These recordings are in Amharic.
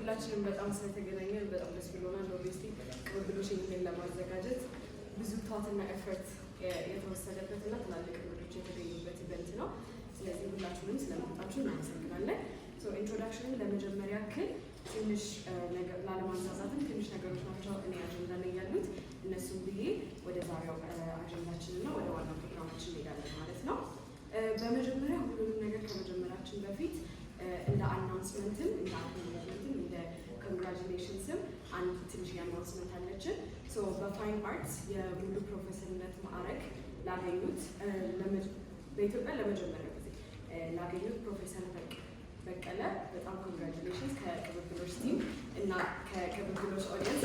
ሁላችንም በጣም ስለተገናኘን በጣም ደስ ብሎናል። ኦብቪየስሊ ቅብብሎሽ ይህንን ለማዘጋጀት ብዙ ቷትና ኤፈርት የተወሰደበት እና ትላልቅ እንግዶች የተገኙበት ኢቨንት ነው። ስለዚህ ሁላችሁንም ስለመጣችሁ እናመሰግናለን። ኢንትሮዳክሽንን ለመጀመሪያ ያክል ትንሽ ላለማንዛዛትም ትንሽ ነገሮች ናቸው እኔ አጀንዳ ላይ ያሉት እነሱም ብዬ ወደ ዛሬው አጀንዳችን እና ወደ ዋናው ፕሮግራማችን እንሄዳለን ማለት ነው። በመጀመሪያ ሁሉንም ነገር ከመጀመራችን በፊት እንደ አናውንስመንትም እንደ አክብሮትም እንደ ኮንግራጁሌሽንስም አንድ ትንሽ የአናውንስመንት አለችን። በፋይን አርትስ የሙሉ ፕሮፌሰርነት ማዕረግ ላገኙት በኢትዮጵያ ለመጀመሪያ ጊዜ ላገኙት ፕሮፌሰር በቀለ በጣም ኮንግራጁሌሽንስ ከቅብብሎሽ ቲም እና ከቅብብሎሽ ኦዲየንስ።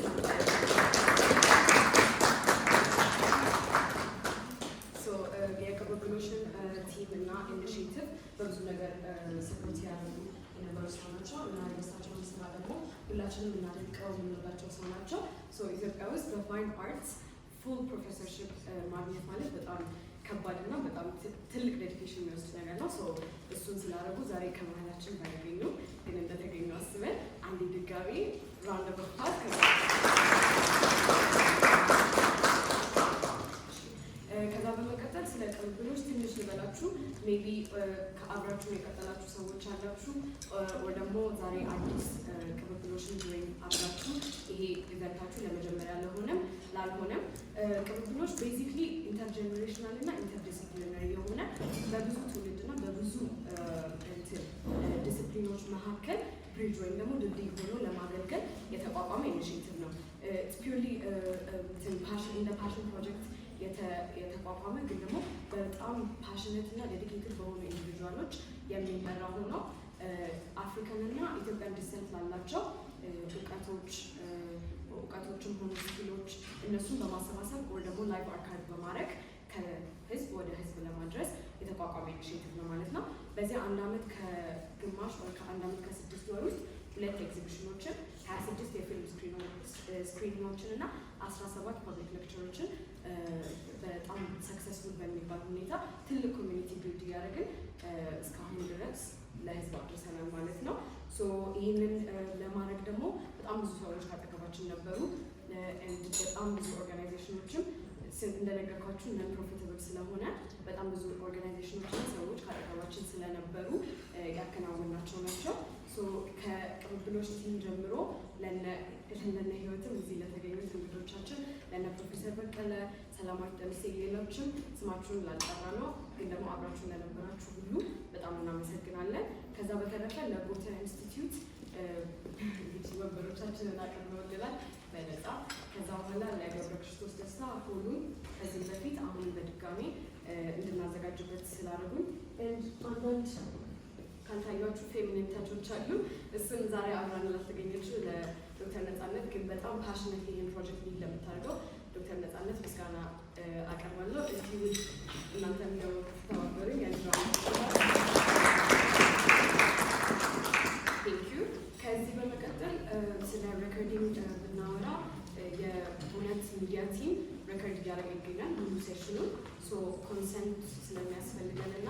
የቅብብሎሽን ቲም እና ኢኒሺቲቭ በብዙ ነገር ሰፖርት ያደረጉ የነበሩ ሰው ናቸው እና የደስታቸውን ስራ ደግሞ ሁላችንም እናደንቀው የምንወዳቸው ሰው ናቸው። ኢትዮጵያ ውስጥ በፋይን አርትስ ፉል ፕሮፌሰርሽፕ ማግኘት ማለት በጣም ከባድ እና በጣም ትልቅ ዴዲኬሽን የሚወስድ ነገር ነው። እሱን ስላደረጉ ዛሬ ከመሀላችን ባያገኙ ግን እንደተገኙ አስበን አንድ ድጋሚ ራውንድ ኦፍ አፕላውዝ። ከዛ በመቀጠል ስለ ቅብብሎሽ ትንሽ ልበላችሁ። ሜቢ ከአብራችሁ የቀጠላችሁ ሰዎች አላችሁ ወይ ደግሞ ዛሬ አዲስ ቅብብሎሽን ወይም አብራችሁ ይሄ ኢቨንታችሁ ለመጀመሪያ ላልሆነም ቅብብሎሽ ቤዚክሊ ኢንተርጀኔሬሽናል እና ኢንተርዲስፕሊነሪ የሆነ በብዙ ትውልድና በብዙ ዲስፕሊኖች መካከል ብሪጅ ወይም ደግሞ ድልድይ ሆኖ ለማገልገል የተቋቋመ ኢኒሺቲቭ ነው። ፒውርሊ እንደ ፓሽን ፕሮጀክት የተቋቋመ ግን ደግሞ በጣም ፓሽኔት እና ዴዲኬትድ በሆኑ ኢንዲቪጁዋሎች የሚመራ ሆኖ አፍሪካን እና ኢትዮጵያን ዲሰንት ላላቸው እውቀቶችም ሆኑ ስኪሎች እነሱን በማሰባሰብ ወይ ደግሞ ላይቭ አርካይቭ በማድረግ ከህዝብ ወደ ህዝብ ለማድረስ የተቋቋመ ኢኒሺቲቭ ነው ማለት ነው። በዚህ አንድ አመት ከግማሽ ወይ ከአንድ አመት ከ6 ወር ውስጥ 2 ኤግዚቢሽኖችን 26 የፊልም ስክሪኒንጎችን እና 17 ፐብሊክ ሌክቸሮችን በጣም ሰክሰስፉል በሚባል ሁኔታ ትልቅ ኮሚኒቲ ቢልድ እያደረግን እስካሁን ድረስ ለህዝብ አድርሰናል ማለት ነው። ይህንን ለማድረግ ደግሞ በጣም ብዙ ሰዎች ካጠገባችን ነበሩ። በጣም ብዙ ኦርጋናይዜሽኖችም እንደነገርኳችሁ ነን ፕሮፊታብል ስለሆነ በጣም ብዙ ኦርጋናይዜሽኖችና ሰዎች ካጠገባችን ስለነበሩ ያከናወናቸው ናቸው። ከቅብብሎሽ ቲም ጀምሮ ለነ ህይወትም እዚህ ለተገኙት እንግዶቻችን ለነ ፕሮፌሰር በቀለ፣ ሰላማዊት ደምሴ፣ ሌሎችም ስማችሁን ላልጠራ ነው ግን ደግሞ አብራችሁን ለነበራችሁ ሁሉ በጣም እናመሰግናለን። ከዛ በተረፈ ለጎተ ኢንስቲትዩት ወንበሮቻችንን አቅርበውልናል በነፃ። ከዛ በኋላ ለገብረ ክርስቶስ ደስታ ሁሉም ከዚህ በፊት አሁን በድጋሚ እንድናዘጋጅበት ስላደረጉን አንዳንድ ካልታያችሁ ፌሚኒን ተቾች አሉ። እሱን ዛሬ አብራን ላልተገኘችው ለዶክተር ነፃነት ግን በጣም ፓሽነት ይህን ፕሮጀክት ሊድ ለምታደርገው ዶክተር ነፃነት ምስጋና አቀርባለሁ። እስኪ እናንተ እንደው ተባበሩኝ ያንድራ ቴንክ ዩ። ከዚህ በመቀጠል ስለ ሬኮርዲንግ ብናወራ የእውነት ሚዲያ ቲም ሬኮርድ እያደረገ ይገኛል ሙሉ ሴሽኑን። ኮንሰንት ስለሚያስፈልገን እና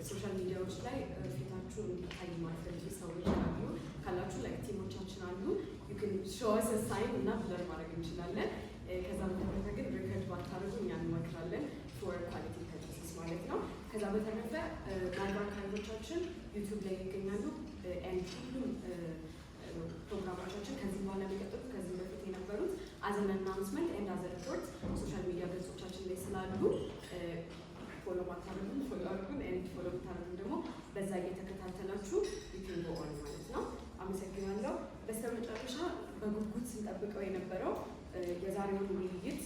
ሶሻል ሚዲያዎች ላይ ፊታችሁ እንዲታይ ማድረግ ሰዎች ካላችሁ ላይ ቲሞቻችን አሉ ዩን ሾስ ሳይን እና ብለር ማድረግ እንችላለን። ከዛ በተረፈ ግን ሪከርድ ባታደርጉ እኛ እንመክራለን ፎር ኳሊቲ ፐርፐስስ ማለት ነው። ከዛ በተረፈ ላይቭ አርካይቮቻችን ዩቱብ ላይ ይገኛሉ። ሁሉም ፕሮግራሞቻችን ከዚህ በኋላ የሚቀጥሉ ከዚህ በፊት የነበሩት አዘን አናውንስመንት ኤንድ አዘ ሪፖርት ሶሻል ሚዲያ ገጾቻችን ላይ ስላሉ ፎሎ ማታረጉን ፎሎ አድርጉን ኤንድ ፎሎ ማታረጉን ደግሞ በዛ እየተከታተላችሁ ዩቲዩብ ኦን ማለት ነው። አመሰግናለሁ። በስተመጨረሻ በጉጉት ስንጠብቀው የነበረው የዛሬውን ውይይት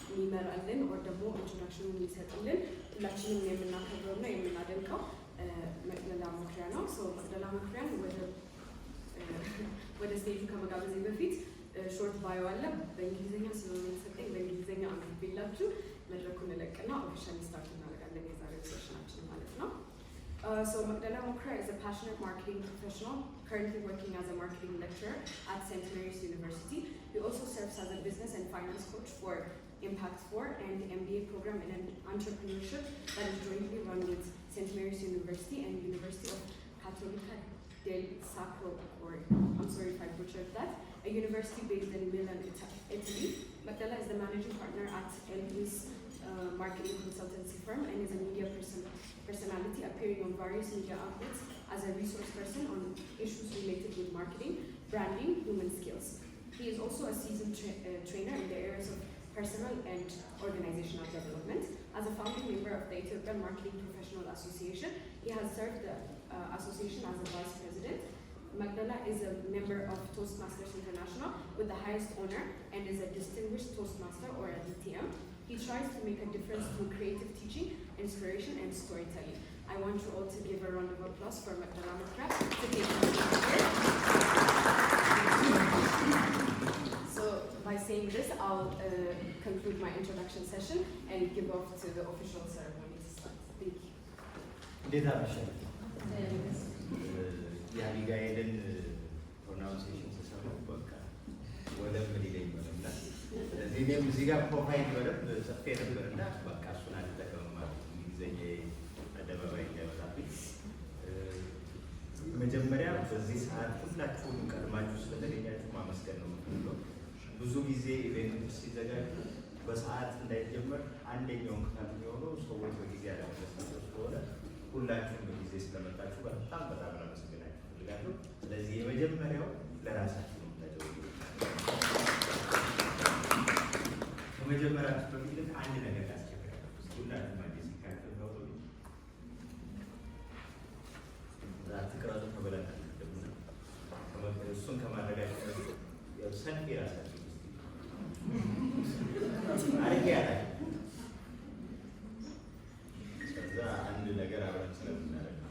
የሚመራልን ወር ደግሞ ኢንትሮዳክሽኑን የሚሰጥልን ሁላችንም የምናከብረው እና የምናደንቀው መቅደላ መኩሪያ ነው። መቅደላ መኩሪያን ወደ ስቴጁ ከመጋበዜ በፊት ሾርት ባዮ አለ በእንግሊዝኛ ስለሆነ የተሰጠኝ በእንግሊዝኛ አንብቤላችሁ መድረኩን እለቅና ኦፊሻሊ ስታርት እናደርጋለን የዛሬው ሴሽናችን ማለት ነው። Magdalena Mokra is a passionate marketing professional, currently working as a marketing lecturer at St. Mary's University. He also serves as a business and finance coach for Impact4 and the MBA program in entrepreneurship that is jointly run with St. Mary's University and University of del Sacro, or I'm sorry if I butchered that, a university based in Milan, Italy. Magdala is the managing partner at Elvis marketing consultancy firm and is a media personality appearing on various media outlets as a resource person on issues related with marketing, branding, human skills. He is also a seasoned trainer in the areas of personal and organizational development. As a founding member of the Ethiopian Marketing Professional Association, he has served the association as a vice president. Magdala is a member of Toastmasters International with the highest honor and is a distinguished Toastmaster, or a DTM. He tries to make a difference through creative teaching, inspiration, and storytelling. I want you all to give a round of applause for Magdala Makra to take So by saying this, I'll conclude my introduction session and give off to the official ceremony to start. Thank you. የአቢጋኤልን ፕሮናውንሴሽን ስሰማ በቃ ወለም ሊለኝ በለና ስለዚህ እኔም እዚህ ጋር ፕሮፋይል በደንብ ጽፌ ነበርና በቃ እሱን አልጠቀምም ማለት እንግሊዝኛ አደባባይ እንዳይወጣብኝ። መጀመሪያ በዚህ ሰዓት ሁላችሁም ቀድማችሁ ስለተገኛችሁ ማመስገን ነው የምፈልገው። ብዙ ጊዜ ኢቨንቶች ሲዘጋጁ በሰዓት እንዳይጀመር አንደኛው ምክንያት የሚሆነው ሰዎች በጊዜ ያለመድረሳቸው ስለሆነ ሁላችሁም በጊዜ ስለመጣችሁ በጣም ላመሰግናችሁ እፈልጋለሁ። ስለዚህ የመጀመሪያው ለራሳችሁ ነው የምታደርጉት። ከመጀመሪያችሁ በፊት ግን አንድ ነገር ላስቸግራለሁ። ሁላችሁም አንዴ ሲካከል ነው ትቅረጡ ተበላችሁ ደግሞ እሱን ከማድረጋችሁ ሰልፍ የራሳችሁ አርጌ ያላችሁ ከዛ አንድ ነገር አብረን ስለምናደርግ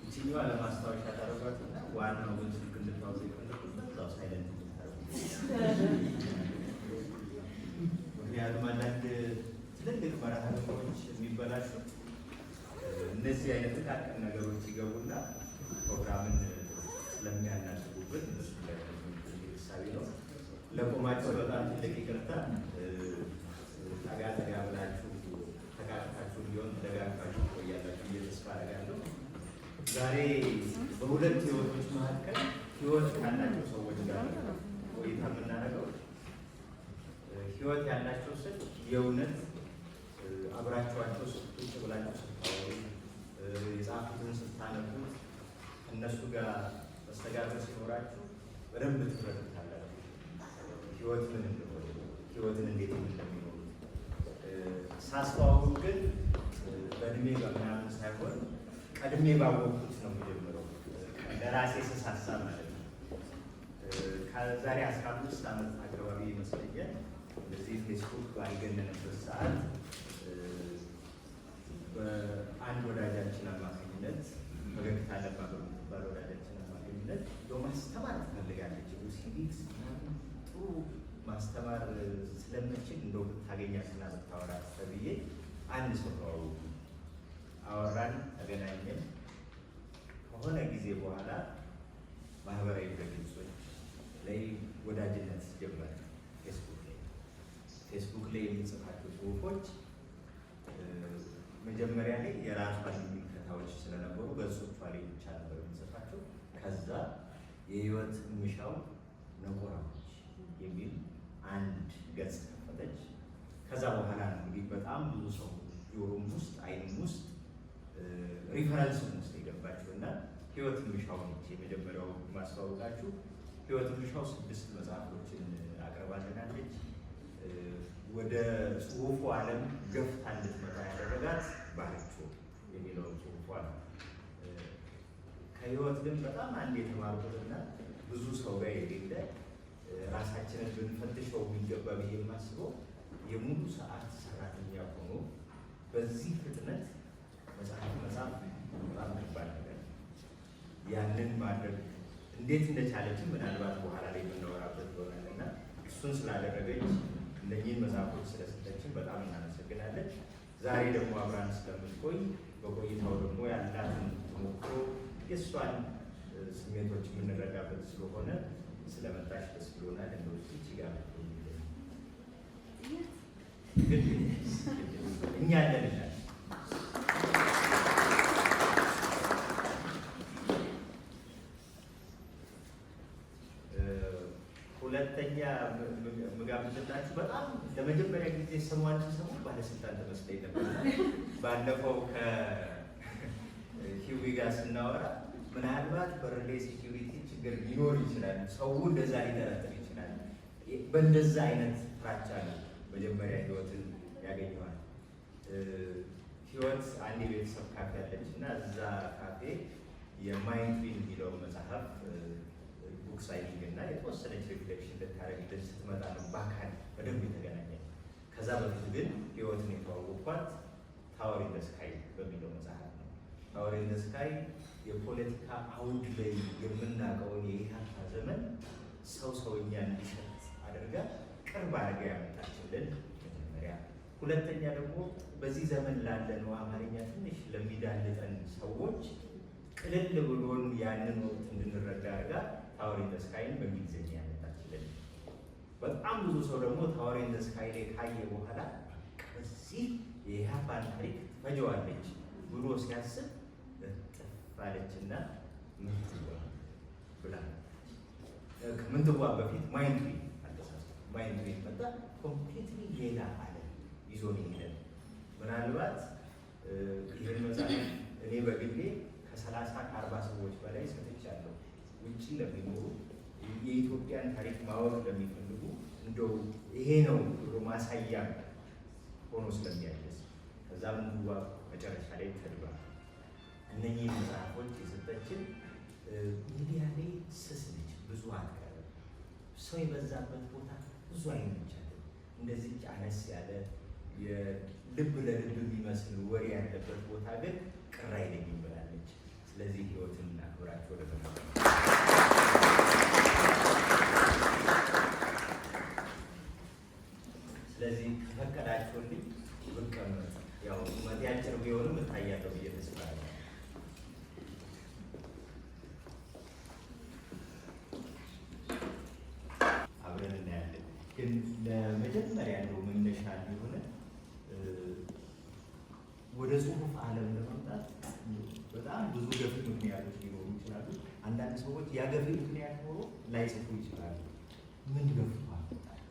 ይችኛዋ ለማስታወሻ ታደርጓትና ዋናው ግን ስልክ እንድታወዘ እዛው ሳይለንት ምክንያቱም አንዳንድ ትልልቅ መርሃ ግብሮች የሚበላሹት እነዚህ አይነት ጥቃቅን ነገሮች ይገቡና ፕሮግራምን ስለሚያናስቡበት እነሱ ላይ ሳቢ ነው። ለቆማቸው በጣም ትልቅ ይቅርታ። ጠጋ ጠጋ ብላችሁ ተቃቅፋችሁ ሊሆን ተደጋግፋችሁ ቆያላችሁ እየተስፋ አደርጋለሁ። ዛሬ በሁለት ህይወቶች መካከል ህይወት ካላቸው ሰዎች ጋር ቆይታ የምናደርገው ህይወት ያላቸው ስል የእውነት አብራችኋቸው ቁጭ ብላችሁ ስታወሩ የጻፉትን ስታነቡት እነሱ ጋር መስተጋብር ሲኖራችሁ በደንብ ትረዱታላችሁ። ህይወት ምን እንደሆነ ህይወትን እንዴት እንደሚኖሩ ሳስተዋውቅ ግን በእድሜ በምናምን ሳይሆን ቀድሜ ባወቅኩት ነው የሚጀምረው። ለራሴ ስሳሳ ማለት ነው። ከዛሬ 15 ዓመት አካባቢ ይመስለኛል እንደዚህ ፌስቡክ ባልገነነበት ሰዓት በአንድ ወዳጃችን አማካኝነት ፈገግታ ለባ በምትባል ወዳጃችን አማካኝነት ማስተማር ትፈልጋለች። ሲቪክስ ጥሩ ማስተማር ስለምችል እንደው ብታገኛትና ብታወራት ተብዬ አንድ ሰው ተዋወቁ። አወራን፣ ተገናኘን። ከሆነ ጊዜ በኋላ ማህበራዊ ድረገጾች ላይ ወዳጅነት ጀመረ። ፌስቡክ ላይ የሚጽፋቸው ጽሁፎች መጀመሪያ ላይ የራሷን የሚከታዎች ስለነበሩ ገጾቿ ላይ ብቻ ነበር የሚጽፋቸው። ከዛ የህይወት ምሻው ነቆራዎች የሚል አንድ ገጽ ከፈተች። ከዛ በኋላ ነው እንግዲህ በጣም ብዙ ሰው ጆሮም ውስጥ አይንም ውስጥ ሪፈረንስም ውስጥ የገባችሁ እና ህይወት ምሻው ነች የመጀመሪያው ማስተዋወቃችሁ። ህይወት ምሻው 6 መጽሐፎችን አቅርባልናለች። ወደ ጽሁፉ ዓለም ገፍታ እንድትመጣ ያደረጋት ባለችው የሚለው ጽሁፏ ነው። ከህይወት ግን በጣም አንድ የተማርኩትና ብዙ ሰው ጋር የሌለ ራሳችንን ብንፈትሸው የሚገባ ብዬ የማስበው የሙሉ ሰዓት ሰራተኛ ሆኖ በዚህ ፍጥነት መጽሐፍ መጻፍ በጣም ከባድ ነገር። ያንን ማድረግ እንዴት እንደቻለችን ምናልባት በኋላ ላይ የምናወራበት ይሆናል እና እሱን ስላደረገች እነዚህን መጽሐፎች ስለሰጠችን በጣም እናመሰግናለን። ዛሬ ደግሞ አብራን ስለምትቆይ በቆይታው ደግሞ ያላትን ተሞክሮ የእሷን ስሜቶች የምንረዳበት ስለሆነ ስለመጣሽ ደስ ብሎናል። እንደውስ ጋር ግን እኛ አለንላል። ሁለተኛ ምጋብዝላችሁ በጣም ለመጀመሪያ ጊዜ ስሟን ሲሰሙ ባለስልጣን ተመስለኝ ነበር። ባለፈው ከሂዊ ጋር ስናወራ ምናልባት በርሌ ሴኪሪቲ ችግር ሊኖር ይችላል፣ ሰው እንደዛ ሊጠረጥር ይችላል። በእንደዛ አይነት ፍራቻ ነው መጀመሪያ ህይወትን ያገኘዋል። ህይወት አንድ የቤተሰብ ካፌ አለች እና እዛ ካፌ የማይንድ ፊልም የሚለው መጽሐፍ ቡክ ሳይኒንግ እና የተወሰነች ሪፍሌክሽን ልታደርግልን ስትመጣ ነው በአካል በደንብ የተገናኘ። ከዛ በፊት ግን ህይወትን የተዋወቅኳት ታወር ኢን ዘ ስካይ በሚለው መጽሐፍ ነው። ታወር ኢን ዘ ስካይ የፖለቲካ አውድ ላይ የምናውቀውን የኢህአፓ ዘመን ሰው ሰውኛ እንዲሸት አድርጋ ቅርብ አድርጋ ያመጣችልን መጀመሪያ። ሁለተኛ ደግሞ በዚህ ዘመን ላለነው አማርኛ ትንሽ ለሚዳልጠን ሰዎች ቅልል ብሎን ያንን ወቅት እንድንረዳ አድርጋ ታወር ኢን ዘ ስካይን በእንግሊዝኛ ያመጣችልን። በጣም ብዙ ሰው ደግሞ ታወር ኢን ዘ ስካይ ላይ ካየ በኋላ ከዚህ የኢህአፓን ታሪክ ትፈጀዋለች ብሎ ሲያስብ ባለችና ምንትዋ ብላ ከምንትዋ በፊት ማይንድ ፊልም አልተሳሳትኩም። ማይንድ ፊልም መጣ። ኮምፕሊትሊ ሌላ ዓለም ይዞ ነው የሄደው። ምናልባት ይህን መጽሐፍ እኔ በግሌ ከ30 ከ40 ሰዎች በላይ ሰጥቻለሁ። ውጭ ለሚኖሩ የኢትዮጵያን ታሪክ ማወቅ ለሚፈልጉ እንደው ይሄ ነው ብሎ ማሳያ ሆኖ ስለሚያደርስ ከዛ ምንትዋ መጨረሻ ላይ ተድባ እነኚህ መጽሐፎች የሰጠችን ሚዲያ ላይ ስስ ነች፣ ብዙ አትቀርም። ሰው የበዛበት ቦታ ብዙ አይመቻትም። እንደዚህ አነስ ያለ የልብ ለልብ የሚመስል ወሬ ያለበት ቦታ ግን ቅር አይለኝም ብላለች። ስለዚህ ህይወትን አክብራችሁ ወደ ስለዚህ ከፈቀዳችሁልኝ ብቀመጥ ያው መቲያጭር ቢሆንም እታያለሁ ብዬ ተስፋ አለ። ግን ለመጀመሪያ ያለው መነሻ ሊሆነ ወደ ጽሁፍ ዓለም ለመምጣት በጣም ብዙ ገፊ ምክንያቶች ሊኖሩ ይችላሉ። አንዳንድ ሰዎች ያገፊ ምክንያት ኖሮ ላይጽፉ ይችላሉ። ምን ገፉ ማምጣት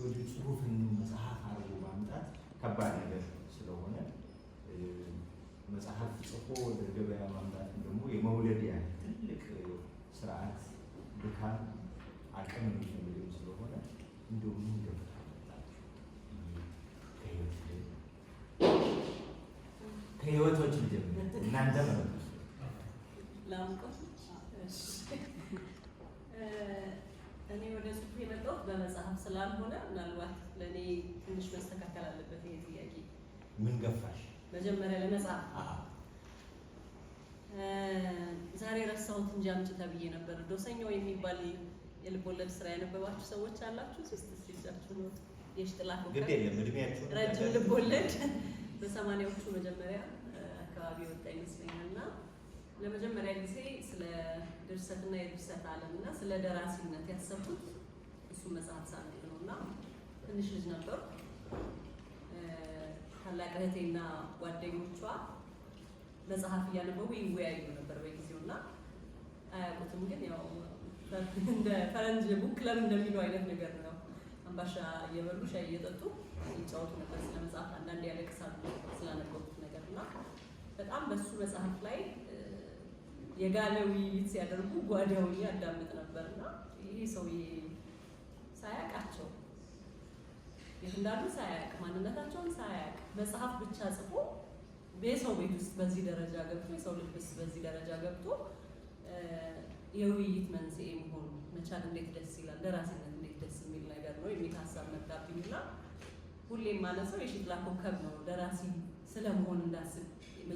ወደ ጽሁፍን መጽሐፍ አድርጎ ማምጣት ከባድ ነገር ስለሆነ መጽሐፍ ጽፎ ወደ ገበያ ማምጣት ደግሞ የመውለድ ያህል ትልቅ ስርዓት ድካም አቅም የሚፈልገው ስለሆነ እንደው ምን ከህይወቶች ጀምር እናንተ ማለት ነው። እኔ ወደ ጽሁፍ የመጣሁት በመጽሐፍ ስላልሆነ ምናልባት ለእኔ ትንሽ መስተካከል አለበት ይሄ ጥያቄ። ምን ገፋሽ? መጀመሪያ ለመጽሐፍ ዛሬ ረሳሁት እንጂ አምጪ ተብዬ ነበር። ዶሰኛው የሚባል የልብ ወለድ ስራ ያነበባችሁ ሰዎች አላችሁ? ሶስት ልጃችሁ ነው የሽጥላ ግድ የለም እድሜያችሁ ረጅም ልብ ወለድ በ80ዎቹ መጀመሪያ አካባቢ ወጣ ይመስለኛል። እና ለመጀመሪያ ጊዜ ስለ ድርሰትና የድርሰት ዓለም እና ስለ ደራሲነት ያሰብኩት እሱ መጽሐፍ ሳነብ ነው። እና ትንሽ ልጅ ነበሩ። ታላቅ እህቴና ጓደኞቿ መጽሐፍ እያነበቡ ይወያዩ ነበር በጊዜው እና አያውቁትም። ግን ያው እንደ ፈረንጅ ቡክ ክለብ እንደሚለው አይነት ነገር ነው። አምባሻ እየበሉ ሻይ እየጠጡ ይጫወቱ ነበር ስለ መጽሐፍ። አንዳንድ ያለቅሳሉ ስላነበቡት ነገር እና በጣም በሱ መጽሐፍ ላይ የጋለ ውይይት ሲያደርጉ ጓዳውን ያዳምጥ ነበር እና ይሄ ሰውዬ ሳያውቃቸው የት እንዳሉ ሳያውቅ ማንነታቸውን ሳያውቅ መጽሐፍ ብቻ ጽፎ የሰው ቤት ውስጥ በዚህ ደረጃ ገብቶ የሰው ልብ ውስጥ በዚህ ደረጃ ገብቶ የውይይት መንስኤ መሆኑ መቻል እንዴት ደስ ይላል፣ ደራሲነት እንዴት ደስ የሚል ነገር ነው የሚል ሀሳብ መጣብኝና ሁሌም ማነሳው የሽጥላ ኮከብ ነው ደራሲ ስለመሆን እንዳስብ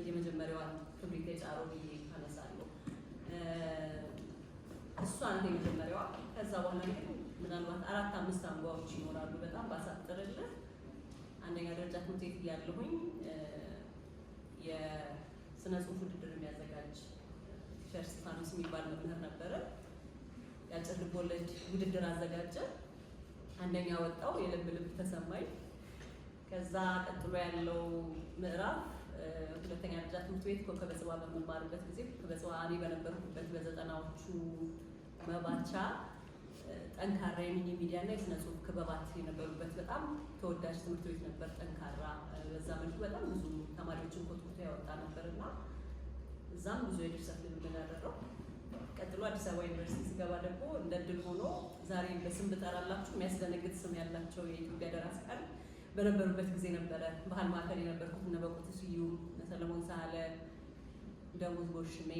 የመጀመሪያዋን ክብሪት የጫረው ብዬ አነሳለሁ። እሷ አንተ የመጀመሪያዋ። ከዛ በኋላ ግን ምናልባት 4-5 አንጓዎች ይኖራሉ። በጣም ባሳጥርልህ አንደኛ ደረጃ ትምህርት ቤት እያለሁኝ የስነ ጽሁፍ ውድድር የሚያዘጋጅ ቲቸር ስቲፋኖስ የሚባል መምህር ነበረ። የአጭር ልቦለድ ውድድር አዘጋጀ። አንደኛ ወጣው የልብ ልብ ተሰማኝ። ከዛ ቀጥሎ ያለው ምዕራፍ ሁለተኛ ደረጃ ትምህርት ቤት ኮከበ ጽባ በመማርበት ጊዜ ኮከበ ጽባ እኔ በነበርኩበት በ90ዎቹ መባቻ ጠንካራ የሚኒ ሚዲያ እና የስነ ጽሁፍ ክበባት የነበሩበት በጣም ተወዳጅ ትምህርት ቤት ነበር። ጠንካራ በዛ መልኩ በጣም ብዙ ተማሪዎችን ኮትኩቶ ያወጣ ነበር እና እዛም ብዙ የድርሰት ልምምድ አደረው። ቀጥሎ አዲስ አበባ ዩኒቨርሲቲ ስገባ ደግሞ እንደ ድል ሆኖ ዛሬ በስም ብጠራላችሁ የሚያስደነግጥ ስም ያላቸው የኢትዮጵያ ደራሲያን በነበሩበት ጊዜ ነበረ ባህል ማዕከል የነበርኩት። እነ በቁቱ ስዩም፣ ሰለሞን ሳህለ፣ ደሞዝ ጎሽሜ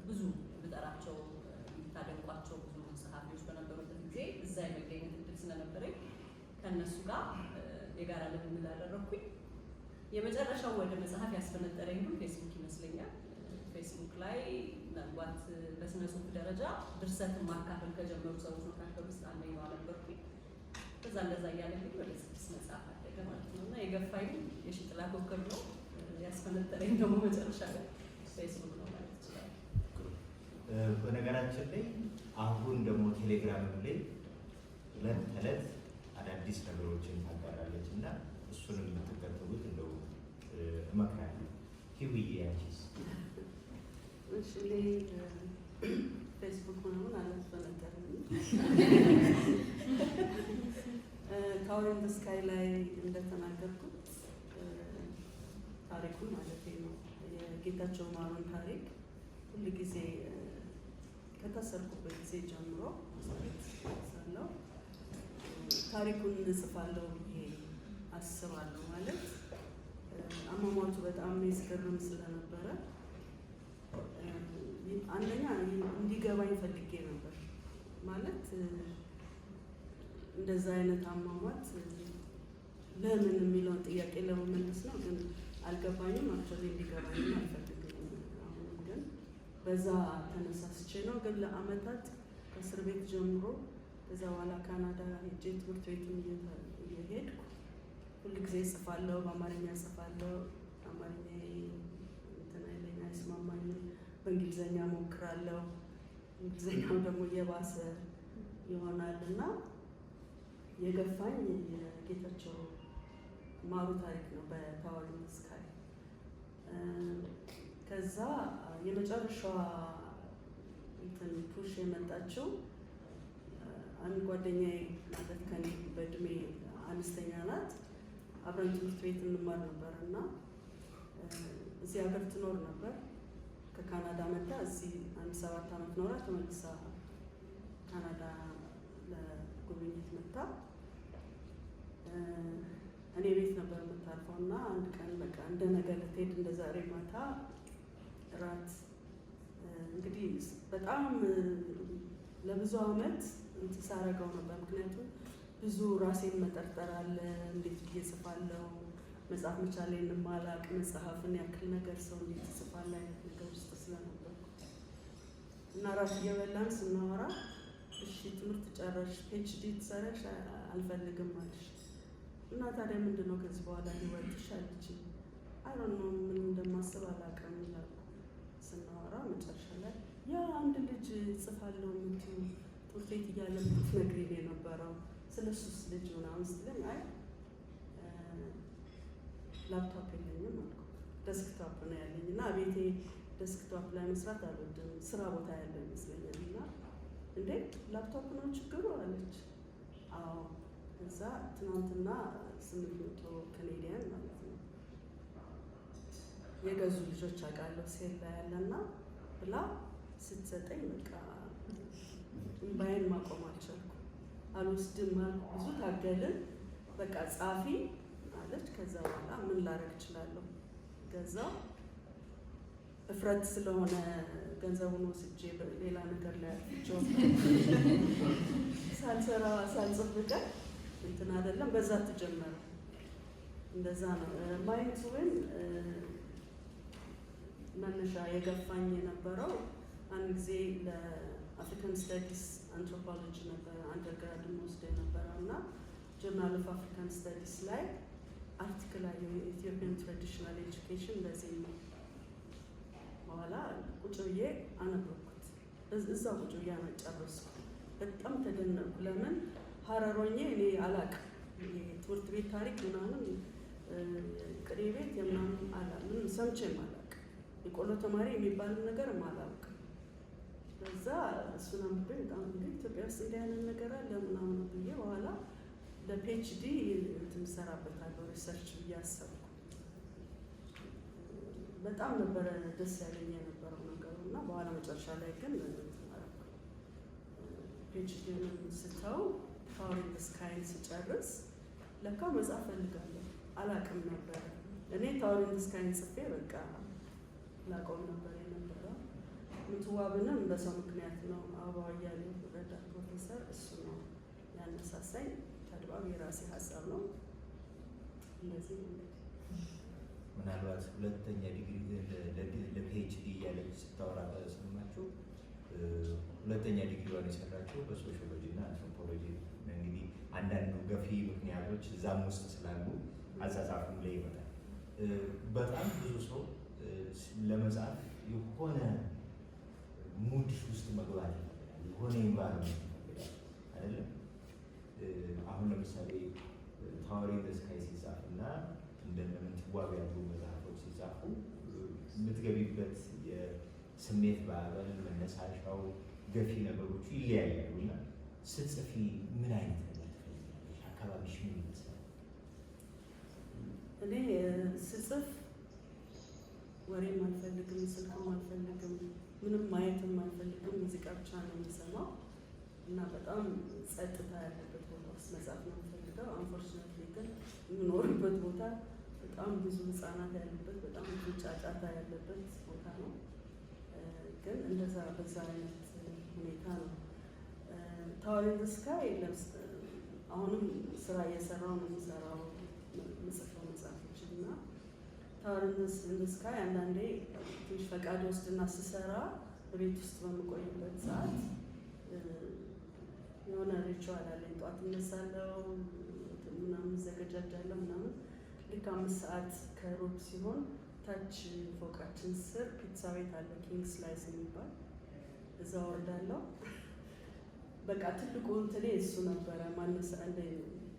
ብዙ ብጠራቸው የምታደንቋቸው ብዙ ጸሐፊዎች በነበሩበት ጊዜ እዛ የመገኘት እድል ስለነበረኝ ከእነሱ ጋር የጋራ ልምምድ አደረግኩኝ። የመጨረሻው ወደ መጽሐፍ ያስፈነጠረኝ ግን ፌስቡክ ይመስለኛል። ፌስቡክ ላይ ምናልባት በስነ ጽሁፍ ደረጃ ድርሰትን ማካፈል ከጀመሩ ሰዎች መካከል ውስጥ አንደኛዋ ነበርኩኝ። ከዛ እንደዛ እያለ ግን ወደ 6 መጽሐፍ አደገ ማለት ነው እና የገፋኝ የሺጥላ ኮከብ ነው፣ ያስፈነጠረኝ ደግሞ መጨረሻ ላይ ፌስቡክ ነው ማለት ይችላል። በነገራችን ላይ አሁን ደግሞ ቴሌግራም ላይ ዕለት ተዕለት አዳዲስ ነገሮችን ታጋራለች እና እሱንም የምትከተሉት እንደው እመክራለሁ። ሂውዬ ያንቺስ? እሺ ፌስቡክ ምናምን አላስፈነጠረኝም። ታወር ኢን ዘ ስካይ ላይ እንደተናገርኩት ታሪኩን ማለት ነው የጌታቸው ማሩን ታሪክ ሁል ጊዜ ከታሰርኩበት ጊዜ ጀምሮ ሳለው ታሪኩን እጽፋለሁ ብዬ አስባለሁ። ማለት አሟሟቱ በጣም ያስገርም ስለነበረ አንደኛ እንዲገባኝ ፈልጌ ነበር። ማለት እንደዛ አይነት አሟሟት ለምን የሚለውን ጥያቄ ለመመለስ ነው፣ ግን አልገባኝም። አክቹዋሊ እንዲገባኝም አልፈልግም። አሁን ግን በዛ ተነሳስቼ ነው። ግን ለአመታት ከእስር ቤት ጀምሮ ከዛ በኋላ ካናዳ ሄጄ ትምህርት ቤቱን እየሄድኩ ሁል ጊዜ እጽፋለሁ፣ በአማርኛ እጽፋለሁ። አማርኛ እንትን አይለኝ አይስማማኝም። በእንግሊዝኛ ሞክራለሁ። እንግሊዝኛው ደግሞ እየባሰ ይሆናል እና የገፋኝ የጌታቸው ማሩ ታሪክ ነው በታወር ኢን ዘ ስካይ። ከዛ የመጨረሻዋ እንትን ፑሽ የመጣችው አንድ ጓደኛዬ ማለት ከኔ በእድሜ አነስተኛ ናት። አብረን ትምህርት ቤት እንማር ነበር እና እዚህ ሀገር ትኖር ነበር። ከካናዳ መጣ። እዚህ 7 ዓመት ኖራ ተመልሳ ካናዳ ለጉብኝት መጣ። እኔ ቤት ነበር የምታርፈው እና አንድ ቀን በቃ እንደ ነገ ልትሄድ እንደ ዛሬ ማታ እራት እንግዲህ በጣም ለብዙ አመት እንትን ሳረገው ነበር። ምክንያቱም ብዙ ራሴን መጠርጠር አለ። እንዴት ብዬ እጽፋለሁ? መጽሐፍ መቻሌን የማላቅ መጽሐፍን ያክል ነገር ሰው እንዴት ይጽፋል አይነት ነገር ውስጥ ስለነበርኩ እና ራስ እየበላን ስናወራ እሺ ትምህርት ጨረሽ ፒኤችዲ ትሰራሽ? አልፈልግም አለሽ። እና ታዲያ ምንድን ነው ከዚህ በኋላ ሊወጥሽ አለችኝ። አይ ዶንት ኖ ምን እንደማስብ አላውቅም ይላል። ስናወራ መጨረሻ ላይ ያ አንድ ልጅ ጽፋለሁ የምትይው ትምህርት ቤት እያለ የምትነግሪኝ የነበረው ስለሱስ ልጅ ምናምን ስትለኝ አይ ላፕቶፕ የለኝም አልኩ። ደስክቶፕ ነው ያለኝ እና ቤቴ ደስክቶፕ ላይ መስራት አልወድም። ስራ ቦታ ያለው ይመስለኛል። እና እንዴ ላፕቶፕ ነው ችግሩ አለች። አዎ እዛ ትናንትና 800 ካናዲያን ማለት ነው የገዙ ልጆች አውቃለሁ ሴል ላይ ያለና ብላ ስትሰጠኝ በቃ እምባዬን ማቆም አልቻልኩም። አልወስድም አልኩ። ብዙ ታገልን። በቃ ጻፊ አለች። ከዛ በኋላ ምን ላደርግ እችላለሁ? ገዛው። እፍረት ስለሆነ ገንዘቡን ወስጄ ሌላ ነገር ላይ አጥቼው ሳልሰራ ሳልጽፍ ብቀር እንትን አይደለም። በዛ ተጀመረ። እንደዛ ነው ማየት ወይም መነሻ የገፋኝ የነበረው አንድ ጊዜ ለአፍሪካን ስተዲስ አንትሮፖሎጂ ነበር አንደርግራድ ወስደ የነበረው እና ጆርናል ኦፍ አፍሪካን ስተዲስ ላይ አርቲክል አየሁ የኢትዮጵያን ትራዲሽናል ኤጁኬሽን በዚህ ነው። በኋላ ቁጭ ብዬ አነበብኩት። እዛው ቁጭ ብዬ ጨረስኩ። በጣም ተደነቅኩ። ለምን ሀረሮኜ እኔ አላውቅም። የትምህርት ቤት ታሪክ ምናምን ቅኔ ቤት የምናምን ምንም ሰምቼም አላውቅም። የቆሎ ተማሪ የሚባል ነገርም አላውቅም። በዛ እሱን አንብቤ በጣም እንደ ኢትዮጵያ ውስጥ እንዲህ አይነት ነገር አለ ምናምን ብዬ በኋላ ለፒኤችዲ ትምሰራበታለሁ ሪሰርች ብዬ አሰብኩ። በጣም ነበረ ደስ ያለኝ የነበረው ነገሩ እና በኋላ መጨረሻ ላይ ግን ፒኤችዲንም ስተው ፓወር ኢን ዘ ስካይን ስጨርስ ለካ መጽሐፍ ፈልጋለሁ አላውቅም ነበረ። እኔ ፓወር ኢን ዘ ስካይን ጽፌ በቃ ላቆም ነበር የነበረው። ምትዋብንም በሰው ምክንያት ነው። አበባው እያሌው ረዳት ፕሮፌሰር እሱ ነው ያነሳሳኝ። ተድባብ የራሴ ሀሳብ ነው። እንደዚህ ምናልባት ሁለተኛ ዲግሪ ለፒኤችዲ እያለች ስታወራ ሰማችሁ። ሁለተኛ ዲግሪዋን የሰራችው በሶሺዮሎጂ እና አንትሮፖሎጂ። እንግዲህ አንዳንድ ገፊ ምክንያቶች እዛም ውስጥ ስላሉ አጻጻፉም ላይ ይመጣል። በጣም ብዙ ሰው ለመጻፍ የሆነ ሙድ ውስጥ መግባት ይፈልጋል፣ የሆነ ኢንቫይሮንመንት ይፈልጋል አይደለም። አሁን ለምሳሌ ታወር ኢን ዘ ስካይ ሲጻፍ እና እንደምትዋብ ያሉ መጽሐፎች ሲጻፉ የምትገቢበት የስሜት ባበል መነሳሻው ገፊ ነገሮቹ ይለያያሉ እና ስትጽፊ ምን አይነት ነገር ትፈልጊያለሽ? አካባቢሽ ምን ይመስላል? እኔ ስጽፍ ወሬም አልፈልግም፣ ስልክም አልፈልግም፣ ምንም ማየትም አልፈልግም። ሙዚቃ ብቻ ነው የምሰማው እና በጣም ጸጥታ ያለበት ቦታ ውስጥ መጻፍ ነው የምፈልገው። አንፎርቹኔትሊ ግን የምኖርበት ቦታ በጣም ብዙ ህጻናት ያሉበት፣ በጣም ብዙ ጫጫታ ያለበት ቦታ ነው። ግን እንደዛ በዛ አይነት ሁኔታ ነው ታወር ኢን ዘ ስካይ አሁንም ስራ እየሰራው ነው የምሰራው ምጽፈው መጽሐፎችን እና ታወር ኢን ዘ ስካይ አንዳንዴ ትንሽ ፈቃድ ወስድና ስሰራ በቤት ውስጥ በምቆይበት ሰዓት የሆነ ሪቹዋል አለኝ። ጠዋት እነሳለሁ ምናምን ዘገጃጃለሁ ምናምን። ልክ 5 ሰዓት ከሩብ ሲሆን ታች ፎቃችን ስር ፒዛ ቤት አለ፣ ኪንግ ስላይስ የሚባል እዛ ወርዳለሁ። በቃ ትልቁ እንትኔ እሱ ነበረ። ማነሳ እንደ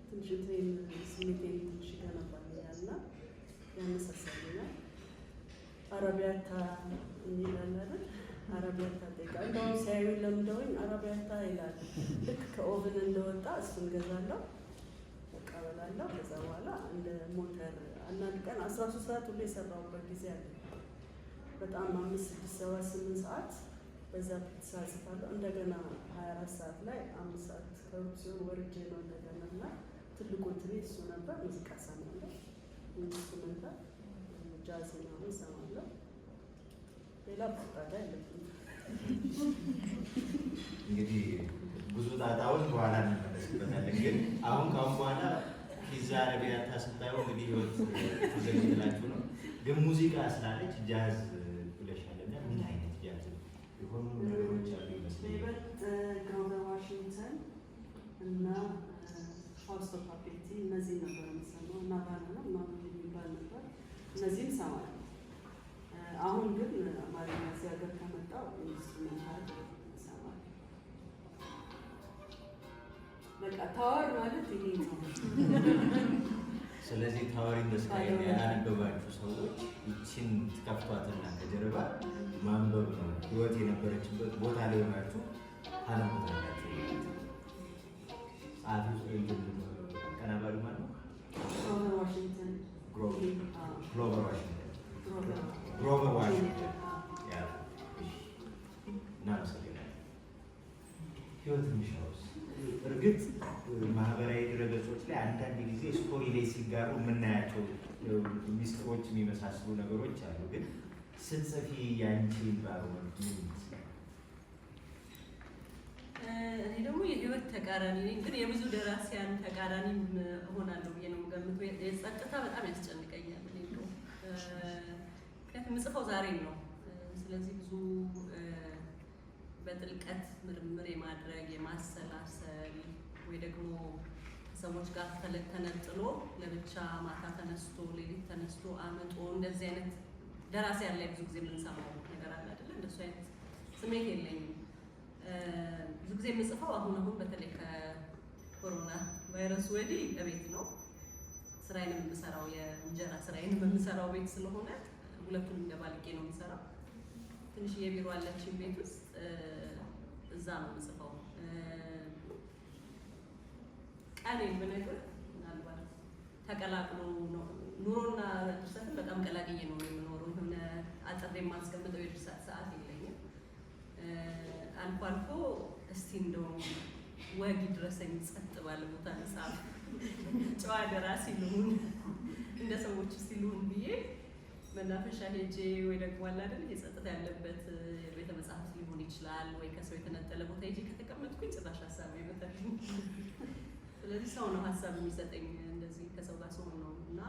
ትንሽ እንትኔን ስሜቴን ትንሽ ይገነባልኛል እና ያነሳሳልኛል። አረቢያታ የሚላል አይደል? አረቢያታ ጠይቃ እንደውም ሲያዩኝ ለምደውኝ አረቢያታ ይላል። ልክ ከኦቭን እንደወጣ እሱን ገዛለሁ በቃ በላለሁ። ከዛ በኋላ እንደ ሞተር አንዳንድ ቀን 13 ሰዓት ሁሉ የሰራሁበት ጊዜ አለ። በጣም 5፣ 6፣ 7፣ 8 ሰዓት በዛ ፒዛ ጽፋለሁ። እንደገና 24 ሰዓት ላይ 5 ሰዓት ከሩብ ሲሆን ወርጄ ነው እንደገና እና ትልቁ እንትኔ እሱ ነበር። ሙዚቃ ሰማለሁ፣ ኢንስትሩሜንታል ጃዝ ምናምን ሰማለሁ። ሌላ ብዙ ጣጣ የለብኝም። እንግዲህ ብዙ ጣጣውን በኋላ እንመለስበታለን። ግን አሁን ካሁን በኋላ ፒዛ አረቢያታ ስታየው እንግዲህ ህይወት ትዘግይላችሁ ነው። ግን ሙዚቃ ስላለች ጃዝ ብለሻልና ምን አይነት ጃዝ የሆኑ ነገሮች አሉ ይመስለኛል። ይበልጥ ግሮቨር ዋሽንግተን እና ፋውስቶ ፓፔቲ እነዚህ ነበር የምሰማው እና ባናና ምናምን የሚባል ነበር። እነዚህም እሰማለሁ። አሁን ግን አማርኛ እዚህ ሀገር ከመጣሁ ኢንስትሩሜንታል እሰማለሁ። በቃ ታወር ማለት ይሄ ነው። ስለዚህ ታወር ኢን ዘ ስካይ ያላነበባችሁ ሰዎች ይችን ትከፍቷትና ከጀርባ ማንበብ ነው። ህይወት የነበረችበት ቦታ ላይ ሆናችሁ ታነቡታላችሁ። ጸሐፊው አቀናባሪ ማለት ነው ግሮቨር ዋሽንግተን ግሮቨር ዋሽንግተን እናመሰግናለን። ህይወት የሚሻውስ እርግጥ ማህበራዊ ድረገጾች ላይ አንዳንድ ጊዜ ስቶሪ ላይ ሲጋሩ የምናያቸው ሚስጥሮች የሚመሳስሉ ነገሮች አሉ። ግን ስትጽፊ ያንቺ ኢንቫይሮመንት ምን ይመስላል? እኔ ደግሞ የህይወት ተቃራኒ ነኝ፣ ግን የብዙ ደራሲያን ተቃራኒም እሆናለሁ ብዬ ነው የምገምተው። የጸጥታ በጣም ያስጨንቀኛል። ምክንያቱም የምጽፈው ዛሬ ነው። ስለዚህ ብዙ በጥልቀት ምርምር የማድረግ የማሰላሰል ወይ ደግሞ ከሰዎች ጋር ተነጥሎ ለብቻ ማታ ተነስቶ ሌሊት ተነስቶ አመጦ እንደዚህ አይነት ደራሲያን ላይ ብዙ ጊዜ የምንሰማው ነገር አለ አይደለ? እንደሱ አይነት ስሜት የለኝም። ብዙ ጊዜ የምጽፈው አሁን በተለይ ከኮሮና ቫይረስ ወዲህ እቤት ነው ስራዬን የምሰራው፣ የእንጀራ ስራዬን የምሰራው ቤት ስለሆነ ሁለቱንም እንደባልቄ ነው የምሰራው። ትንሽ የቢሮ አለችን ቤት ውስጥ እዛ ነው የምጽፈው። ቀኔን ብነግርህ ምናልባት ተቀላቅሎ ነው ኑሮና ድርሰትን በጣም ቀላቅዬ ነው የምኖረው። የሆነ አጥሬ የማስቀምጠው የድርሰት ሰዓት የለኝም። አልፎ አልፎ እስቲ እንደው ወግ ድረሰኝ ጸጥ ባለ ቦታ ነጻፍ ጨዋ ደራሲ ልሁን እንደ ሰዎች እስቲ ልሁን ብዬ መናፈሻ ሄጄ ወይ ደግሞ አለ አይደል የጸጥታ ያለበት ቤተ መጽሐፍት ሊሆን ይችላል፣ ወይ ከሰው የተነጠለ ቦታ ሄጄ ከተቀመጥኩኝ ጭራሽ ሀሳብ ይመጣልኝ። ስለዚህ ሰው ነው ሀሳብ የሚሰጠኝ እንደዚህ ከሰው ጋር ሰው ነው እና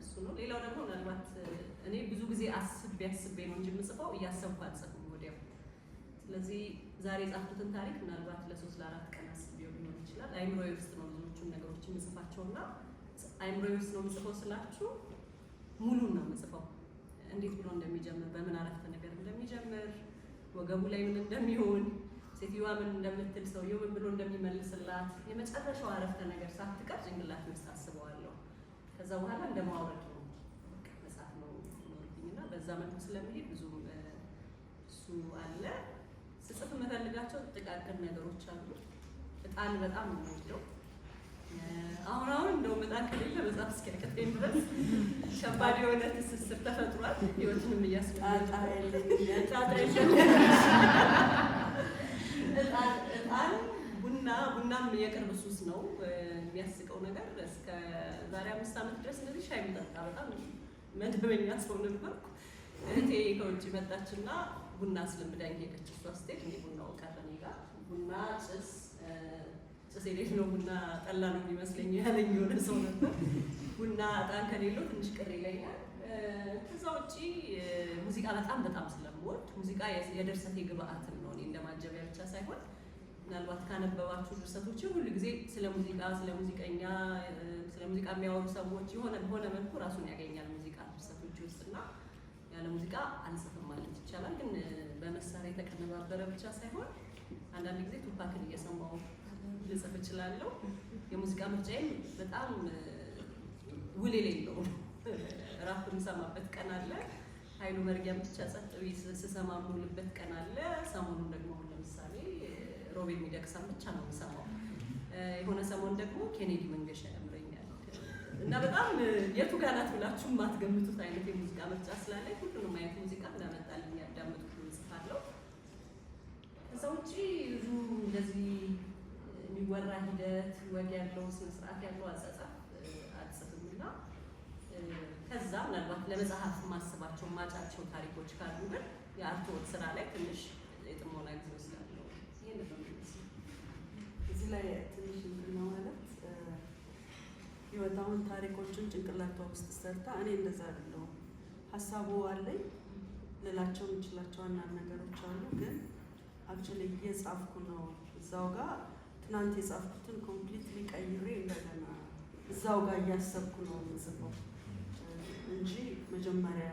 እሱ ነው። ሌላው ደግሞ ምናልባት እኔ ብዙ ጊዜ አስቤ ነው እንጂ የምጽፈው እያሰብኩ አልጽፍም ወዲያው። ስለዚህ ዛሬ የጻፍኩትን ታሪክ ምናልባት ለ3 ለ4 ቀን አስቤው ሊሆን ይችላል። አይምሮዬ ውስጥ ነው ብዙዎቹን ነገሮች የምጽፋቸውና አይምሮዬ ውስጥ ነው የምጽፈው ስላችሁ ሙሉን ነው የምጽፈው። እንዴት ብሎ እንደሚጀምር፣ በምን አረፍተ ነገር እንደሚጀምር፣ ወገቡ ላይ ምን እንደሚሆን፣ ሴትዮዋ ምን እንደምትል፣ ሰውየው ምን ብሎ እንደሚመልስላት የመጨረሻው አረፍተ ነገር ሳትቀር ጭንቅላት ውስጥ አስበዋለሁ። ከዛ በኋላ እንደማውረድ ነው መጽሐፍ ነው ኖርብኝና በዛ መልኩ ስለሚሄድ ብዙም እሱ አለ። ስጽፍ የምፈልጋቸው ጥቃቅን ነገሮች አሉ። እጣን በጣም ነው የምወደው። አሁን እንደውም እጣን ከሌለ መጽሐፍ እስኪያቅተኝ ድረስ ከባድ የሆነ ትስስር ተፈጥሯል። ህይወትንም እያስመጣ እጣን ቡናም የቅርብ ሱስ ነው። የሚያስቀው ነገር እስከ ዛሬ 5 ዓመት ድረስ እንደዚህ ሻይ የምጠጣ በጣም መደበኛ ሰው ነበርኩ። እህቴ ከውጭ መጣችና ቡና አስለምዳኝ ሄደች። እሷ ስትሄድ እኔ ቡናው ቀረ እኔ ጋር። ቡና ጭስ የሌለው ቡና ጠላ ነው የሚመስለኝ ያለኝ የሆነ ሰው ነበር። ቡና እጣን ከሌለው ትንሽ ቅር ይለኛል። ከዛ ውጪ ሙዚቃ በጣም ስለምወድ ሙዚቃ የድርሰቴ ግብአትም ነው። እኔ እንደማጀቢያ ብቻ ሳይሆን ምናልባት ካነበባችሁ ድርሰቶች ሁሉ ጊዜ ስለ ሙዚቃ፣ ስለ ሙዚቀኛ፣ ስለ ሙዚቃ የሚያወሩ ሰዎች በሆነ መልኩ ራሱን ያገኛል ሙዚቃ ድርሰቶች ውስጥና ያለ ሙዚቃ አልጽፍም ማለት ይቻላል። ግን በመሳሪያ የተቀነባበረ ብቻ ሳይሆን አንዳንድ ጊዜ ቱፓክን እየሰማሁ ልጽፍ እችላለሁ። የሙዚቃ ምርጫዬም በጣም ውል የሌለው ራፕ የምሰማበት ቀን አለ። ኃይሉ መርጊያ ብቻ ጸጥ ብዬ ስሰማ የምውልበት ቀን አለ። ሰሞኑን ደግሞ ለምሳሌ ሮቤል ሚደቅሳን ብቻ ነው የምሰማው። የሆነ ሰሞን ደግሞ ኬኔዲ መንገሻ ያምረኛል እና በጣም የቱ ጋር ናት ብላችሁ የማትገምቱት አይነት የሙዚቃ ምርጫ ስላለኝ ሁሉንም አይነት ሙዚቃ እንዳመጣልኝ ያዳመጥኩ እጽፋለሁ። ከዛ ውጪ ብዙ እንደዚህ የሚወራ ሂደት ወግ ያለው ስነስርዓት ያለው አጻጻፍ አልጽፍም እና ከዛ ምናልባት ለመጽሐፍ ማስባቸው ማጫቸው ታሪኮች ካሉ ግን የአርትዖት ስራ ላይ ትንሽ የጥሞና ጊዜ ወስዳለሁ። ይሄን ነው የሚመስለው። እዚህ ላይ ትንሽ እንትን ነው ማለት ህይወታውን ታሪኮችን ጭንቅላቷ ውስጥ ሰርታ እኔ እንደዛ አይደለሁም። ሀሳቡ አለኝ ልላቸው የምችላቸው አንዳንድ ነገሮች አሉ። ግን አክቹዋሊ እየጻፍኩ ነው እዛው ጋር ትናንት የጻፍኩትን ኮምፕሊትሊ ቀይሬ እንደገና እዛው ጋር እያሰብኩ ነው የምጽፈው እንጂ መጀመሪያ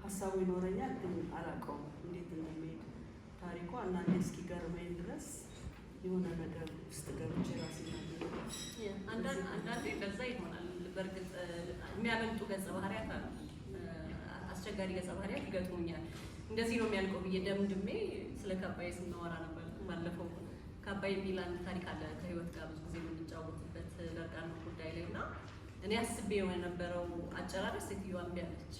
ሀሳቡ ይኖረኛል፣ ግን አላውቀውም እንዴት እንደሚሄድ ታሪኩ። አንዳንዴ እስኪገርመኝ ድረስ የሆነ ነገር ውስጥ ገብቼ ራሴ አንዳንዴ በዛ ይሆናል። በእርግጥ የሚያመልጡ ገጸ ባህሪያት አሉ፣ አስቸጋሪ ገጸ ባህሪያት ይገጥሙኛል። እንደዚህ ነው የሚያልቀው ብዬ ደምድሜ ስለ ካባዬ ስናወራ ነበር ባለፈው። ካባዬ የሚል አንድ ታሪክ አለ ከህይወት ጋር ብዙ ጊዜ የምንጫወትበት ለእርቃን ጉዳይ ላይ እና እኔ አስቤው የነበረው አጨራረስ ሴትዮዋ እምቢ አለች።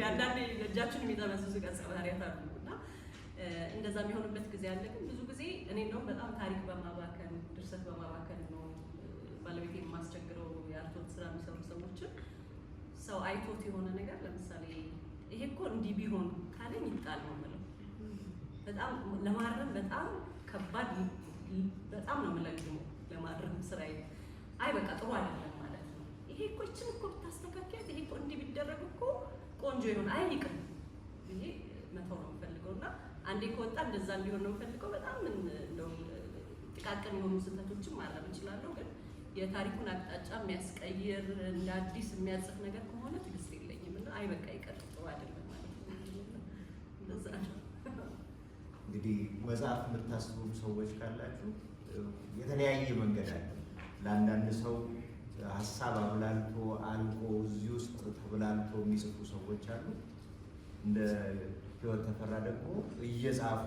አንዳንዴ እጃችን የሚጠመዝዙ ገጸ ባህሪያት አሉ እና እንደዛ የሚሆንበት ጊዜ አለ። ግን ብዙ ጊዜ እኔ እንደውም በጣም ታሪክ በማባከን ድርሰት በማባከን ነው ባለቤት የማስቸግረው። የአርትዖት ስራ የሚሰሩ ሰዎችን ሰው አይቶት የሆነ ነገር ለምሳሌ ይሄ እኮ እንዲህ ቢሆን ካለኝ ይጣል ነው የምለው። በጣም ለማረም በጣም ከባድ በጣም ነው የምለግመው ለማረም ስራዬ። አይ በቃ ጥሩ አይደለም ማለት ነው። ይሄ እኮ እችን እኮ ብታስተካክያት ይሄ እኮ እንዲህ ቢደረግ እኮ ቆንጆ ይሆን አይልቅም ብዬ መተው ነው የምፈልገው እና አንዴ ከወጣ እንደዛ እንዲሆን ነው የምፈልገው። በጣም እንደው ጥቃቅን የሆኑ ስህተቶችን ማረም እችላለሁ። ግን የታሪኩን አቅጣጫ የሚያስቀይር እንደ አዲስ የሚያጽፍ ነገር ከሆነ ትዕግስት የለኝም እና አይ በቃ ይቀር ጥሩ አይደለም ማለት ነው። እንደዛ ነው። እንግዲህ መጽሐፍ የምታስቡ ሰዎች ካላችሁ የተለያየ መንገድ አለ። ለአንዳንድ ሰው ሀሳብ አብላልቶ አልቆ እዚህ ውስጥ ተብላልቶ የሚጽፉ ሰዎች አሉ። እንደ ህይወት ተፈራ ደግሞ እየጻፉ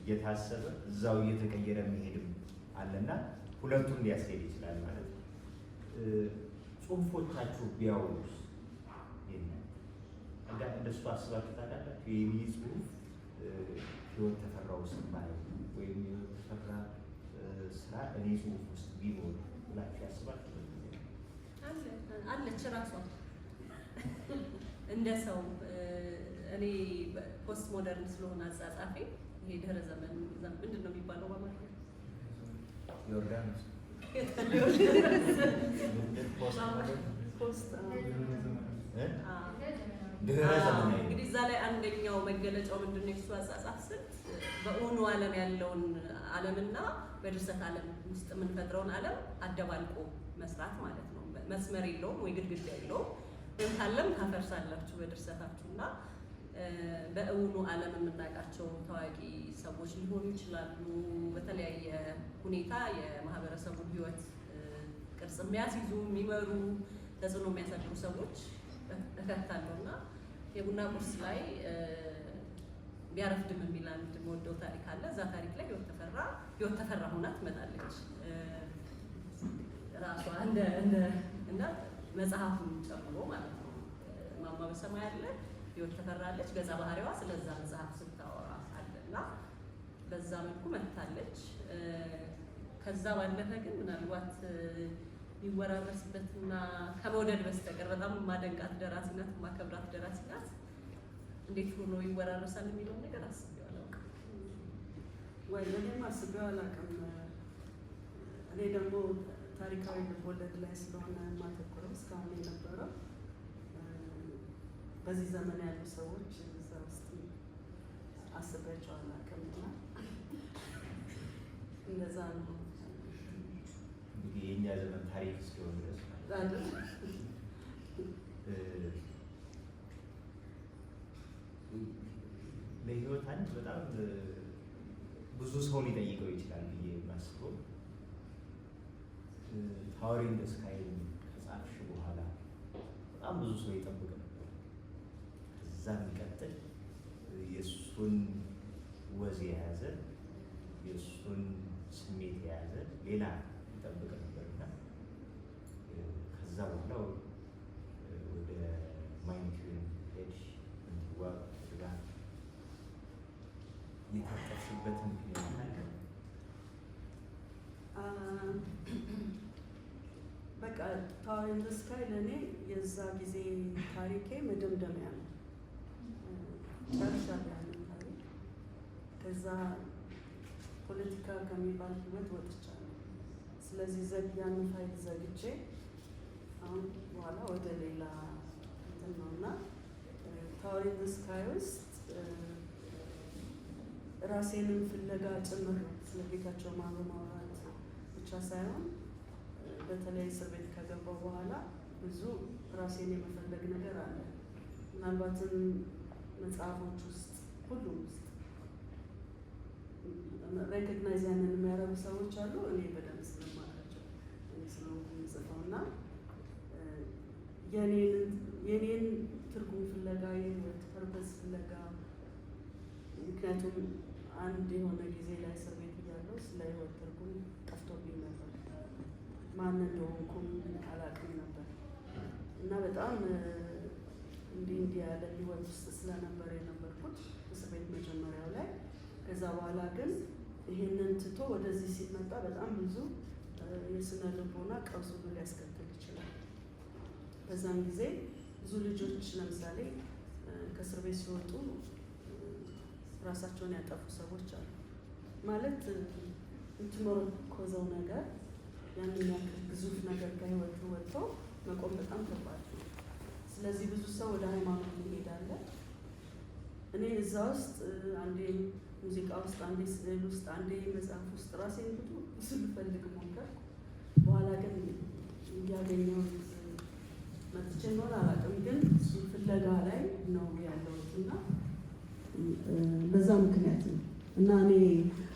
እየታሰበ እዛው እየተቀየረ የሚሄድም አለና ሁለቱም ሊያስኬድ ይችላል ማለት ነው። ጽሁፎቻችሁ ቢያውሉስ እንደሱ አስባችሁ ታውቃላችሁ? የኔ ጽሁፍ ህይወት ተፈራው ስባል ወይም ህይወት ተፈራ ስራ እኔ ጽሁፍ ውስጥ ቢኖር ብላችሁ ያስባችሁ? አለች ራሷ እንደ ሰው እኔ ፖስት ሞደርን ስለሆነ አጻጻፊ ይሄ ድህረ ዘመን ምንድን ነው የሚባለው በአማርኛ? ዮርዳኖስ እንግዲህ እዛ ላይ አንደኛው መገለጫው ምንድን ነው? የሱ አጻጻፍ ስልት በእውኑ ዓለም ያለውን ዓለምና በድርሰት ዓለም ውስጥ የምንፈጥረውን ዓለም አደባልቆ መስራት ማለት ነው። መስመር የለውም ወይ ግድግዳ የለውም። ወይም ካለም ታፈርሳላችሁ በድርሰታችሁ እና በእውኑ ዓለም የምናውቃቸው ታዋቂ ሰዎች ሊሆኑ ይችላሉ። በተለያየ ሁኔታ የማህበረሰቡን ህይወት ቅርጽ የሚያስይዙ የሚመሩ ተጽዕኖ የሚያሳድሩ ሰዎች እከታለሁ እና የቡና ቁርስ ላይ ቢያረፍድም የሚል አንድ የምወደው ታሪክ አለ። እዛ ታሪክ ላይ ህይወት ተፈራ ሆና ትመጣለች ራሷ እና መጽሐፉን ጨምሮ ማለት ነው። ማማ በሰማይ አለ፣ ህይወት ተፈራለች። ገጸ ባህሪዋ ስለዛ መጽሐፍ ስታወራ አለና በዛ መልኩ መጥታለች። ከዛ ባለፈ ግን ምናልባት የሚወራረስበትና ከመውደድ በስተቀር በጣም ማደንቃት ደራሲ ናት፣ ማከብራት ደራሲ ናት። እንዴት ሆኖ ይወራረሳል የሚለውን ነገር አስቤው አላውቅም። ወይ እኔም አስቤው አላውቅም። እኔ ደግሞ ታሪካዊ ልቦለድ ላይ ስለሆነ የማተኩረው እስካሁን የነበረው በዚህ ዘመን ያሉ ሰዎች እዛ ውስጥ አስቤያቸው አላውቅም እና እንደዛ ነው እንግዲህ የእኛ ዘመን ታሪክ እስኪሆን ድረስ ለህይወት አንድ በጣም ብዙ ሰው ሊጠይቀው ይችላል ብዬ የማስበው ታወር ኢን ዘ ስካይ ከጻፍሽ በኋላ በጣም ብዙ ሰው ይጠብቅ ነበር። ከዛ የሚቀጥል የእሱን ወዝ የያዘ የእሱን ስሜት የያዘ ሌላ ይጠብቅ ነበርና ከዛ በኋላ ወደ ማይንቲውን ሄድሽ እንትዋ ጋር የታጠፍሽበትን ምክንያት አለ? በቃ ታወር ኢን ዘ ስካይ ለእኔ የዛ ጊዜ ታሪኬ መደምደሚያ ነው። ጨርሻለሁ ያንን ታሪክ። ከዛ ፖለቲካ ከሚባል ህይወት ወጥቻለሁ። ስለዚህ ያንን ፋይል ዘግቼ አሁን በኋላ ወደ ሌላ እንትን ነው እና ታወር ኢን ዘ ስካይ ውስጥ ራሴንም ፍለጋ ጭምር ነው። ስለ ጌታቸው ማሩ ማውራት ብቻ ሳይሆን በተለይ እስር ቤት ከገባው በኋላ ብዙ ራሴን የመፈለግ ነገር አለ። ምናልባትም መጽሐፎች ውስጥ ሁሉም ውስጥ ሬኮግናይዝ ያንን የሚያደርጉ ሰዎች አሉ። እኔ በደንብ ስለማላቸው ስለሆንኩ የምጽፈው እና የኔን ትርጉም ፍለጋ የህይወት ፐርፐዝ ፍለጋ ምክንያቱም አንድ የሆነ ጊዜ ላይ እስር ቤት እያለሁ ስለ ህይወት ትርጉም ጠፍቶብኝ ነበር። ማን እንደሆንኩም አላውቅም ነበር እና በጣም እንዲህ ያለ ህይወት ውስጥ ስለነበር የነበርኩት እስር ቤት መጀመሪያው ላይ። ከዛ በኋላ ግን ይሄንን ትቶ ወደዚህ ሲመጣ በጣም ብዙ የስነ ልቦና ቀውስ ሊያስከትል ይችላል። በዛም ጊዜ ብዙ ልጆች ለምሳሌ ከእስር ቤት ሲወጡ ራሳቸውን ያጠፉ ሰዎች አሉ። ማለት የምትመረኮዘው ነገር ያንን ያክል ግዙፍ ነገር ከህይወቱ ወጥቶ መቆም በጣም ከባድ ነው። ስለዚህ ብዙ ሰው ወደ ሃይማኖት ይሄዳል። እኔ እዛ ውስጥ አንዴ ሙዚቃ ውስጥ፣ አንዴ ስዕል ውስጥ፣ አንዴ መጽሐፍ ውስጥ ራሴን ብዙ ልፈልግ ሞከርኩ። በኋላ ግን እያገኘሁት መጥቼ እንደሆነ አላውቅም፣ ግን ፍለጋ ላይ ነው ያለሁት እና በዛ ምክንያት ነው እና እኔ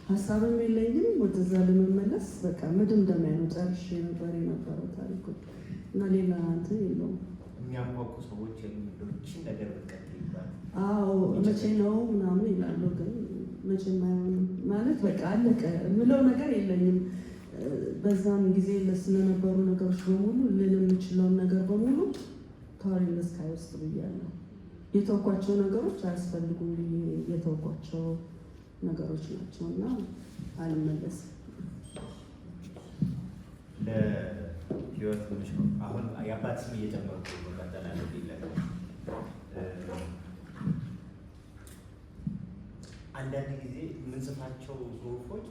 ሀሳብም የለኝም ወደዛ ለመመለስ በቃ መደምደሚያ ነው። ጨርሼ ነበር የነበረው ታሪኩ እና ሌላ እንትን የለውም። የሚያሟቁ ሰዎች የሚሉችን ነገር በቀጥል ይባል መቼ ነው ምናምን ይላሉ፣ ግን መቼ አይሆንም ማለት በቃ አለቀ የምለው ነገር የለኝም። በዛም ጊዜ ስለነበሩ ነገሮች በሙሉ ልል የምችለውን ነገር በሙሉ ታሪክ ስካይ ውስጥ ብያለሁ። የተወኳቸው ነገሮች አያስፈልጉም ብዬ የተወኳቸው ነገሮች ናቸው እና አልመለስም። ለህይወት ትንሽ ነው አሁን የአባት ስም እየጨመርኩ መቀጠላለሁ ይላል። አንዳንድ ጊዜ የምንጽፋቸው ጽሁፎች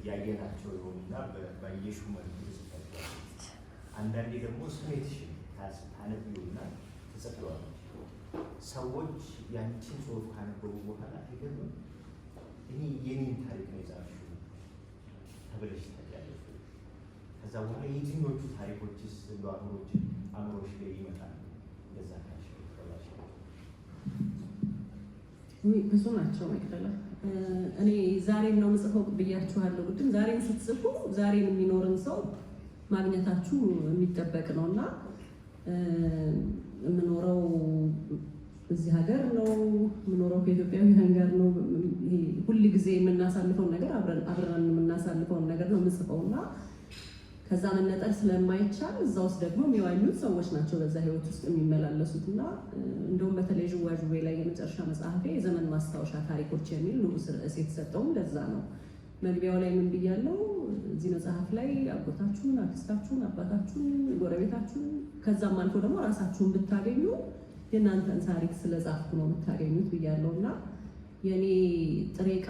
ያየናቸው የሆኑና ባየሹ መልኩ ጽፋቸው፣ አንዳንዴ ደግሞ ስሜትሽን ታነቢውና ትጽፊዋለሽ። ሰዎች ያንቺን ጽሁፍ ካነበቡ በኋላ አይገርምም እኔ የኔን ታሪክ ነው የጻፍሽው ተብለሽ ታውቂያለሽ? ከዛ በኋላ የትኞቹ ታሪኮችስ አእምሮሽ ላይ ይመጣሉ? እንደዛ ካልሽ ብዙ ናቸው መቅደላ። እኔ ዛሬን ነው የምጽፈው ብያችኋለሁ። ግን ዛሬን ስትጽፉ ዛሬን የሚኖርን ሰው ማግኘታችሁ የሚጠበቅ ነው እና የምኖረው እዚህ ሀገር ነው የምኖረው፣ ከኢትዮጵያውያን ጋር ነው። ሁል ጊዜ የምናሳልፈውን ነገር አብረን የምናሳልፈውን ነገር ነው የምጽፈው እና ከዛ መነጠል ስለማይቻል እዛ ውስጥ ደግሞ የሚዋኙት ሰዎች ናቸው በዛ ህይወት ውስጥ የሚመላለሱት እና እንደውም በተለይ ዥዋዥዌ ላይ የመጨረሻ መጽሐፌ የዘመን ማስታወሻ ታሪኮች የሚል ንዑስ ርዕስ የተሰጠውም ለዛ ነው። መግቢያው ላይ ምን ብያለው? እዚህ መጽሐፍ ላይ አጎታችሁን፣ አክስታችሁን፣ አባታችሁን፣ ጎረቤታችሁን ከዛም አልፎ ደግሞ ራሳችሁን ብታገኙ የእናንተን ታሪክ ስለጻፍኩ ነው የምታገኙት ብያለው እና የኔ ጥሬ ዕቃ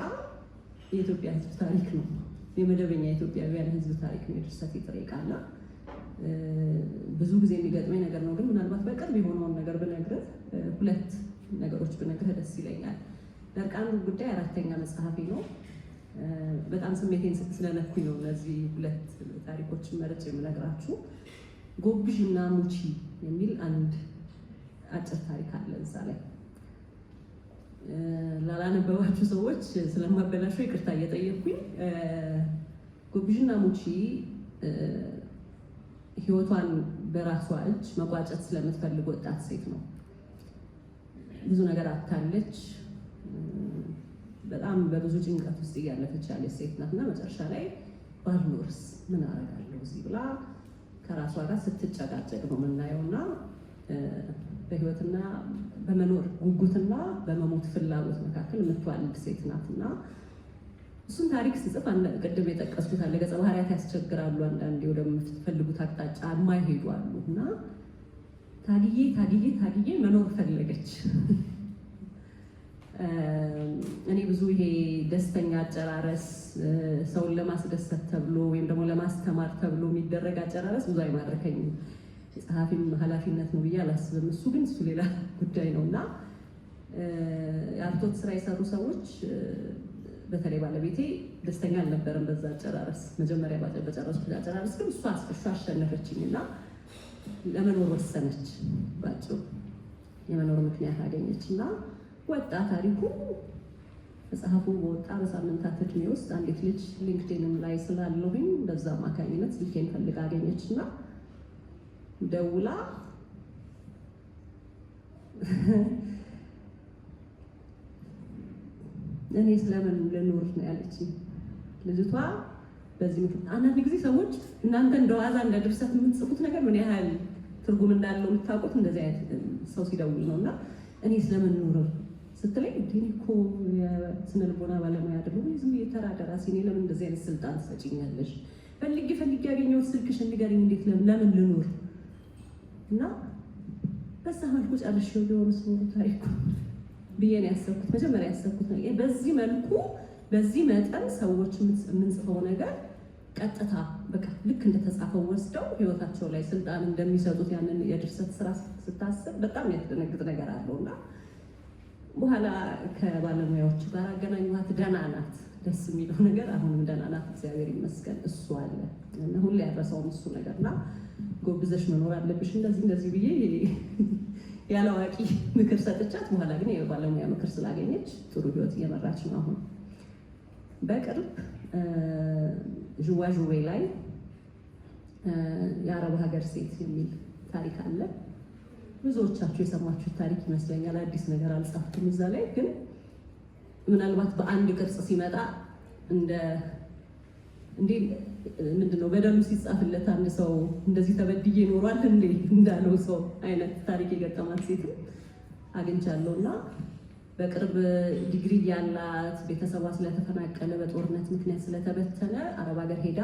የኢትዮጵያ ህዝብ ታሪክ ነው። የመደበኛ ኢትዮጵያውያን ህዝብ ታሪክ ነው የድርሰት ጥሬ ዕቃ እና ብዙ ጊዜ የሚገጥመኝ ነገር ነው። ግን ምናልባት በቅርብ የሆነውን ነገር ብነግርህ፣ ሁለት ነገሮች ብነግርህ ደስ ይለኛል። ለእርቃኑ ጉዳይ 4ኛ መጽሐፌ ነው። በጣም ስሜቴን ስለነኩኝ ነው እነዚህ ሁለት ታሪኮችን መርጬ የምነግራችሁ። ጎብዥ እና ሙቺ የሚል አንድ አጭር ታሪክ አለ እዛ ላይ። ላላነበባችሁ ሰዎች ስለማበላሸው ይቅርታ እየጠየቅኩኝ። ጎብዥና ሙቺ ህይወቷን በራሷ እጅ መቋጨት ስለምትፈልግ ወጣት ሴት ነው። ብዙ ነገር አታለች። በጣም በብዙ ጭንቀት ውስጥ እያለፈች ያለች ሴት ናት እና መጨረሻ ላይ ባልኖርስ ምን አደርጋለሁ እዚህ ብላ ከራሷ ጋር ስትጨቃጨቅ ነው የምናየው እና በህይወትና በመኖር ጉጉትና በመሞት ፍላጎት መካከል የምትዋልድ ሴት ናት እና እሱን ታሪክ ስጽፍ ቅድም የጠቀስኩት አለ። ገጸ ባህሪያት ያስቸግራሉ፣ አንዳንዴ ወደምትፈልጉት አቅጣጫ የማይሄዱ አሉ እና ታግዬ መኖር ፈለገች። እኔ ብዙ ይሄ ደስተኛ አጨራረስ ሰውን ለማስደሰት ተብሎ ወይም ደግሞ ለማስተማር ተብሎ የሚደረግ አጨራረስ ብዙ አይማርከኝም። የጸሐፊም ኃላፊነት ነው ብዬ አላስብም። እሱ ግን እሱ ሌላ ጉዳይ ነው እና የአርቶት ስራ የሰሩ ሰዎች በተለይ ባለቤቴ ደስተኛ አልነበረም በዛ አጨራረስ። መጀመሪያ በጨረስኩት አጨራረስ ግን እሷ አሸነፈችኝ እና ለመኖር ወሰነች። ባጭሩ የመኖር ምክንያት አገኘች እና ወጣ ታሪኩ። መጽሐፉ በወጣ በሳምንታት እድሜ ውስጥ አንዲት ልጅ ሊንክድኢንም ላይ ስላለሁኝ በዛ አማካኝነት ስልኬን ፈልጋ አገኘች እና ደውላ እኔ ስለምን ልኖር ነው ያለችኝ ልጅቷ። በዚህ ምክንያት አንዳንድ ጊዜ ሰዎች እናንተ እንደዋዛ እንደ ድርሰት የምትጽፉት ነገር ምን ያህል ትርጉም እንዳለው የምታውቁት እንደዚህ አይነት ሰው ሲደውል ነው እና እኔ ስለምን ልኖር ስትለኝ እኔ እኮ የስነ ልቦና ባለሙያ አይደለሁም፣ ዝም የተራ ደራሲ ነኝ። ለምን እንደዚህ አይነት ስልጣን ትሰጪኛለሽ? ፈልጌ ያገኘሁት ስልክሽን ንገሪኝ፣ እንዴት ለምን ልኖር እና በዛ መልኩ ጨርሼው ቢሆንስ ኖሮ ታሪኩ ብዬ ነው ያሰብኩት። መጀመሪያ ያሰብኩት ነው በዚህ መልኩ በዚህ መጠን ሰዎች የምንጽፈው ነገር ቀጥታ በቃ ልክ እንደተጻፈው ወስደው ህይወታቸው ላይ ስልጣን እንደሚሰጡት ያንን የድርሰት ስራ ስታስብ በጣም ያስደነግጥ ነገር አለው እና በኋላ ከባለሙያዎቹ ጋር አገናኘኋት። ደህና ናት። ደስ የሚለው ነገር አሁንም ደህና ናት፣ እግዚአብሔር ይመስገን። እሱ አለ እና ሁሌ ያረሰውም እሱ ነገር እና ጎብዘሽ መኖር አለብሽ እንደዚህ ብዬ ያለ አዋቂ ምክር ሰጥቻት፣ በኋላ ግን የባለሙያ ምክር ስላገኘች ጥሩ ህይወት እየመራች ነው አሁን። በቅርብ ዥዋዥዌ ላይ የአረብ ሀገር ሴት የሚል ታሪክ አለ። ብዙዎቻችሁ የሰማችሁት ታሪክ ይመስለኛል። አዲስ ነገር አልጻፍኩም እዛ ላይ ግን ምናልባት በአንድ ቅርጽ ሲመጣ እንዴ ምንድነው በደሉ ሲጻፍለት አንድ ሰው እንደዚህ ተበድዬ ኖሯል እንዴ እንዳለው ሰው አይነት ታሪክ የገጠማት ሴት አግኝቻለሁ እና በቅርብ ዲግሪ ያላት ቤተሰቧ ስለተፈናቀለ በጦርነት ምክንያት ስለተበተነ አረብ ሀገር ሄዳ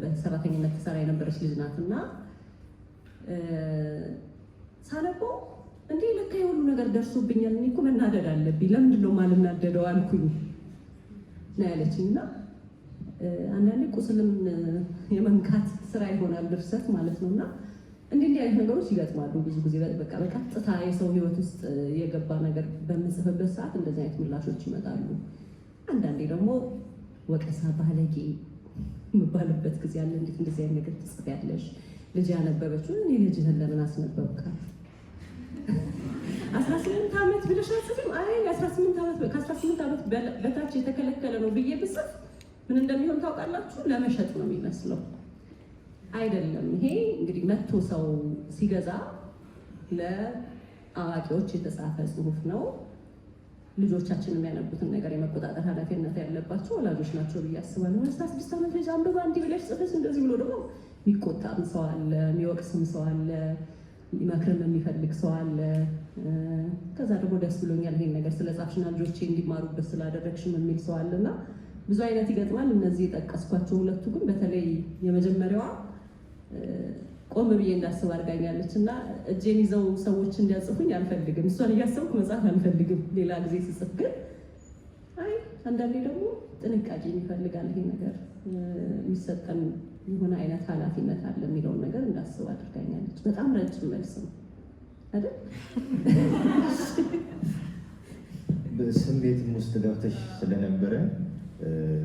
በሰራተኝነት ትሰራ የነበረች ልጅ ናት እና ሳነበው እንዴ ለካ የሁሉ ነገር ደርሶብኛል፣ እኔ እኮ መናደድ አለብኝ፣ ለምንድን ነው የማልናደደው አልኩኝ ነው ያለችኝ። እና አንዳንዴ ቁስልም የመንካት ስራ ይሆናል ድርሰት ማለት ነው። እና እንዲህ አይነት ነገሮች ይገጥማሉ ብዙ ጊዜ በቃ በቀጥታ የሰው ህይወት ውስጥ የገባ ነገር በምንጽፍበት ሰዓት እንደዚህ አይነት ምላሾች ይመጣሉ። አንዳንዴ ደግሞ ወቀሳ፣ ባለጌ የምባልበት ጊዜ አለ። እንዴት እንደዚህ አይነት ነገር ትጽፊያለሽ? ልጅ ያነበበችው እኔ ልጅህን ለምን አስነበብካት? 18 ዓመት ብለሽ አጽፊም? አይ 18 ዓመት ከ18 ዓመት በታች የተከለከለ ነው ብዬ ብጽፍ ምን እንደሚሆን ታውቃላችሁ? ለመሸጥ ነው የሚመስለው። አይደለም። ይሄ እንግዲህ መቶ ሰው ሲገዛ ለአዋቂዎች የተጻፈ ጽሁፍ ነው። ልጆቻችን የሚያነቡትን ነገር የመቆጣጠር ኃላፊነት ያለባቸው ወላጆች ናቸው ብዬ አስባለሁ። 16 ዓመት ልጅ አንብባ እንዲህ ብለሽ ጽፈሽ እንደዚህ ብሎ ደግሞ የሚቆጣም ሰው አለ፣ የሚወቅስም ሰው አለ፣ ሊመክርም የሚፈልግ ሰው አለ። ከዛ ደግሞ ደስ ብሎኛል ይሄን ነገር ስለጻፍሽና ልጆቼ እንዲማሩበት ስላደረግሽም የሚል ሰው አለና ብዙ አይነት ይገጥማል። እነዚህ የጠቀስኳቸው ሁለቱ ግን በተለይ የመጀመሪያዋ ቆም ብዬ እንዳስብ አድርጋኛለች እና እጄን ይዘው ሰዎች እንዲያጽፉኝ አልፈልግም። እሷን እያሰብኩ መጻፍ አልፈልግም። ሌላ ጊዜ ስጽፍ ግን አይ አንዳንዴ ደግሞ ጥንቃቄ ይፈልጋል ይሄ ነገር የሚሰጠን የሆነ አይነት ኃላፊነት አለ የሚለውን ነገር እንዳስብ አድርጋኛለች። በጣም ረጅም መልስ ነው አይደል? በስሜትም ውስጥ ገብተሽ ስለነበረ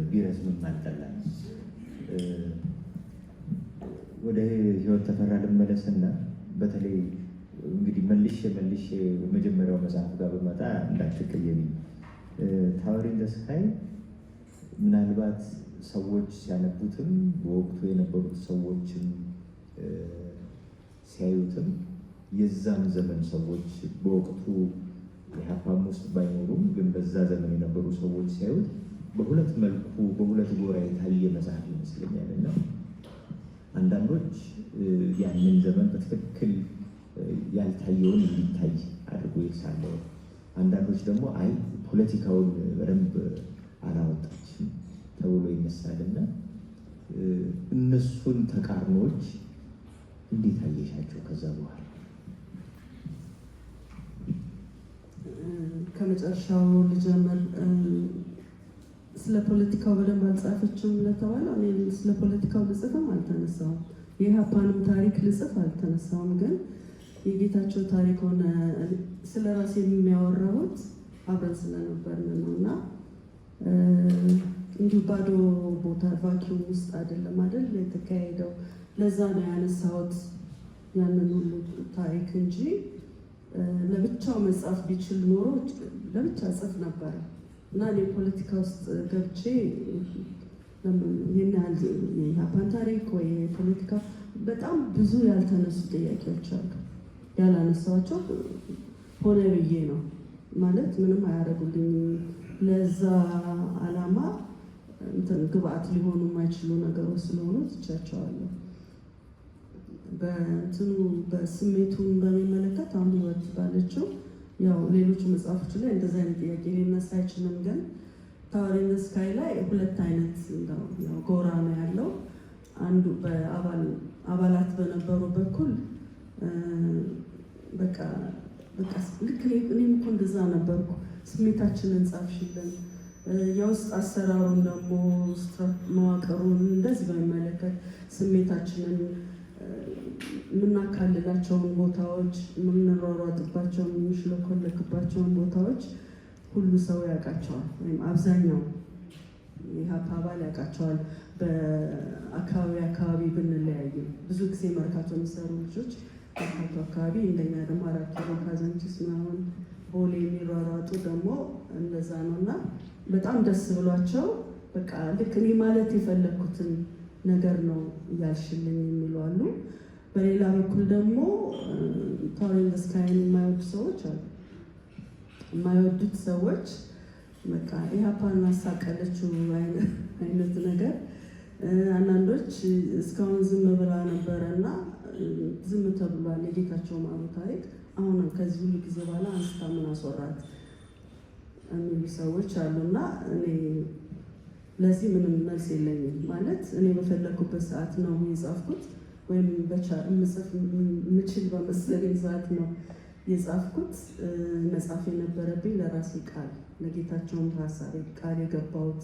ቢረዝምም አልጠላም። ወደ ህይወት ተፈራ ልመለስና በተለይ እንግዲህ መልሼ መጀመሪያው መጽሐፍ ጋር በመጣ እንዳትቀየሚ ታወር ኢን ዘ ስካይ ምናልባት ሰዎች ሲያነቡትም በወቅቱ የነበሩት ሰዎችም ሲያዩትም የዛም ዘመን ሰዎች በወቅቱ የሀፓም ውስጥ ባይኖሩም ግን በዛ ዘመን የነበሩ ሰዎች ሲያዩት በሁለት መልኩ በሁለት ጎራ የታየ መጽሐፍ ይመስለኛል እና አንዳንዶች ያንን ዘመን በትክክል ያልታየውን እንዲታይ አድርጎ ይሳለው፣ አንዳንዶች ደግሞ አይ ፖለቲካውን በደንብ አላወጣችም ተብሎ ይነሳልና እነሱን ተቃርኖች እንዴት አየሻቸው? ከዛ በኋላ ከመጨረሻው ልጀምር። ስለ ፖለቲካው በደንብ አልጻፈችም ለተባለው እኔ ስለ ፖለቲካው ልጽፍም አልተነሳውም። የኢህአፓንም ታሪክ ልጽፍ አልተነሳውም። ግን የጌታቸው ታሪክ ሆነ ስለ ራሴ የሚያወራሁት አብረን ስለነበርን ነው እና እንዲሁ ባዶ ቦታ ቫኪዩም ውስጥ አይደለም አይደል የተካሄደው። ለዛ ነው ያነሳሁት ያንን ሁሉ ታሪክ እንጂ ለብቻው መጻፍ ቢችል ኖሮ ለብቻ ጽፍ ነበረ እና እኔ ፖለቲካ ውስጥ ገብቼ ይህን ያህል የኢህአፓን ታሪክ ወይ ፖለቲካ በጣም ብዙ ያልተነሱ ጥያቄዎች አሉ። ያላነሳኋቸው ሆነ ብዬ ነው ማለት ምንም አያደርጉልኝም። ለዛ አላማ ግብአት ሊሆኑ የማይችሉ ነገሮች ስለሆኑ ትቻቸዋለሁ። በስሜቱን በሚመለከት አሁን ህይወት ባለችው ያው ሌሎች መጽሐፎች ላይ እንደዚህ አይነት ጥያቄ ሊነሳ አይችልም። ግን ታወር ኢን ዘ ስካይ ላይ ሁለት አይነት ጎራ ነው ያለው። አንዱ በአባላት በነበሩ በኩል በቃ ልክ እኔም እኮ እንደዛ ነበርኩ፣ ስሜታችንን ጻፍሽልን፣ የውስጥ አሰራሩን ደግሞ መዋቅሩን እንደዚህ በሚመለከት ስሜታችንን የምናካልላቸውን ቦታዎች፣ የምንሯሯጥባቸውን፣ የምንሽለኮለክባቸውን ቦታዎች ሁሉ ሰው ያውቃቸዋል፣ ወይም አብዛኛው የኢህአፓ አባል ያውቃቸዋል። በአካባቢ ብንለያይም ብዙ ጊዜ መርካቶ የሚሰሩ ልጆች መርካቶ አካባቢ፣ እንደኛ ደግሞ 4 ኪሎ ካዛንቺስ ምናምን ቦሌ የሚሯሯጡ ደግሞ እንደዛ ነው እና በጣም ደስ ብሏቸው በቃ ልክ እኔ ማለት የፈለግኩትን ነገር ነው እያልሽልኝ የሚሉ አሉ። በሌላ በኩል ደግሞ ታወር ኢን ዘ ስካይን የማይወዱ ሰዎች አሉ። የማይወዱት ሰዎች በቃ ኢህአፓን አሳቀለችው አይነት ነገር። አንዳንዶች እስካሁን ዝም ብላ ነበረ እና ዝም ተብሏል የጌታቸው ማሩ ታሪክ አሁን ከዚህ ሁሉ ጊዜ በኋላ አንስታ ምን አስወራት የሚሉ ሰዎች አሉና እኔ ለዚህ ምንም መልስ የለኝም። ማለት እኔ በፈለኩበት ሰዓት ነው የጻፍኩት ወይም ምጽፍ ምችል በመሰለኝ ሰዓት ነው የጻፍኩት። መጻፍ የነበረብኝ ለራሴ ቃል ለጌታቸውም ሀሳቤ ቃል የገባሁት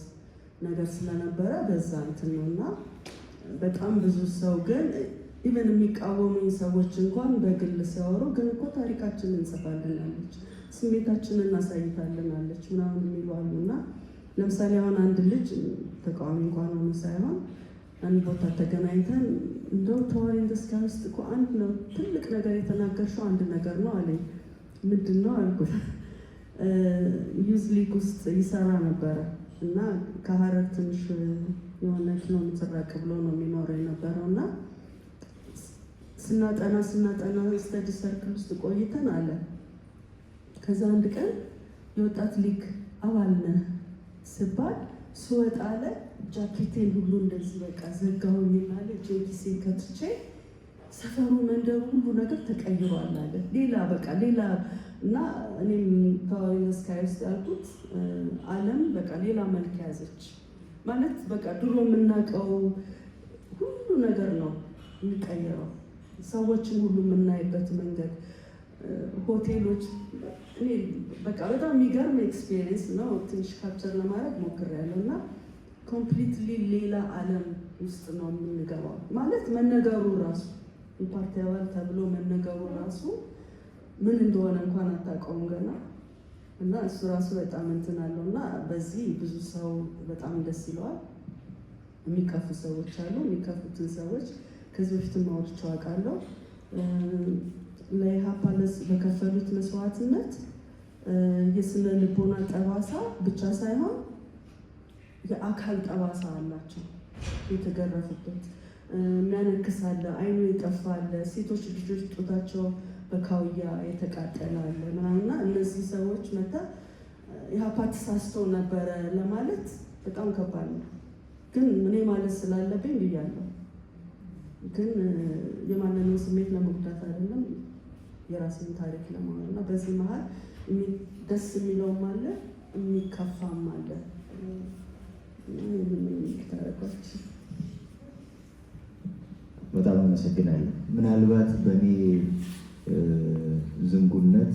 ነገር ስለነበረ በዛ እንትን ነው እና በጣም ብዙ ሰው ግን ኢቨን የሚቃወሙኝ ሰዎች እንኳን በግል ሲያወሩ ግን እኮ ታሪካችንን እንጽፋልናለች፣ ስሜታችንን እናሳይታልናለች ምናምን የሚሉ አሉ እና ለምሳሌ አሁን አንድ ልጅ ተቃዋሚ እንኳን ሆኖ ሳይሆን አንድ ቦታ ተገናኝተን እንደው ታወር ኢን ዘ ስካይ ውስጥ እኮ አንድ ነው ትልቅ ነገር የተናገርሽው አንድ ነገር ነው አለኝ። ምንድን ነው አልኩት። ዩዝ ሊግ ውስጥ ይሰራ ነበረ እና ከሀረር ትንሽ የሆነ ኪሎ ሜትር ራቅ ብሎ ነው የሚኖረው የነበረው እና ስናጠና ስተዲ ሰርክል ውስጥ ቆይተን አለ። ከዛ አንድ ቀን የወጣት ሊግ አባል ነህ ስባል ስወጣ አለ ጃኬቴን ሁሉ እንደዚህ በቃ ዘጋሁኝና አለ ጄፒሲን ከትቼ ሰፈሩ መንደሩ ሁሉ ነገር ተቀይሯል አለ። ሌላ በቃ ሌላ እና እኔም ታወር ኢን ዘ ስካይ ውስጥ ያልኩት ዓለም በቃ ሌላ መልክ ያዘች ማለት በቃ ድሮ የምናውቀው ሁሉ ነገር ነው የሚቀየረው። ሰዎችን ሁሉ የምናይበት መንገድ፣ ሆቴሎች እኔ በቃ በጣም የሚገርም ኤክስፒሪየንስ ነው። ትንሽ ካፕቸር ለማድረግ ሞክሬያለሁ እና ኮምፕሊትሊ ሌላ ዓለም ውስጥ ነው የምንገባው። ማለት መነገሩ ራሱ የፓርቲ አባል ተብሎ መነገሩ ራሱ ምን እንደሆነ እንኳን አታውቀውም ገና እና እሱ ራሱ በጣም እንትን አለው እና በዚህ ብዙ ሰው በጣም ደስ ይለዋል። የሚከፉ ሰዎች አሉ። የሚከፉትን ሰዎች ከዚህ በፊትም አውርቼ አውቃለሁ። ለኢህአፓ በከፈሉት መስዋዕትነት የስነ ልቦና ጠባሳ ብቻ ሳይሆን የአካል ጠባሳ አላቸው። የተገረፉበት የሚያነክሳለ፣ አይኑ የጠፋለ፣ ሴቶች ልጆች ጡታቸው በካውያ የተቃጠላለ ምናምና እነዚህ ሰዎች መታ ኢህአፓ ተሳስቶ ነበረ ለማለት በጣም ከባድ ነው። ግን እኔ ማለት ስላለብኝ ብያለሁ። ግን የማንንም ስሜት ለመጉዳት አይደለም፣ የራሴን ታሪክ ለማወቅ እና በዚህ መሀል ደስ የሚለውም አለ የሚከፋም አለ። በጣም አመሰግናለሁ። ምናልባት በእኔ ዝንጉነት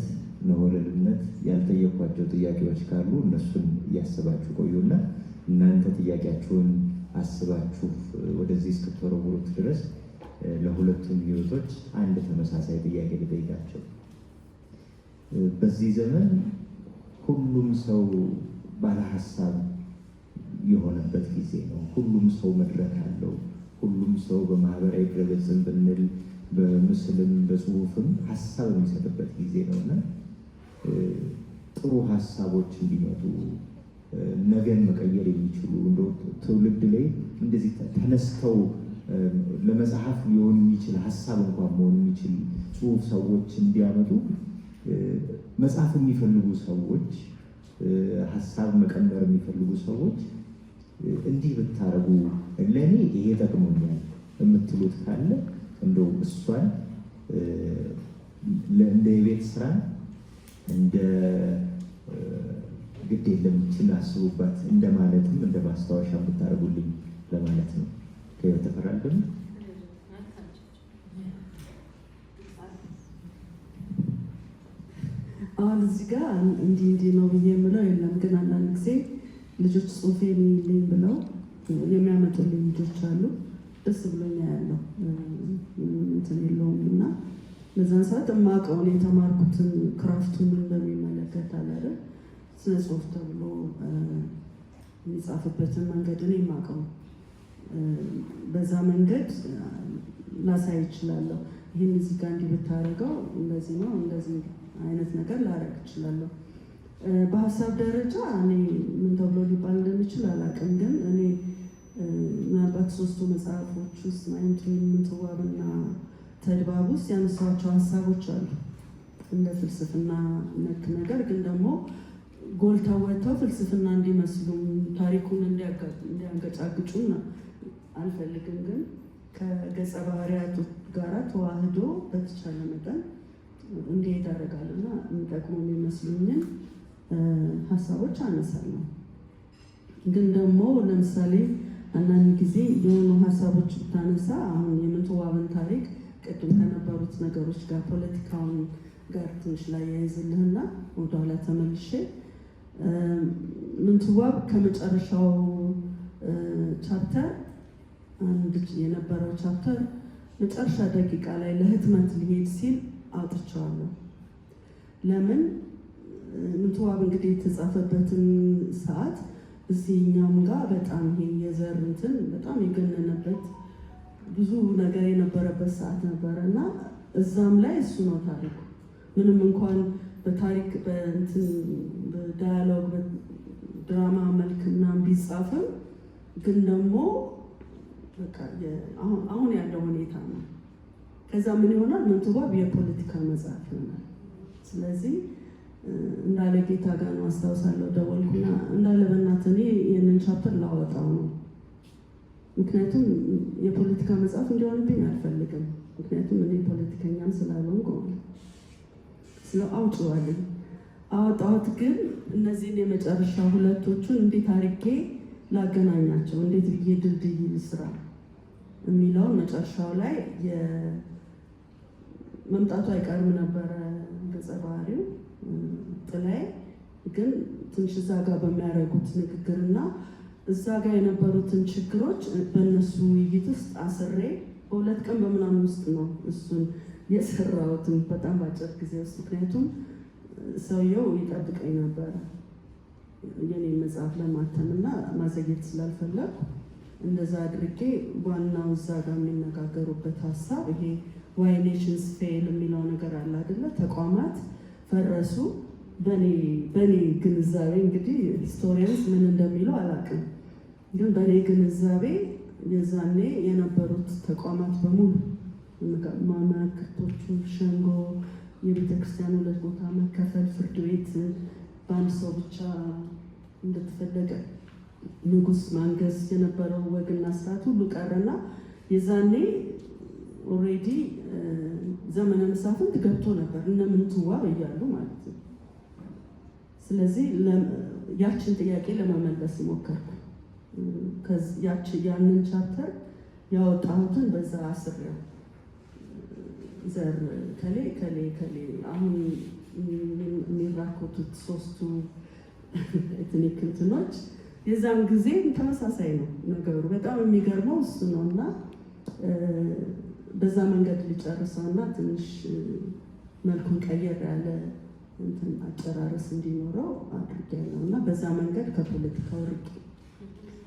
ነወለልነት ያልጠየኳቸው ጥያቄዎች ካሉ እነሱን እያስባችሁ ቆዩና እናንተ ጥያቄያችሁን አስባችሁ ወደዚህ እስክትወረውሩት ድረስ ለሁለቱም ህይወቶች አንድ ተመሳሳይ ጥያቄ ልጠይቃቸው። በዚህ ዘመን ሁሉም ሰው ባለሀሳብ የሆነበት ጊዜ ነው። ሁሉም ሰው መድረክ አለው። ሁሉም ሰው በማህበራዊ ድረገጽም ብንል በምስልም በጽሁፍም ሀሳብ የሚሰጥበት ጊዜ ነው እና ጥሩ ሀሳቦች እንዲመጡ ነገን መቀየር የሚችሉ እንደው ትውልድ ላይ እንደዚህ ተነስተው ለመጽሐፍ ሊሆን የሚችል ሀሳብ እንኳን መሆን የሚችል ጽሁፍ ሰዎች እንዲያመጡ መጽሐፍ የሚፈልጉ ሰዎች፣ ሀሳብ መቀመር የሚፈልጉ ሰዎች እንዲህ ብታረጉ ለእኔ ይሄ ጠቅሞኛል የምትሉት ካለ እንደው እሷን እንደ የቤት ስራ እንደ ግድ የለም ችን አስቡባት እንደማለትም እንደ ማስታወሻ ብታደርጉልኝ ለማለት ነው። ከህይወት ተፈራልም አሁን እዚህ ጋር እንዲህ ነው ብዬ የምለው የለም። ግን አንዳንድ ጊዜ ልጆች ጽሁፌን ይልኝ ብለው የሚያመጡልኝ ልጆች አሉ። ደስ ብሎኛ ያለው እንትን የለውም እና በዛን ሰዓት የማውቀውን የተማርኩትን ክራፍቱን እንደሚመለከት አላረ ስነ ጽሁፍ ተብሎ የሚጻፍበትን መንገድ እኔ የማውቀው በዛ መንገድ ላሳይ ይችላለሁ። ይህን እዚህ ጋር እንዲህ ብታደርገው እንደዚህ ነው እንደዚህ አይነት ነገር ላደርግ እችላለሁ። በሀሳብ ደረጃ እኔ ምን ተብሎ ሊባል እንደሚችል አላውቅም። ግን እኔ ምናልባት 3ቱ መጽሐፎች ውስጥ ማይንቱ ምንትዋብና ተድባብ ውስጥ ያነሳቸው ሀሳቦች አሉ እንደ ፍልስፍና ነክ ነገር፣ ግን ደግሞ ጎልተው ወጥተው ፍልስፍና እንዲመስሉም ታሪኩን እንዲያንገጫግጩን አልፈልግም። ግን ከገጸ ባህሪያቱ ጋር ተዋህዶ በተቻለ መጠን እንዲሄድ አደርጋለሁና የሚጠቅሙ የሚመስሉኝን ሀሳቦች አነሳለሁ። ግን ደግሞ ለምሳሌ አንዳንድ ጊዜ የሆኑ ሀሳቦች ብታነሳ አሁን የምንትዋብን ታሪክ ቅድም ከነበሩት ነገሮች ጋር ፖለቲካውን ጋር ትንሽ ላይ ያይዝልህና ወደኋላ ተመልሼ ምንትዋብ ከመጨረሻው ቻፕተር አንድ የነበረው ቻፕተር መጨረሻ ደቂቃ ላይ ለህትመት ሊሄድ ሲል አውጥቼዋለሁ። ለምን ምንትዋብ እንግዲህ የተጻፈበትን ሰዓት እዚህኛውም ጋር በጣም ይሄ የዘር እንትን በጣም የገነነበት ብዙ ነገር የነበረበት ሰዓት ነበረ እና እዛም ላይ እሱ ነው ታሪኩ። ምንም እንኳን በታሪክ በዳያሎግ በድራማ መልክ ምናምን ቢጻፍም ግን ደግሞ በቃ አሁን ያለው ሁኔታ ነው። ከዛ ምን ይሆናል? ምንትዋብ የፖለቲካ መጽሐፍ ይሆናል። ስለዚህ እንዳለ ጌታ ጋር ነው አስታውሳለሁ፣ ደወልኩና እንዳለ በእናትህ እኔ ይህንን ቻፕተር ላወጣው ነው፣ ምክንያቱም የፖለቲካ መጽሐፍ እንዲሆንብኝ አልፈልግም። ምክንያቱም እኔ ፖለቲከኛም ስላልሆንኩ ስለው አውጭዋለኝ። አወጣሁት። ግን እነዚህን የመጨረሻ ሁለቶቹን እንዴት አድርጌ ላገናኛቸው፣ እንዴት ብዬ ድልድይ ልስራ የሚለውን መጨረሻው ላይ መምጣቱ አይቀርም ነበረ ገጸ ባህሪው ጥላይ። ግን ትንሽ እዛ ጋር በሚያደርጉት ንግግርና እዛ ጋር የነበሩትን ችግሮች በእነሱ ውይይት ውስጥ አስሬ በ2 ቀን በምናምን ውስጥ ነው እሱን የሰራሁትን በጣም በአጭር ጊዜ ውስጥ። ምክንያቱም ሰውየው ይጠብቀኝ ነበረ የኔን መጽሐፍ ለማተምና ማዘግየት ስላልፈለግ እንደዛ አድርጌ ዋናው እዛ ጋር የሚነጋገሩበት ሀሳብ ይሄ ዋይ ኔሽንስ ፌል የሚለው ነገር አለ አይደለ? ተቋማት ፈረሱ። በኔ ግንዛቤ እንግዲህ ሂስቶሪያንስ ምን እንደሚለው አላውቅም፣ ግን በኔ ግንዛቤ የዛኔ የነበሩት ተቋማት በሙሉ መማክርቶቹ፣ ሸንጎ፣ የቤተክርስቲያን 2 ቦታ መከፈል፣ ፍርድ ቤት በአንድ ሰው ብቻ እንደተፈለገ ንጉስ ማንገስ የነበረው ወግና ስርዓት ሁሉ ቀረና የዛኔ ኦልሬዲ ዘመነ መሳፍንት ገብቶ ነበር እነ ምንትዋብ እያሉ ማለት ነው። ስለዚህ ያችን ጥያቄ ለመመለስ ሞከርኩ። ያንን ቻፕተር ያወጣሁትን በዛ አስሬው ዘር ከሌ አሁን የሚራኮቱት 3ቱ ኤትኒክ እንትኖች የዛን ጊዜ ተመሳሳይ ነው ነገሩ። በጣም የሚገርመው እሱ ነው እና በዛ መንገድ ሊጨርሰው እና ትንሽ መልኩን ቀየር ያለ እንትን አጨራረስ እንዲኖረው አድርጌያለሁ እና በዛ መንገድ ከፖለቲካው ርቄ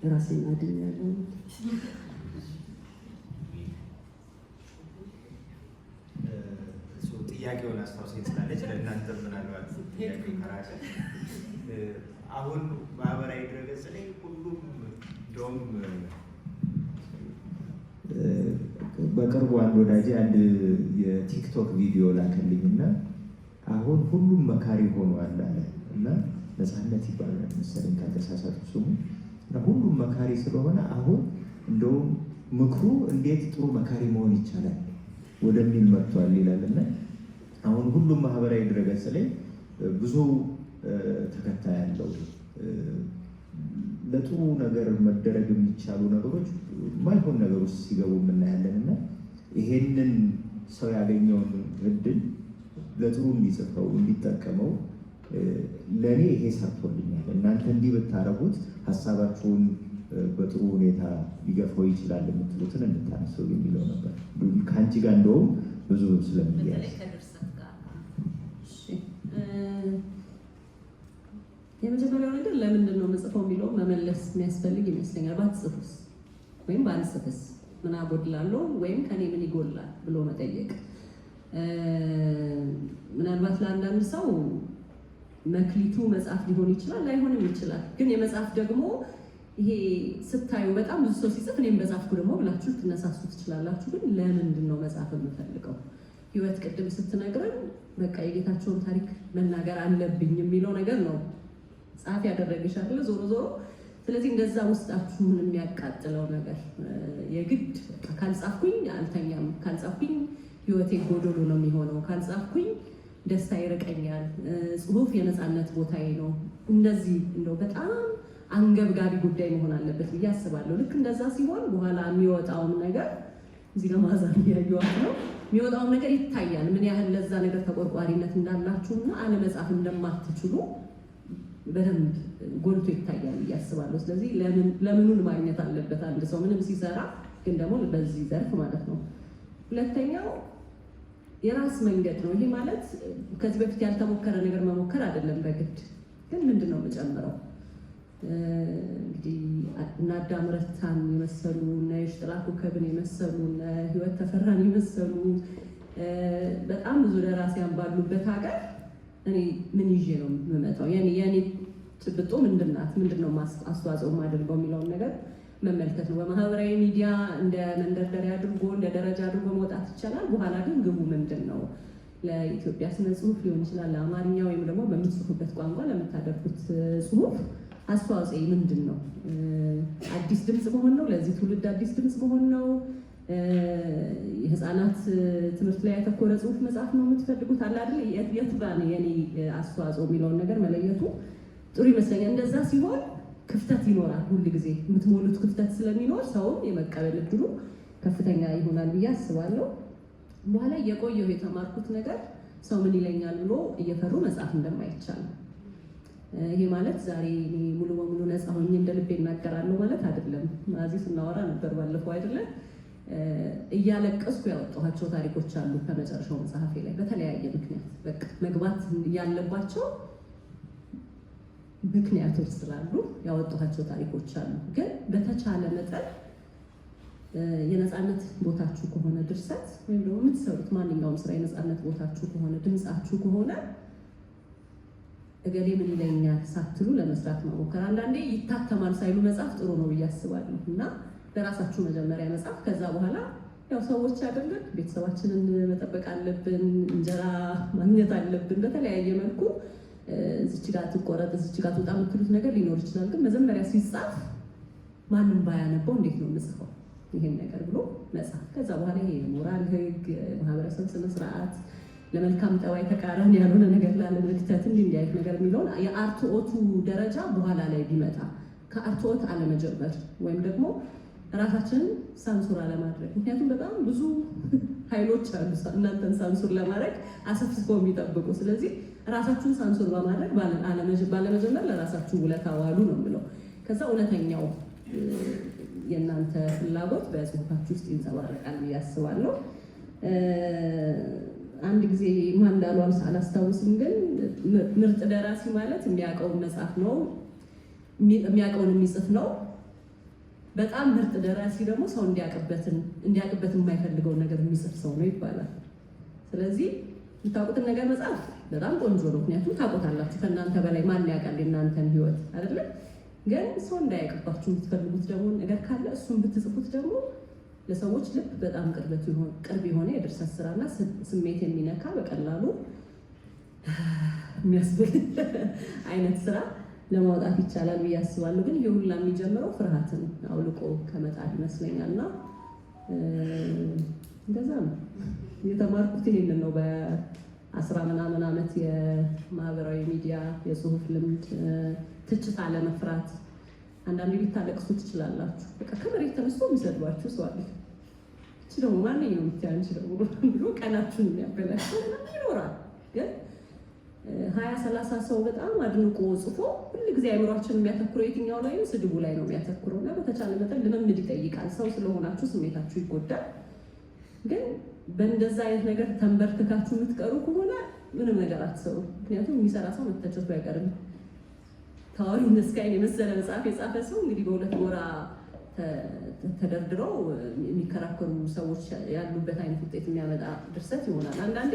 ራሴን አድኛለሁ። ጥያቄውን አስታውሰኝ ስላለች ለእናንተ ምናልባት ጥያቄው ከራቀ አሁን ማህበራዊ ድረገጽ ላይ ሁሉም እንደውም በቅርቡ አንድ ወዳጄ አንድ የቲክቶክ ቪዲዮ ላከልኝና አሁን ሁሉም መካሪ ሆኗል አለ እና ነፃነት ይባላል መሰለኝ ካልተሳሳትኩ ስሙ። እና ሁሉም መካሪ ስለሆነ አሁን እንደውም ምክሩ እንዴት ጥሩ መካሪ መሆን ይቻላል ወደሚል መጥቷል ይላልና አሁን ሁሉም ማህበራዊ ድረገጽ ላይ ብዙ ተከታይ ያለው ለጥሩ ነገር መደረግ የሚቻሉ ነገሮች ማይሆን ነገር ውስጥ ሲገቡ እናያለን እና ይሄንን ሰው ያገኘውን እድል ለጥሩ እንዲጽፈው እንዲጠቀመው ለእኔ ይሄ ሰርቶልኛል፣ እናንተ እንዲህ ብታረጉት ሀሳባችሁን በጥሩ ሁኔታ ሊገፋው ይችላል የምትሉትን እንድታነሰው የሚለው ነበር። ከአንቺ ጋር እንደውም ብዙ ስለሚያዝ የመጀመሪያው ነገር ለምንድን ነው መጽፈው የሚለው መመለስ የሚያስፈልግ ይመስለኛል። ባትጽፉስ ወይም ባንጽፍስ ምን አጎድላለሁ ወይም ከኔ ምን ይጎላል ብሎ መጠየቅ። ምናልባት ለአንዳንድ ሰው መክሊቱ መጽሐፍ ሊሆን ይችላል፣ ላይሆንም ይችላል። ግን የመጽሐፍ ደግሞ ይሄ ስታዩ በጣም ብዙ ሰው ሲጽፍ እኔም በጻፍኩ ደግሞ ብላችሁ ትነሳሱ ትችላላችሁ። ግን ለምንድን ነው መጽሐፍ የምፈልገው? ህይወት ቅድም ስትነግረን በቃ የጌታቸውን ታሪክ መናገር አለብኝ የሚለው ነገር ነው ጸሐፊ ያደረገሽ አይደል ዞሮ ዞሮ። ስለዚህ እንደዛ ውስጣችሁን የሚያቃጥለው ነገር የግድ ካልጻፍኩኝ አልተኛም፣ ካልጻፍኩኝ ህይወቴ ጎዶሎ ነው የሚሆነው፣ ካልጻፍኩኝ ደስታ ይርቀኛል፣ ጽሁፍ የነፃነት ቦታዬ ነው፣ እንደዚህ እንደው በጣም አንገብጋቢ ጉዳይ መሆን አለበት ብዬ አስባለሁ። ልክ እንደዛ ሲሆን በኋላ የሚወጣውም ነገር እዚህ ጋር ማዛን እያየኋት ነው፣ የሚወጣውም ነገር ይታያል ምን ያህል ለዛ ነገር ተቆርቋሪነት እንዳላችሁና አለመጻፍ እንደማትችሉ በደንብ ጎልቶ ይታያል ብዬ አስባለሁ። ስለዚህ ለምኑን ማግኘት አለበት አንድ ሰው ምንም ሲሰራ፣ ግን ደግሞ በዚህ ዘርፍ ማለት ነው። ሁለተኛው የራስ መንገድ ነው። ይሄ ማለት ከዚህ በፊት ያልተሞከረ ነገር መሞከር አይደለም በግድ። ግን ምንድን ነው የምጨምረው? እንግዲህ እነ አዳም ረታን የመሰሉ እነ የሽጥላ ኮከብን የመሰሉ እነ ህይወት ተፈራን የመሰሉ በጣም ብዙ ደራሲያን ባሉበት ሀገር እኔ ምን ይዤ ነው የምመጣው? የኔ ጭብጦ ምንድን ናት? ምንድን ነው አስተዋጽኦ የማደርገው የሚለውን ነገር መመልከት ነው። በማህበራዊ ሚዲያ እንደ መንደርደሪያ አድርጎ እንደ ደረጃ አድርጎ መውጣት ይቻላል። በኋላ ግን ግቡ ምንድን ነው? ለኢትዮጵያ ስነ ጽሁፍ ሊሆን ይችላል፣ ለአማርኛ ወይም ደግሞ በምትጽፉበት ቋንቋ ለምታደርጉት ጽሁፍ አስተዋጽኦ ምንድን ነው? አዲስ ድምፅ መሆን ነው? ለዚህ ትውልድ አዲስ ድምፅ መሆን ነው? የህፃናት ትምህርት ላይ ያተኮረ ጽሁፍ መጽሐፍ ነው የምትፈልጉት? አለ አይደል? የት ጋር ነው የኔ አስተዋጽኦ የሚለውን ነገር መለየቱ ጥሩ ይመስለኛል። እንደዛ ሲሆን ክፍተት ይኖራል። ሁል ጊዜ የምትሞሉት ክፍተት ስለሚኖር ሰውን የመቀበል እድሉ ከፍተኛ ይሆናል ብዬ አስባለሁ። በኋላ የቆየው የተማርኩት ነገር ሰው ምን ይለኛል ብሎ እየፈሩ መጽሐፍ እንደማይቻል። ይሄ ማለት ዛሬ ሙሉ በሙሉ ነፃ ሆኜ እንደ ልቤ እናገራለሁ ማለት አይደለም። እዚህ ስናወራ ነበር ባለፈው አይደለም። እያለቀስኩ ያወጣኋቸው ታሪኮች አሉ ከመጨረሻው መጽሐፌ ላይ በተለያየ ምክንያት በቃ መግባት ያለባቸው ምክንያቶች ስላሉ ያወጣኋቸው ታሪኮች አሉ። ግን በተቻለ መጠን የነፃነት ቦታችሁ ከሆነ ድርሰት ወይም ደግሞ የምትሰሩት ማንኛውም ስራ የነፃነት ቦታችሁ ከሆነ ድምፃችሁ ከሆነ እገሌ ምን ይለኛል ሳትሉ ለመስራት መሞከር። አንዳንዴ ይታተማል ሳይሉ መጽሐፍ ጥሩ ነው ብዬ አስባለሁ። እና ለራሳችሁ መጀመሪያ መጽሐፍ፣ ከዛ በኋላ ያው ሰዎች አይደለን ቤተሰባችንን መጠበቅ አለብን፣ እንጀራ ማግኘት አለብን። በተለያየ መልኩ እዚች ጋር ትቆረጥ እዚች ጋር ትውጣ የምትሉት ነገር ሊኖር ይችላል። ግን መጀመሪያ ሲጻፍ ማንም ባያነበው እንዴት ነው የምጽፈው ይሄን ነገር ብሎ መጽሐፍ። ከዛ በኋላ ይሄ የሞራል ህግ፣ ማህበረሰብ ስነ ስርዓት፣ ለመልካም ጠባይ ተቃራኒ ያልሆነ ነገር ላለመክተት እንዲህ አይነት ነገር የሚለውን የአርትዖቱ ደረጃ በኋላ ላይ ቢመጣ ከአርትዖት አለመጀመር ወይም ደግሞ ራሳችንን ሳንሱር አለማድረግ። ምክንያቱም በጣም ብዙ ኃይሎች አሉ እናንተን ሳንሱር ለማድረግ አሰፍስፈው የሚጠብቁ። ስለዚህ ራሳችሁን ሳንሱር በማድረግ ባለመጀመር ለራሳችሁ ውለታ ዋሉ ነው የምለው። ከዛ እውነተኛው የእናንተ ፍላጎት በጽሁፋችሁ ውስጥ ይንጸባረቃል ብዬ አስባለሁ። አንድ ጊዜ ማን እንዳሉ አላስታውስም፣ ግን ምርጥ ደራሲ ማለት የሚያውቀውን መጽሐፍ ነው የሚያውቀውን የሚጽፍ ነው። በጣም ምርጥ ደራሲ ደግሞ ሰው እንዲያውቅበት የማይፈልገውን ነገር የሚጽፍ ሰው ነው ይባላል። ስለዚህ የምታውቁትን ነገር መጽሐፍ በጣም ቆንጆ ነው፣ ምክንያቱም ታውቁታላችሁ። ከእናንተ በላይ ማን ያውቃል የእናንተን ህይወት አይደለ? ግን ሰው እንዳያውቅባችሁ የምትፈልጉት ደግሞ ነገር ካለ እሱን ብትጽፉት ደግሞ ለሰዎች ልብ በጣም ቅርብ የሆነ የድርሰት ስራና ስሜት የሚነካ በቀላሉ የሚያስብል አይነት ስራ ለማውጣት ይቻላል ብዬ አስባለሁ። ግን ይህ ሁላ የሚጀምረው ፍርሃትን አውልቆ ከመጣል ይመስለኛል። እና እንደዛ ነው የተማርኩት። ይሄንን ነው በ10 ምናምን ዓመት የማህበራዊ ሚዲያ የጽሁፍ ልምድ። ትችት አለመፍራት። አንዳንዴ ቢታለቅሱ ትችላላችሁ። በቃ ከመሬት ተነስቶ የሚሰድባችሁ ሰው አለ። እቺ ደግሞ ማንኛውም የምትያንች ደግሞ ብሎ ቀናችሁን የሚያበላሽ ይኖራል። ግን 20-30 ሰው በጣም አድንቆ ጽፎ ሁልጊዜ አይምሯችን የሚያተኩረው የትኛው ላይ ነው? ስድቡ ላይ ነው የሚያተኩረው። እና በተቻለ መጠን ልምምድ ይጠይቃል። ሰው ስለሆናችሁ ስሜታችሁ ይጎዳል። ግን በእንደዛ አይነት ነገር ተንበርክካችሁ የምትቀሩ ከሆነ ምንም ነገር አትሰሩ። ምክንያቱም የሚሰራ ሰው መተቸቱ አይቀርም። ታዋሪ መስካይን የመሰለ መጽሐፍ የጻፈ ሰው እንግዲህ በሁለት ጎራ ተደርድረው የሚከራከሩ ሰዎች ያሉበት አይነት ውጤት የሚያመጣ ድርሰት ይሆናል። አንዳንዴ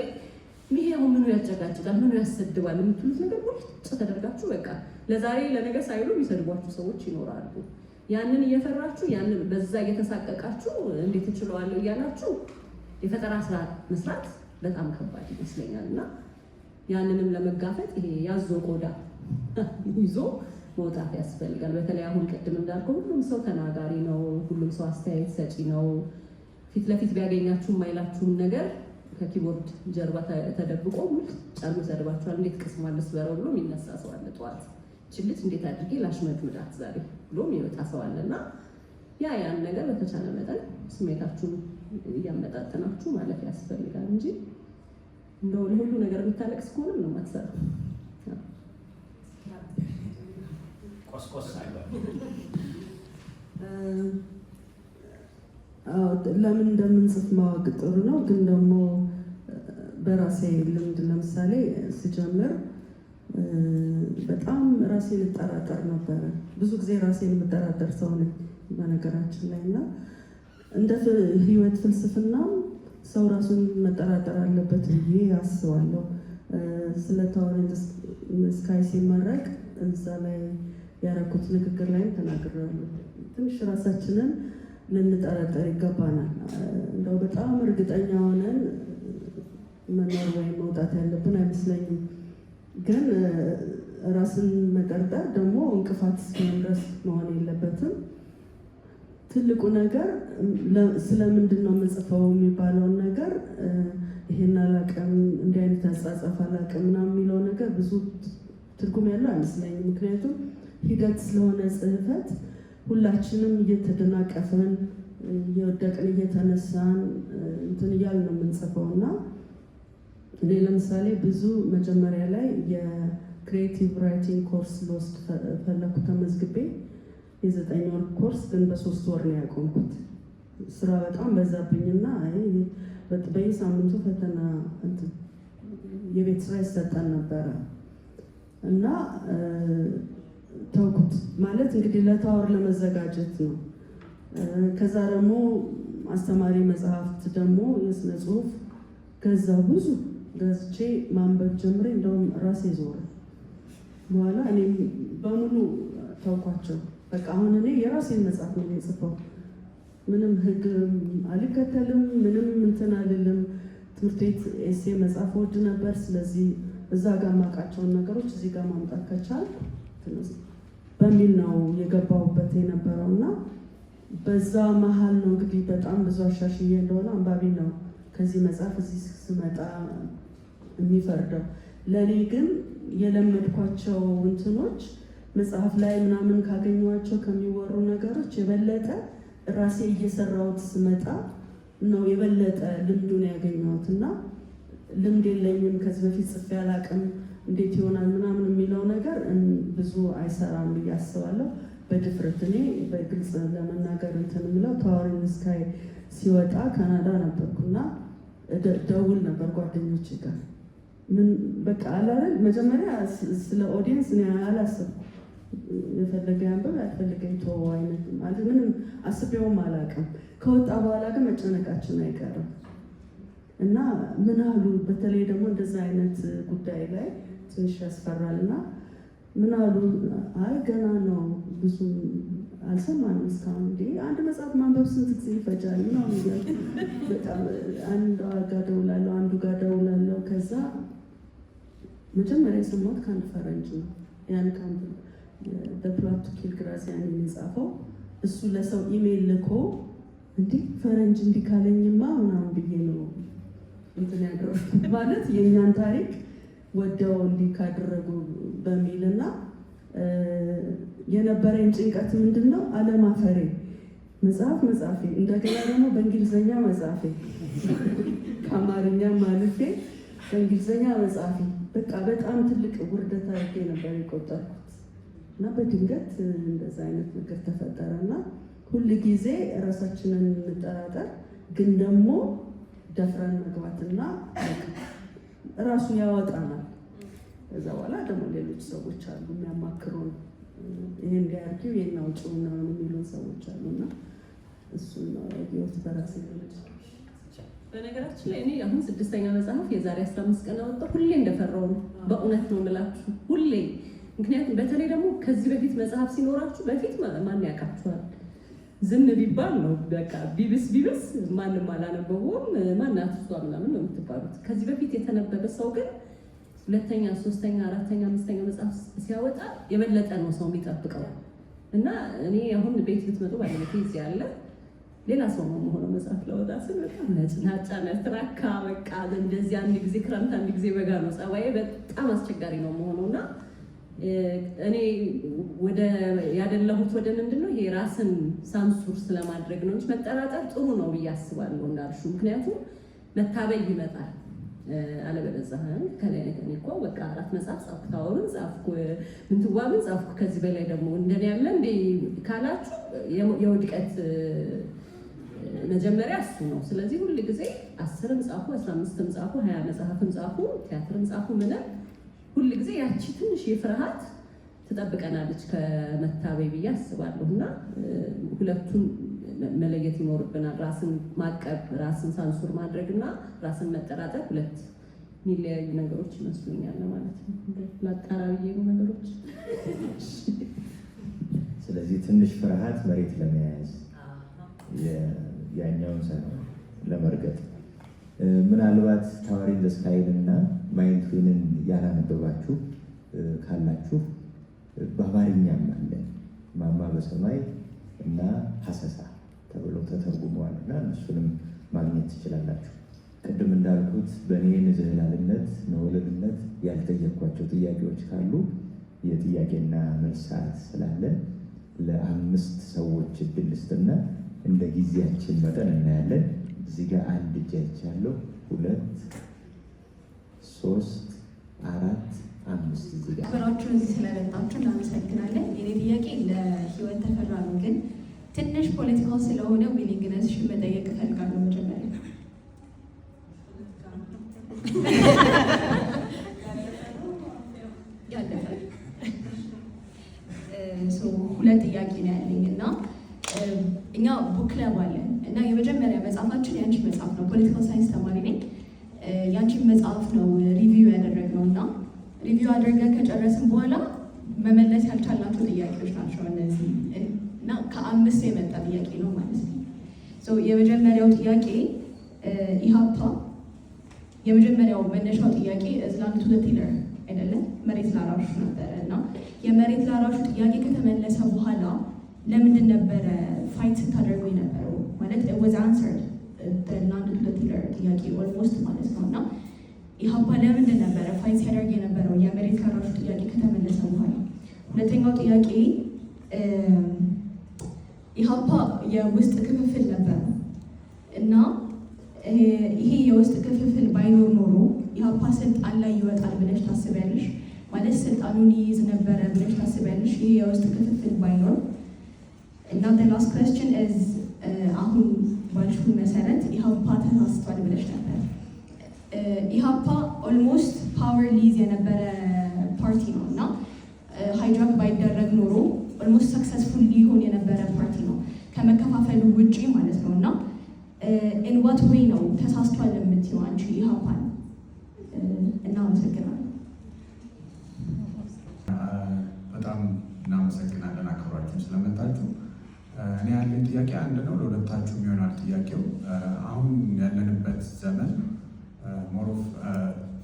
ይሄ አሁን ምኑ ያጨቃጭቃል፣ ምኑ ያሰድባል የምትሉት ነገር ቁጭ ተደርጋችሁ በቃ ለዛሬ ለነገ ሳይሉ የሚሰድቧችሁ ሰዎች ይኖራሉ። ያንን እየፈራችሁ ያንን በዛ እየተሳቀቃችሁ እንዴት እችለዋለሁ እያላችሁ የፈጠራ ስራ መስራት በጣም ከባድ ይመስለኛል። እና ያንንም ለመጋፈጥ ይሄ ያዞ ቆዳ ይዞ መውጣት ያስፈልጋል። በተለይ አሁን ቅድም እንዳልከው ሁሉም ሰው ተናጋሪ ነው፣ ሁሉም ሰው አስተያየት ሰጪ ነው። ፊት ለፊት ቢያገኛችሁ የማይላችሁን ነገር ከኪቦርድ ጀርባ ተደብቆ ጫሉ ሰድባችኋል፣ እንዴት ቅስሟን ልስበረው ብሎ የሚነሳ ሰው አለ። ጠዋት ችልት እንዴት አድርጌ ላሽመድምዳት ዛሬ ብሎ የሚወጣ ሰው አለ። እና ያን ነገር በተቻለ መጠን ስሜታችሁን እያመጣጠናችሁ ማለት ያስፈልጋል እንጂ እንደው ለሁሉ ነገር የምታለቅስ ከሆነ ነው የማትሰራው። ቆስቆስ ለምን እንደምንጽፍ ማወቅ ጥሩ ነው። ግን ደግሞ በራሴ ልምድ ለምሳሌ ስጀምር በጣም ራሴን እጠራጠር ነበረ። ብዙ ጊዜ ራሴን የምጠራጠር ሰው ነኝ በነገራችን ላይ እና እንደ ህይወት ፍልስፍና ሰው ራሱን መጠራጠር አለበት ብዬ አስባለሁ። ስለ ታወሪንግ ስካይ ሲመረቅ እዛ ላይ ያደረኩት ንግግር ላይም ተናግሬያለሁ። ትንሽ ራሳችንን ልንጠረጠር ይገባናል። እንደው በጣም እርግጠኛ ሆነን መኖር ወይም መውጣት ያለብን አይመስለኝም። ግን ራስን መጠርጠር ደግሞ እንቅፋት እስኪሆን ድረስ መሆን የለበትም። ትልቁ ነገር ስለምንድን ነው የምጽፈው የሚባለውን ነገር ይሄን አላውቅም፣ እንዲህ አይነት አጻጻፍ አላውቅም ምናምን የሚለው ነገር ብዙ ትርጉም ያለው አይመስለኝም። ምክንያቱም ሂደት ስለሆነ ጽህፈት ሁላችንም እየተደናቀፍን እየወደቅን እየተነሳን እንትን እያልን ነው የምንጽፈው እና እኔ ለምሳሌ ብዙ መጀመሪያ ላይ የክሪኤቲቭ ራይቲንግ ኮርስ ልወስድ ፈለኩ ተመዝግቤ የ9 ወር ኮርስ ግን በ3 ወር ነው ያቆምኩት። ስራ በጣም በዛብኝና በየሳምንቱ ፈተና የቤት ስራ ይሰጠን ነበረ እና ተውኩት። ማለት እንግዲህ ለታወር ለመዘጋጀት ነው። ከዛ ደግሞ አስተማሪ መጽሐፍት ደግሞ የስነ ጽሁፍ ገዛው፣ ብዙ ገዝቼ ማንበብ ጀምሬ እንደውም ራሴ ዞረ። በኋላ እኔም በሙሉ ተውኳቸው። በቃ አሁን እኔ የራሴን መጽሐፍ ነው የጽፈው። ምንም ህግ አልከተልም፣ ምንም እንትን አልልም። ትምህርት ቤት ኤሴ መጽሐፍ ወድ ነበር። ስለዚህ እዛ ጋር የማውቃቸውን ነገሮች እዚህ ጋር ማምጣት ከቻልኩ በሚል ነው የገባሁበት የነበረው እና በዛ መሀል ነው እንግዲህ በጣም ብዙ አሻሽዬ እንደሆነ አንባቢ ነው ከዚህ መጽሐፍ እዚህ ስመጣ የሚፈርደው። ለእኔ ግን የለመድኳቸው እንትኖች መጽሐፍ ላይ ምናምን ካገኘኋቸው ከሚወሩ ነገሮች የበለጠ ራሴ እየሰራሁት ስመጣ ነው የበለጠ ልምዱን ያገኘሁት እና ልምድ የለኝም ከዚህ በፊት ጽፌ አላውቅም እንዴት ይሆናል ምናምን የሚለው ነገር ብዙ አይሰራም ብዬ አስባለሁ። በድፍረት እኔ በግልጽ ለመናገር እንትን የምለው ታወሪንግ ስካይ ሲወጣ ካናዳ ነበርኩና ደውል ነበር ጓደኞቼ ጋር ምን በቃ አላረል መጀመሪያ ስለ ኦዲየንስ እኔ አላሰብኩም። የፈለገ ያንበብ ያልፈለገ ይተወው አይነት ማለት ምንም አስቤውም አላውቅም። ከወጣ በኋላ ግን መጨነቃችን አይቀርም እና ምን አሉ በተለይ ደግሞ እንደዛ አይነት ጉዳይ ላይ ትንሽ ያስፈራል እና ምን አሉ አይ ገና ነው ብዙ አልሰማንም እስካሁን እንዴ አንድ መጽሐፍ ማንበብ ስንት ጊዜ ይፈጃል ምናምን እያሉ በጣም አንዱ ጋር ደውላለሁ አንዱ ጋር ደውላለሁ። ከዛ መጀመሪያ የሰማሁት ከአንድ ፈረንጅ ነው። ያን ካምፕ በፕሎት ቱ ኪል ግራዚያኒ የጻፈው እሱ ለሰው ኢሜይል ልኮ እንዴ ፈረንጅ እንዲህ ካለኝማ ምናምን ብዬ ነው እንትን ያደረኩት ማለት የእኛን ታሪክ ወደው እንዲህ ካደረጉ በሚልና የነበረኝ ጭንቀት ምንድን ነው አለማፈሬ መጽሐፌ እንደገና ደግሞ በእንግሊዝኛ መጽሐፌ ከአማርኛ ማለፌ በእንግሊዝኛ መጽሐፌ በቃ በጣም ትልቅ ውርደት አድርጌ ነበር የቆጠርኩት እና በድንገት እንደዛ አይነት ነገር ተፈጠረና ሁል ጊዜ ራሳችንን እንጠራጠር፣ ግን ደግሞ ደፍረን መግባትና ራሱ ያወጣናል። ከዛ በኋላ ደግሞ ሌሎች ሰዎች አሉ የሚያማክሩን ይሄን እንዲያርጊው ይሄን አውጪው ነው የሚሉን ሰዎች አሉና እሱን ነው ያየሁት በራሴ ደረጃ። በነገራችን ላይ እኔ አሁን 6ኛ መጽሐፍ የዛሬ 15 ቀን አወጣሁ። ሁሌ እንደፈራው ነው በእውነት ነው የምላችሁ ሁሌ። ምክንያቱም በተለይ ደግሞ ከዚህ በፊት መጽሐፍ ሲኖራችሁ በፊት ማን ያውቃችኋል? ዝም ቢባል ነው በቃ ቢብስ ማንም አላነበበውም ማናት እሷ ምናምን ነው የምትባሉት። ከዚህ በፊት የተነበበ ሰው ግን 2ኛ፣ 3ኛ፣ 4ኛ፣ 5ኛ መጽሐፍ ሲያወጣ የበለጠ ነው ሰው የሚጠብቀው። እና እኔ አሁን ቤት ብትመጡ ባለቤቴ እዚህ ያለ ሌላ ሰው ነው የምሆነው መጽሐፍ ለወጣ ስል በጣም ነጭናጫ ነትራካ በቃ እንደዚህ አንድ ጊዜ ክረምት አንድ ጊዜ በጋ ነው ጸባዬ በጣም አስቸጋሪ ነው የምሆነው። እና እኔ ወደ ያደለሁት ወደ ምንድነው ይሄ ራስን ሳንሱር ስለማድረግ ነው እንጂ መጠራጠር ጥሩ ነው ብዬ አስባለሁ እንዳልሽው። ምክንያቱም መታበይ ይመጣል አለበለዚያ ከላይ ነገር እኮ በቃ 4 መጽሐፍ ጻፍኩ፣ ታወሩን ጻፍኩ፣ ምንትዋብን ጻፍኩ ከዚህ በላይ ደግሞ እንደኔ ያለ እንዴ ካላችሁ የውድቀት መጀመሪያ እሱ ነው። ስለዚህ ሁሉ ጊዜ 10ም ጻፉ፣ 15ም ጻፉ፣ 20 መጽሐፍም ጻፉ፣ ቲያትርም ጻፉ ምንም ሁሉ ጊዜ ያቺ ትንሽ የፍርሃት ትጠብቀናለች ከመታበይ ብዬ አስባለሁ። እና ሁለቱን መለየት ይኖርብናል። ራስን ማቀብ፣ ራስን ሳንሱር ማድረግ እና ራስን መጠራጠር ሁለት የሚለያዩ ነገሮች ይመስሉኛል ማለት ነው። ለአጣራቢ ነገሮች ስለዚህ ትንሽ ፍርሃት መሬት ለመያዝ ያኛውን ሳይሆን ለመርገጥ ምናልባት ታዋሪ ኢን ዘ ስካይን እና ማይንድ ትዊንን ያላነበባችሁ ካላችሁ በአማርኛም አለ ማማ በሰማይ እና ሀሰሳ ተብሎ ተተርጉመዋል እና እነሱንም ማግኘት ትችላላችሁ። ቅድም እንዳልኩት በእኔ ንዝህላልነት ነወለድነት ያልጠየኳቸው ጥያቄዎች ካሉ የጥያቄና መልስ ሰዓት ስላለን ለ5 ሰዎች እድል ልስጥና እንደ ጊዜያችን መጠን እናያለን። እዚህ ጋር 1 እጅ አይቻለሁ፣ 2 3 4 5 እዚህ ጋር አብራችሁ እዚህ ስለመጣችሁ እናመሰግናለን። የኔ ጥያቄ ለህይወት ተፈራ ነው፣ ግን ትንሽ ፖለቲካል ስለሆነ ዊሊንግነስሽን መጠየቅ እፈልጋለሁ። መጀመሪያ ሁለት ጥያቄ ነው ያለኝ እና እኛ ቡክ ክለብ አለን እና የመጀመሪያ መጽሐፋችን የአንቺ መጽሐፍ ነው። ፖለቲካል ሳይንስ ተማሪ ነኝ። የአንቺን መጽሐፍ ነው ሪቪው ያደረግነው እና ሪቪው አድርገን ከጨረስን በኋላ መመለስ ያልቻልናቸው ጥያቄዎች ናቸው እነዚህ እና ከ5 የመጣ ጥያቄ ነው ማለት ነው። የመጀመሪያው ጥያቄ ኢሃፓ የመጀመሪያው መነሻው ጥያቄ እዝላንድ ቱ ዘ ቲለር አይደለም መሬት ላራሹ ነበረ እና የመሬት ላራሹ ጥያቄ ከተመለሰ በኋላ ለምንድን ነበረ ፋይት ስታደርጉ የነበረው? ማለት ወዝ አንሰርድ ላንድ ቱ ዘ ቲለር ጥያቄ ኦልሞስት ማለት ነው እና ኢሃፓ ለምንድን ነበረ ፋይት ሲያደርግ የነበረው የመሬት ላራሹ ጥያቄ ከተመለሰ በኋላ? ሁለተኛው ጥያቄ ኢሃፓ የውስጥ ክፍፍል ነበረ እና ይሄ የውስጥ ክፍፍል ባይኖር ኖሮ ኢሃፓ ስልጣን ላይ ይወጣል ብለሽ ታስቢያለሽ? ማለት ስልጣኑን ይይዝ ነበረ ብለሽ ታስቢያለሽ? ይሄ የውስጥ ክፍፍል ባይኖር እና the last question is አሁን ባልሽው መሰረት ኢሃፓ ተሳስቷል ብለሽ ነበር። ኢሃፓ ኦልሞስት ፓወር ሊዝ የነበረ ፓርቲ ነው እና ሃይጃክ ባይደረግ ኖሮ ኦልሞስት ሰክሰስፉል ሊሆን የነበረ ፓርቲ ነው ከመከፋፈሉ ውጪ ማለት ነው እና in what way ነው ተሳስቷል የምትይው አንቺ ኢሃፓን? እና አመሰግናለሁ። በጣም እናመሰግናለን አክብራችሁ ስለመጣችሁ። እኔ ያለኝ ጥያቄ አንድ ነው፣ ለሁለታችሁም ይሆናል ጥያቄው። አሁን ያለንበት ዘመን ሞሮፍ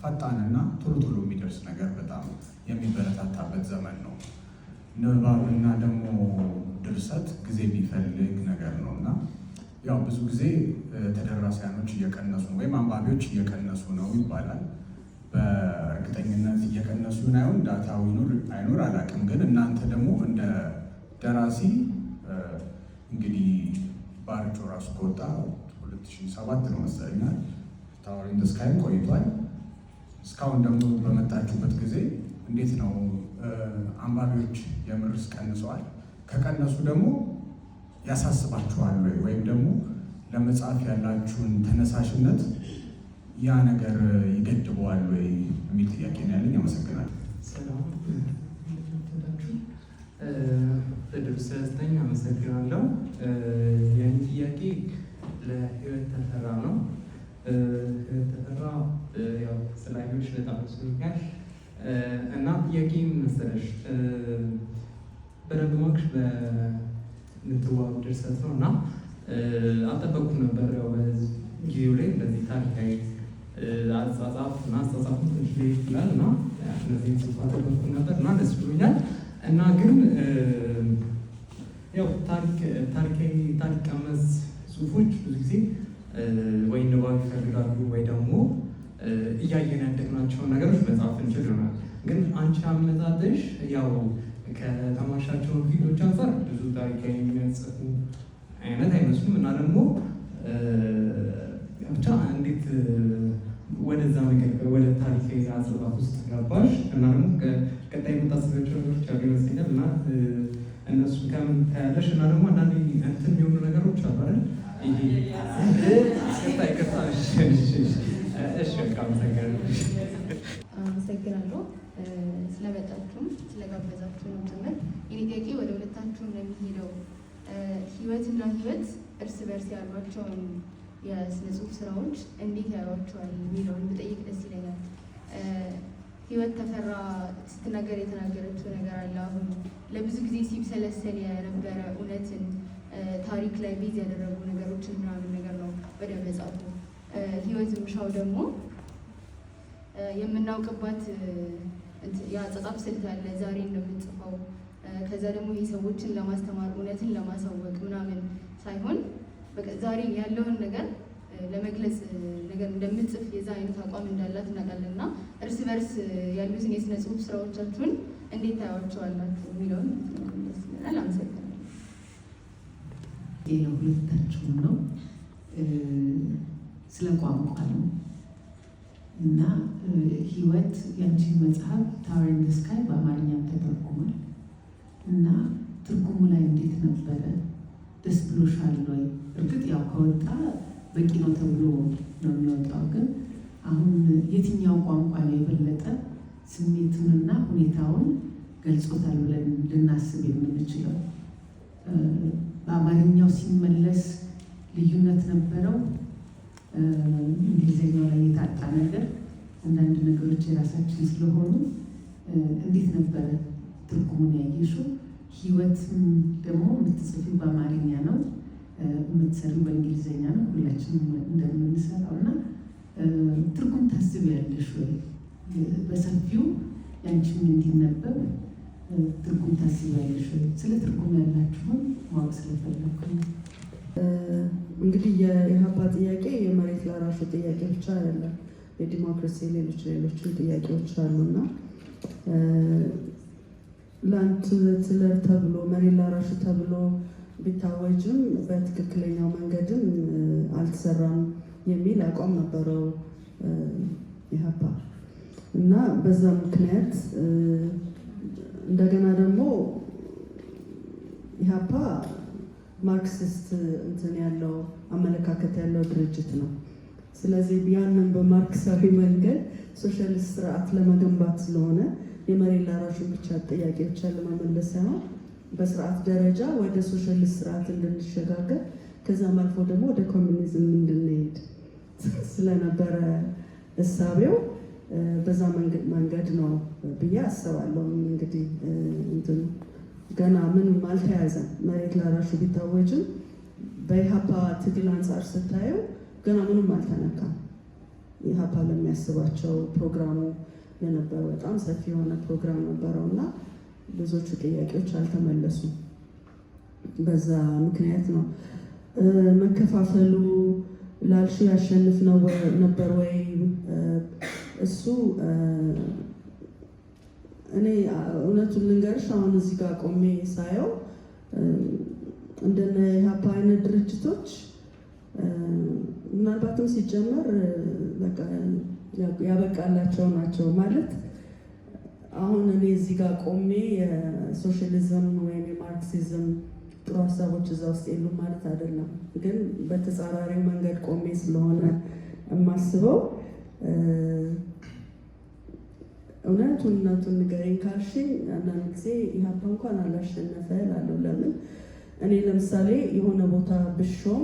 ፈጣንና ቶሎ ቶሎ የሚደርስ ነገር በጣም የሚበረታታበት ዘመን ነው። ንባብና ደግሞ ድርሰት ጊዜ የሚፈልግ ነገር ነው እና ያው ብዙ ጊዜ ተደራሲያኖች እየቀነሱ ነው ወይም አንባቢዎች እየቀነሱ ነው ይባላል። በእርግጠኝነት እየቀነሱ ይሁን አይሁን ዳታው ይኑር አይኑር አላውቅም። ግን እናንተ ደግሞ እንደ ደራሲ እንግዲህ ባርጮ ራሱ ከወጣ 2007 ነው መሰለኛል። ታወር ኢን ዘ ስካይ ቆይቷል። እስካሁን ደግሞ በመጣችሁበት ጊዜ እንዴት ነው አንባቢዎች የምርስ ቀንሰዋል? ከቀነሱ ደግሞ ያሳስባችኋል ወይም ደግሞ ለመጻፍ ያላችሁን ተነሳሽነት ያ ነገር ይገድበዋል ወይ የሚል ጥያቄ ነው ያለኝ። አመሰግናለሁ። ሰላም አመሰግናለሁ። የኔ ጥያቄ ለህይወት ተፈራ ነው። ህይወት ተፈራ ያው ስላየሁሽ በጣም ደስ ብሎኛል እና ጥያቄ ምን መሰለሽ፣ በደንብ ማወቅሽ በምትዋብ ድርሰት ነው እና አልጠበቅኩም ነበር። ያው በጊዜው ላይ እንደዚህ ታሪካዊ አጻጻፍ እና አጻጻፉ ትንሽ ለየት ይላል እና እነዚህ ጽሁፍ አልጠበቅኩም ነበር እና ደስ ብሎኛል እና ግን ያው ታሪክ ቀመስ ጽሁፎች ብዙ ጊዜ ወይ ንባብ ይፈልጋሉ ወይ ደግሞ እያየን ያደግናቸውን ነገሮች መጻፍ እንችል ይሆናል። ግን አንቺ አመጣጥሽ ያው ከተማርሻቸው ፊልዶች አንጻር ብዙ ታሪካዊ የሚያጽፉ አይነት አይመስሉም እና ደግሞ ብቻ እንዴት ወደዛ ነገር ወደ ታሪካዊ አጻጻፍ ውስጥ ገባሽ እና ደግሞ ቀጣይ የምታስባቸው ነገሮች ያሉ ይመስለኛል እና እነሱ ከምን ታያለሽ እና ደግሞ አንዳንድ እንትን የሚሆኑ ነገሮች አሉ አይደል? አመሰግናለሁ ስለመጣችሁም ስለጋበዛችሁንም ጭምር። የኔ ጥያቄ ወደ ሁለታችሁም ነው የሚሄደው። ህይወትና ህይወት እርስ በርስ ያሏቸውን የስነ ጽሁፍ ስራዎች እንዴት ያዩዋቸዋል የሚለውን ብጠይቅ ደስ ይለኛል። ህይወት ተፈራ ስትናገር የተናገረችው ነገር አለ። አሁን ለብዙ ጊዜ ሲብሰለሰል የነበረ እውነትን ታሪክ ላይ ቤዝ ያደረጉ ነገሮችን ምናምን ነገር ነው ወደ መጽሐፉ። ህይወት ምሻው ደግሞ የምናውቅባት የአጻጻፍ ስልት አለ ዛሬ እንደምንጽፈው። ከዛ ደግሞ የሰዎችን ለማስተማር እውነትን ለማሳወቅ ምናምን ሳይሆን ዛሬ ያለውን ነገር ለመግለጽ ነገር እንደምጽፍ የዛ አይነት አቋም እንዳላት እናውቃለን እና እርስ በርስ ያሉትን የስነ ጽሁፍ ስራዎቻችሁን እንዴት ታያቸዋላችሁ የሚለውን ደስ ይለናል። አመሰግናለሁ። ሁለታችሁም ነው ስለ ቋንቋ ነው እና ህይወት ያንቺን መጽሐፍ ታወር ኢን ዘ ስካይ በአማርኛ ተተርጉሟል እና ትርጉሙ ላይ እንዴት ነበረ? ደስ ብሎሻል ወይ? እርግጥ ያው ከወጣ በቂ ነው ተብሎ ነው የሚወጣው። ግን አሁን የትኛው ቋንቋ ላይ የበለጠ ስሜቱንና ሁኔታውን ገልጾታል ብለን ልናስብ የምንችለው? በአማርኛው ሲመለስ ልዩነት ነበረው? እንግሊዝኛው ላይ የታጣ ነገር አንዳንድ ነገሮች የራሳችን ስለሆኑ እንዴት ነበረ ትርጉሙን ያየሽው? ህይወትም ደግሞ የምትጽፊው በአማርኛ ነው የምትሰሪው በእንግሊዝኛ ነው ሁላችንም እንደምንሰራው እና ትርጉም ታስቢያለሽ ወይ? በሰፊው ያንቺም እንዲነበብ ትርጉም ታስቢያለሽ ወይ? ስለ ትርጉም ያላችሁን ማወቅ ስለፈለኩ እንግዲህ የኢህአፓ ጥያቄ የመሬት ላራሹ ጥያቄ ብቻ አይደለም። የዲሞክራሲ ሌሎችን ጥያቄዎች አሉና ላንድ ትለር ተብሎ መሬት ላራሹ ተብሎ ቢታወጅም በትክክለኛው መንገድም አልተሰራም የሚል አቋም ነበረው ኢህአፓ እና በዛ ምክንያት እንደገና ደግሞ ኢህአፓ ማርክሲስት እንትን ያለው አመለካከት ያለው ድርጅት ነው። ስለዚህ ያንን በማርክሳዊ መንገድ ሶሻሊስት ስርዓት ለመገንባት ስለሆነ የመሬት ላራሹን ብቻ ጥያቄ ብቻ ለመመለስ ሳይሆን በስርዓት ደረጃ ወደ ሶሻሊስት ስርዓት እንድንሸጋገር ከዛም አልፎ ደግሞ ወደ ኮሚኒዝም እንድንሄድ ስለነበረ እሳቤው በዛ መንገድ ነው ብዬ አስባለሁ። እንግዲህ እንትን ገና ምንም አልተያዘም። መሬት ላራሹ ቢታወጅም በኢህአፓ ትግል አንጻር ስታየው ገና ምንም አልተነካም። ኢህአፓ ለሚያስባቸው ፕሮግራሙ የነበረ በጣም ሰፊ የሆነ ፕሮግራም ነበረው እና ብዙዎቹ ጥያቄዎች አልተመለሱም። በዛ ምክንያት ነው መከፋፈሉ ላልሹ ያሸንፍ ነበር ወይ? እሱ እኔ እውነቱን ልንገርሽ አሁን እዚህ ጋር ቆሜ ሳየው እንደነ ኢህአፓ አይነት ድርጅቶች ምናልባትም ሲጀመር በቃ ያበቃላቸው ናቸው ማለት አሁን እኔ እዚህ ጋር ቆሜ የሶሻሊዝም ወይም የማርክሲዝም ጥሩ ሀሳቦች እዛ ውስጥ የሉም ማለት አይደለም። ግን በተጻራሪው መንገድ ቆሜ ስለሆነ የማስበው እውነቱን ንገረኝ ካልሽኝ አንዳንድ ጊዜ ኢህአፓ እንኳን አላሸነፈ እላለሁ። ለምን እኔ ለምሳሌ የሆነ ቦታ ብሾም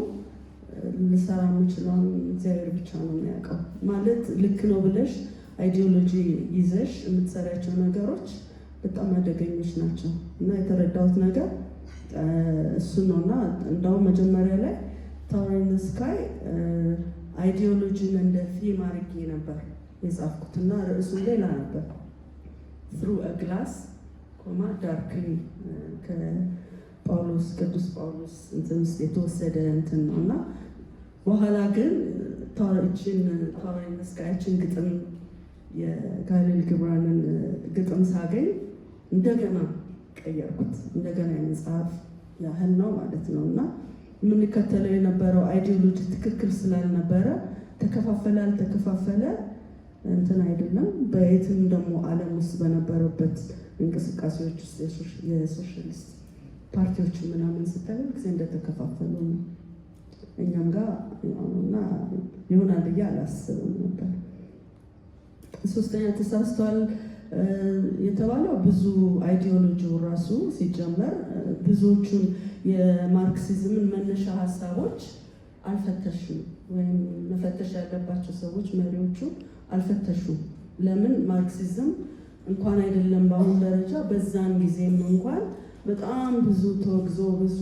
ልሰራ የምችለውን እግዚአብሔር ብቻ ነው የሚያውቀው። ማለት ልክ ነው ብለሽ አይዲዮሎጂ ይዘሽ የምትሰሪያቸው ነገሮች በጣም አደገኞች ናቸው እና የተረዳሁት ነገር እሱ ነው። እና እንደውም መጀመሪያ ላይ ታወር ኢን ዘ ስካይ አይዲዮሎጂን እንደ ቲም አድርጌ ነበር የጻፍኩት እና ርዕሱ ሌላ ነበር። ትሩ አ ግላስ ኮማ ዳርክሊ ከጳውሎስ ቅዱስ ጳውሎስ እንትን ውስጥ የተወሰደ እንትን ነው እና በኋላ ግን ታወር ኢን ዘ ስካይችን ግጥም የጋሊል ግብራንን ግጥም ሳገኝ እንደገና ቀየርኩት። እንደገና የመጽሐፍ ያህል ነው ማለት ነው እና የምንከተለው የነበረው አይዲዮሎጂ ትክክል ስላልነበረ ተከፋፈለ አልተከፋፈለ እንትን አይደለም። በየትም ደግሞ ዓለም ውስጥ በነበረበት እንቅስቃሴዎች ውስጥ የሶሻሊስት ፓርቲዎች ምናምን ስታገኝ ጊዜ እንደተከፋፈሉ ነው። እኛም ጋር እና ይሆናል ብዬ አላስብም ነበር። ሶስተኛ ተሳስቷል የተባለው ብዙ አይዲዮሎጂው ራሱ ሲጀመር ብዙዎቹን የማርክሲዝምን መነሻ ሀሳቦች አልፈተሹም፣ ወይም መፈተሽ ያለባቸው ሰዎች መሪዎቹ አልፈተሹም። ለምን ማርክሲዝም እንኳን አይደለም በአሁን ደረጃ በዛን ጊዜም እንኳን በጣም ብዙ ተወግዞ ብዙ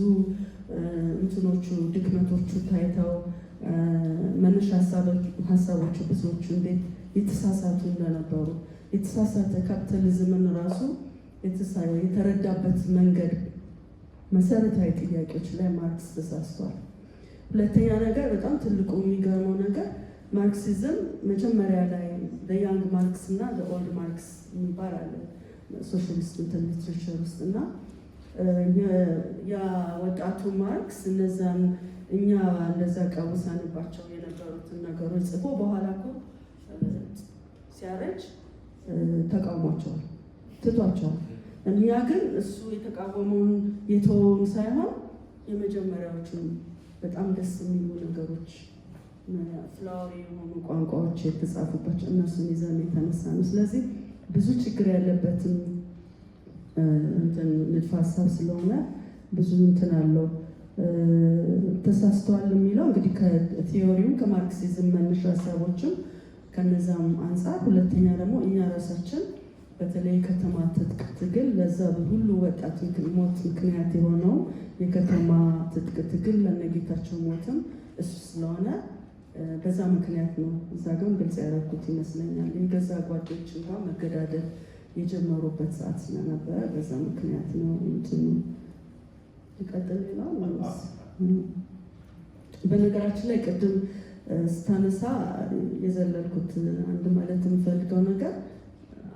እንትኖቹ ድክመቶቹ ታይተው መነሻ ሀሳቦቹ ብዙዎቹ እንዴት የተሳሳቱ እንደነበሩ የተሳሳተ ካፒታሊዝምን ራሱ የተረዳበት መንገድ መሰረታዊ ጥያቄዎች ላይ ማርክስ ተሳስቷል። ሁለተኛ ነገር በጣም ትልቁ የሚገርመው ነገር ማርክሲዝም መጀመሪያ ላይ ያንግ ማርክስ እና ኦልድ ማርክስ የሚባል አለ ሶሻሊስት ሊትሬቸር ውስጥ እና ያ ወጣቱ ማርክስ እነዛን እኛ እንደዛ ቀውሳንባቸው የነበሩትን ነገሮች ጽፎ በኋላ እኮ ሲያረጅ ተቃውሟቸዋል፣ ትቷቸዋል። እኛ ግን እሱ የተቃወመውን የተወውን ሳይሆን የመጀመሪያዎቹን በጣም ደስ የሚሉ ነገሮች ፍላወሪ የሆኑ ቋንቋዎች የተጻፉባቸው እነሱን ይዘን የተነሳ ነው። ስለዚህ ብዙ ችግር ያለበትን እንትን ንድፈ ሀሳብ ስለሆነ ብዙ እንትን አለው። ተሳስተዋል የሚለው እንግዲህ ከቲዮሪውም ከማርክሲዝም መነሻ ሀሳቦችም ከነዛም አንጻር፣ ሁለተኛ ደግሞ እኛ ራሳችን በተለይ ከተማ ትጥቅ ትግል ለዛ ሁሉ ወጣት ሞት ምክንያት የሆነው የከተማ ትጥቅ ትግል ለነጌታቸው ሞትም እሱ ስለሆነ በዛ ምክንያት ነው። እዛ ግን ግልጽ ያደረኩት ይመስለኛል። የገዛ ጓዶችን ጋር መገዳደል የጀመሩበት ሰዓት ስለነበረ በዛ ምክንያት ነው። እንትኑ ይቀጥል ሌላው በነገራችን ላይ ቅድም ስታነሳ የዘለልኩት አንድ ማለት የምፈልገው ነገር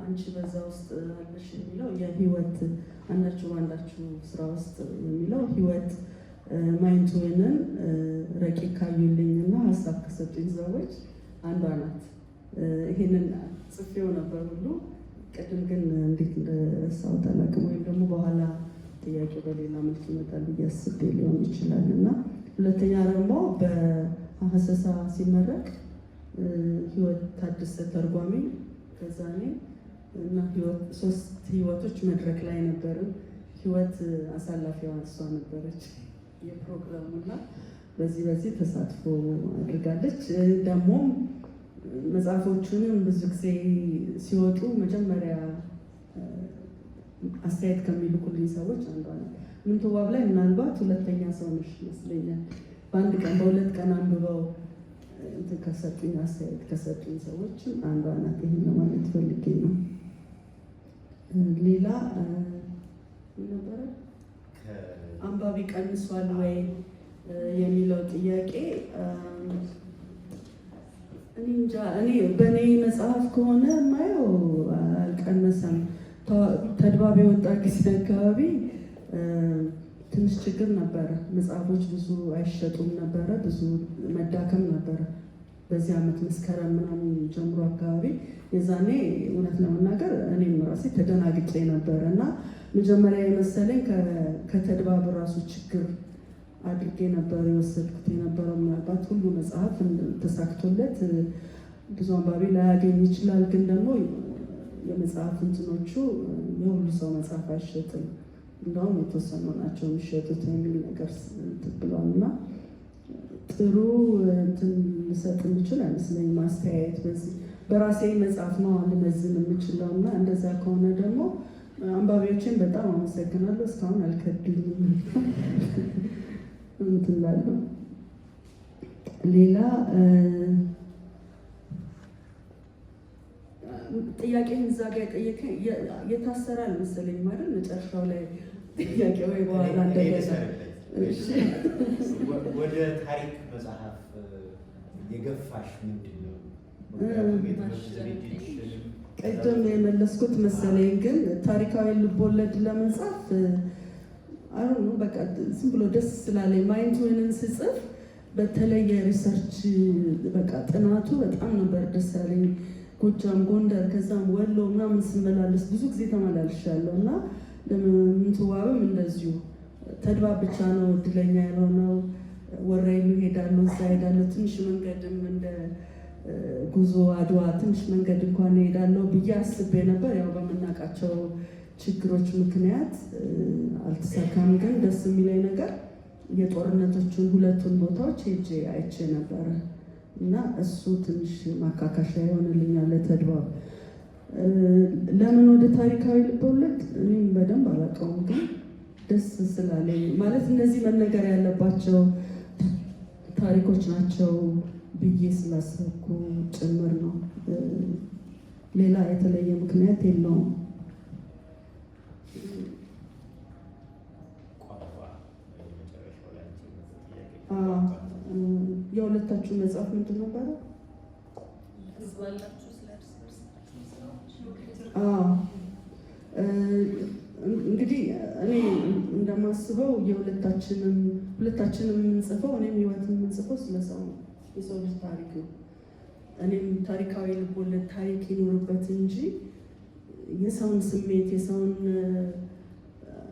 አንቺ በዛ ውስጥ አለሽ የሚለው የህይወት አንዳችሁ ባንዳችሁ ስራ ውስጥ የሚለው ህይወት ማይንቱንን ረቂቅ ካዩልኝና ሀሳብ ከሰጡኝ ሰዎች አንዷ ናት። ይሄንን ጽፌው ነበር ሁሉ ቅድም ግን እንዴት እንደረሳሁት አላውቅም፣ ወይም ደግሞ በኋላ ጥያቄ በሌላ መልክ ይመጣል ብዬ አስቤ ሊሆን ይችላል። እና ሁለተኛ ደግሞ በሀሰሳ ሲመረቅ ህይወት ታድሰ ተርጓሚ ከዛኔ እና ሶስት ህይወቶች መድረክ ላይ ነበርን። ህይወት አሳላፊዋ እሷ ነበረች የፕሮግራሙና በዚህ ተሳትፎ አድርጋለች። ደግሞም መጽሐፎቹንም ብዙ ጊዜ ሲወጡ መጀመሪያ አስተያየት ከሚልኩልኝ ሰዎች አንዷ ነው። ምንትዋብ ላይ ምናልባት ሁለተኛ ሰው ነሽ ይመስለኛል። በአንድ ቀን በሁለት ቀን አንብበው እንትን ከሰጡኝ አስተያየት ከሰጡኝ ሰዎች አንዷ ናት። ይህን ለማለት ፈልጌ ነው። ሌላ ነበረ አንባቢ ቀንሷል ወይ የሚለው ጥያቄ እኔ እንጃ። እኔ በእኔ መጽሐፍ ከሆነ የማየው አልቀነሰም። ተድባብ የወጣ ጊዜ አካባቢ ትንሽ ችግር ነበረ። መጽሐፎች ብዙ አይሸጡም ነበረ፣ ብዙ መዳከም ነበረ። በዚህ ዓመት መስከረም ምናምን ጀምሮ አካባቢ የዛኔ እውነት ለመናገር እኔም ራሴ ተደናግጬ ነበረ እና መጀመሪያ የመሰለኝ ከተድባብ ራሱ ችግር አድርጌ ነበር የወሰድኩት የነበረው። ምናልባት ሁሉ መጽሐፍ ተሳክቶለት ብዙ አንባቢ ላያገኝ ይችላል። ግን ደግሞ የመጽሐፍ እንትኖቹ የሁሉ ሰው መጽሐፍ አይሸጥም እንደውም የተወሰኑ ናቸው የሚሸጡት የሚል ነገር ብለዋል። እና ጥሩ እንትን ልሰጥ የምችል አይመስለኝ ማስተያየት በዚህ በራሴ መጽሐፍ ነው ልመዝን የምችለው። እና እንደዛ ከሆነ ደግሞ አንባቢዎችን በጣም አመሰግናለሁ። እስካሁን አልከድልም እንትን እላለሁ። ሌላ ጥያቄን እዛ ጋር የጠየቀኝ የታሰረ አልመሰለኝ ማለት መጨረሻው ላይ ጥያቄ ወይ በኋላ እንደገና ወደ ታሪክ መጽሐፍ የገፋሽ ምንድን ነው? ቅድም የመለስኩት መሰለኝ፣ ግን ታሪካዊ ልቦለድ ለመጻፍ አሁን በቃ ዝም ብሎ ደስ ስላለኝ ማይንድ ወይንን ስጽፍ በተለየ ሪሰርች በቃ ጥናቱ በጣም ነበር ደስ ያለኝ። ጎጃም፣ ጎንደር፣ ከዛም ወሎ ምናምን ስመላለስ ብዙ ጊዜ ተመላልሻለሁ እና ምንትዋብም እንደዚሁ ተድባብ ብቻ ነው እድለኛ ያልሆነው። ወራይሉ ሄዳለሁ፣ እዛ ሄዳለሁ፣ ትንሽ መንገድም እንደ ጉዞ አድዋ ትንሽ መንገድ እንኳን ሄዳለሁ ብዬ አስቤ ነበር። ያው በምናውቃቸው ችግሮች ምክንያት አልተሳካም። ግን ደስ የሚለኝ ነገር የጦርነቶቹን ሁለቱን ቦታዎች ሄጄ አይቼ ነበረ እና እሱ ትንሽ ማካካሻ ይሆንልኛል ለተድባብ። ለምን ወደ ታሪካዊ ልቦለድ እኔም በደንብ አላውቀውም፣ ግን ደስ ስላለኝ ማለት እነዚህ መነገር ያለባቸው ታሪኮች ናቸው ብዬ ስላሰብኩ ጭምር ነው። ሌላ የተለየ ምክንያት የለውም። የሁለታችሁ መጽሐፍ ምንድን ነበረ? እንግዲህ እኔ እንደማስበው ሁለታችንም የምንጽፈው እኔም ህይወት የምንጽፈው ስለሰው ነው፣ የሰው ልጅ ታሪክ ነው። እኔም ታሪካዊ ልቦለድ ታሪክ ይኖርበት እንጂ የሰውን ስሜት የሰውን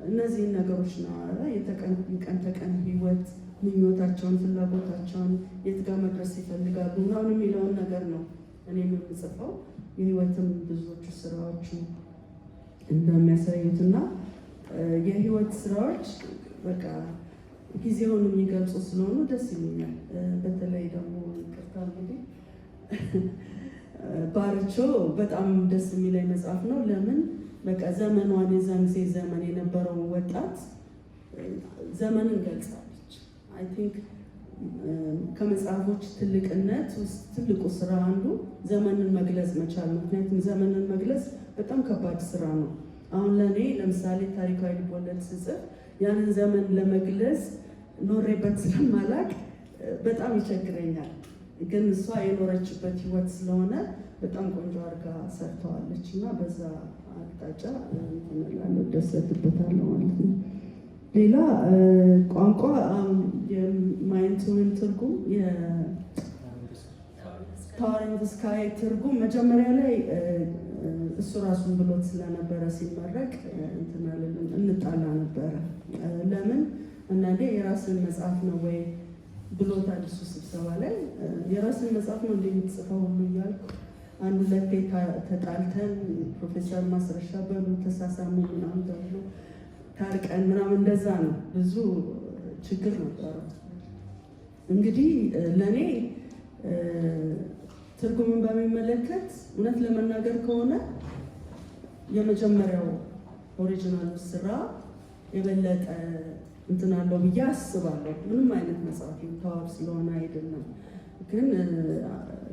እነዚህን ነገሮች ነው የቀን ተቀን ህይወት ምኞታቸውን፣ ፍላጎታቸውን የት ጋር መድረስ ይፈልጋሉ ምናምን የሚለውን ነገር ነው እኔ የምጽፈው። የህይወትም ብዙዎቹ ስራዎች እንደሚያሳዩትና የህይወት ስራዎች በቃ ጊዜውን የሚገልጹ ስለሆኑ ደስ ይሉኛል። በተለይ ደግሞ ይቅርታ እንግዲህ ባርቾ በጣም ደስ የሚለኝ መጽሐፍ ነው። ለምን በቃ ዘመኗን የዛን ጊዜ ዘመን የነበረው ወጣት ዘመንን ገልጻለች። አይ ቲንክ ከመጽሐፎች ትልቅነት ውስጥ ትልቁ ስራ አንዱ ዘመንን መግለጽ መቻል። ምክንያቱም ዘመንን መግለጽ በጣም ከባድ ስራ ነው። አሁን ለእኔ ለምሳሌ ታሪካዊ ልቦለድ ስጽፍ ያንን ዘመን ለመግለጽ ኖሬበት ስለማላቅ በጣም ይቸግረኛል። ግን እሷ የኖረችበት ህይወት ስለሆነ በጣም ቆንጆ አድርጋ ሰርተዋለች እና በዛ አቅጣጫ ላለ ደሰትበታለሁ ማለት ነው። ሌላ ቋንቋ የማይንቱን ትርጉም ታወር ኢን ዘ ስካይ ትርጉም መጀመሪያ ላይ እሱ ራሱን ብሎት ስለነበረ ሲመረቅ እንጣላ ነበረ። ለምን እናንዴ የራስን መጽሐፍ ነው ወይ ብሎታል እሱ ስብሰባ ላይ። የራስን መጽሐፍ ነው እንደምትጽፈው ሁሉ እያልኩ አንድ ሁለቴ ተጣልተን ፕሮፌሰር ማስረሻ በሉ ተሳሳሙ ምናምን ተብሎ ታርቀን ምናምን እንደዛ ነው። ብዙ ችግር ነበረ። እንግዲህ ለእኔ ትርጉምን በሚመለከት እውነት ለመናገር ከሆነ የመጀመሪያው ኦሪጂናል ስራ የበለጠ እንትን አለው ብዬ አስባለሁ። ምንም አይነት መጽሐፍ ታዋር ስለሆነ አይደለም፣ ግን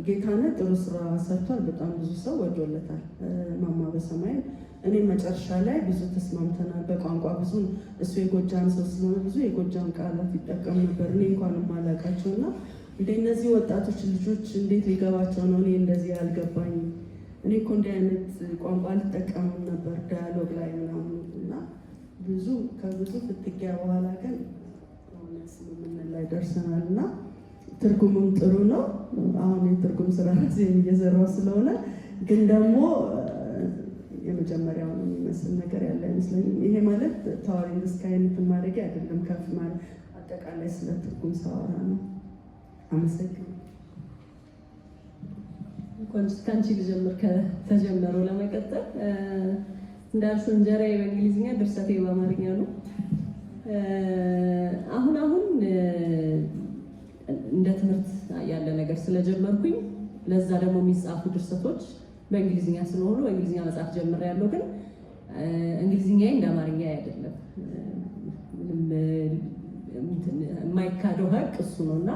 ጌታነህ ጥሩ ስራ ሰርቷል። በጣም ብዙ ሰው ወዶለታል። ማማ በሰማይ እኔ መጨረሻ ላይ ብዙ ተስማምተናል። በቋንቋ ብዙ እሱ የጎጃም ሰው ስለሆነ ብዙ የጎጃም ቃላት ይጠቀም ነበር እኔ እንኳን የማላውቃቸው እና እንደ እነዚህ ወጣቶች ልጆች እንዴት ሊገባቸው ነው? እኔ እንደዚህ አልገባኝም። እኔ እኮ እንዲህ አይነት ቋንቋ አልጠቀምም ነበር ዳያሎግ ላይ ምናምን እና ከብዙ ፍትጊያ በኋላ ግን ሆነ ስምምነት ላይ ደርሰናል እና ትርጉሙም ጥሩ ነው። አሁን የትርጉም ስራ እየሰራው ስለሆነ ግን ደግሞ የመጀመሪያውን የሚመስል ነገር ያለ አይመስለኝም። ይሄ ማለት ታወር ኢን ዘ ስካይ ማድረግ አይደለም፣ ከፍ ማለት አጠቃላይ ስለ ትርጉም ሳወራ ነው። አመሰግናለሁ። እንኳን ከአንቺ ልጀምር ከተጀመረው ለመቀጠል እንዳልሽው እንጀራዬ በእንግሊዝኛ ድርሰቴ በአማርኛ ነው። አሁን እንደ ትምህርት ያለ ነገር ስለጀመርኩኝ ለዛ ደግሞ የሚጻፉ ድርሰቶች በእንግሊዝኛ ስለሆኑ በእንግሊዝኛ መጻፍ ጀምሬያለሁ። ግን እንግሊዝኛዬ እንደ አማርኛ አይደለም። የማይካደው ሀቅ እሱ ነው እና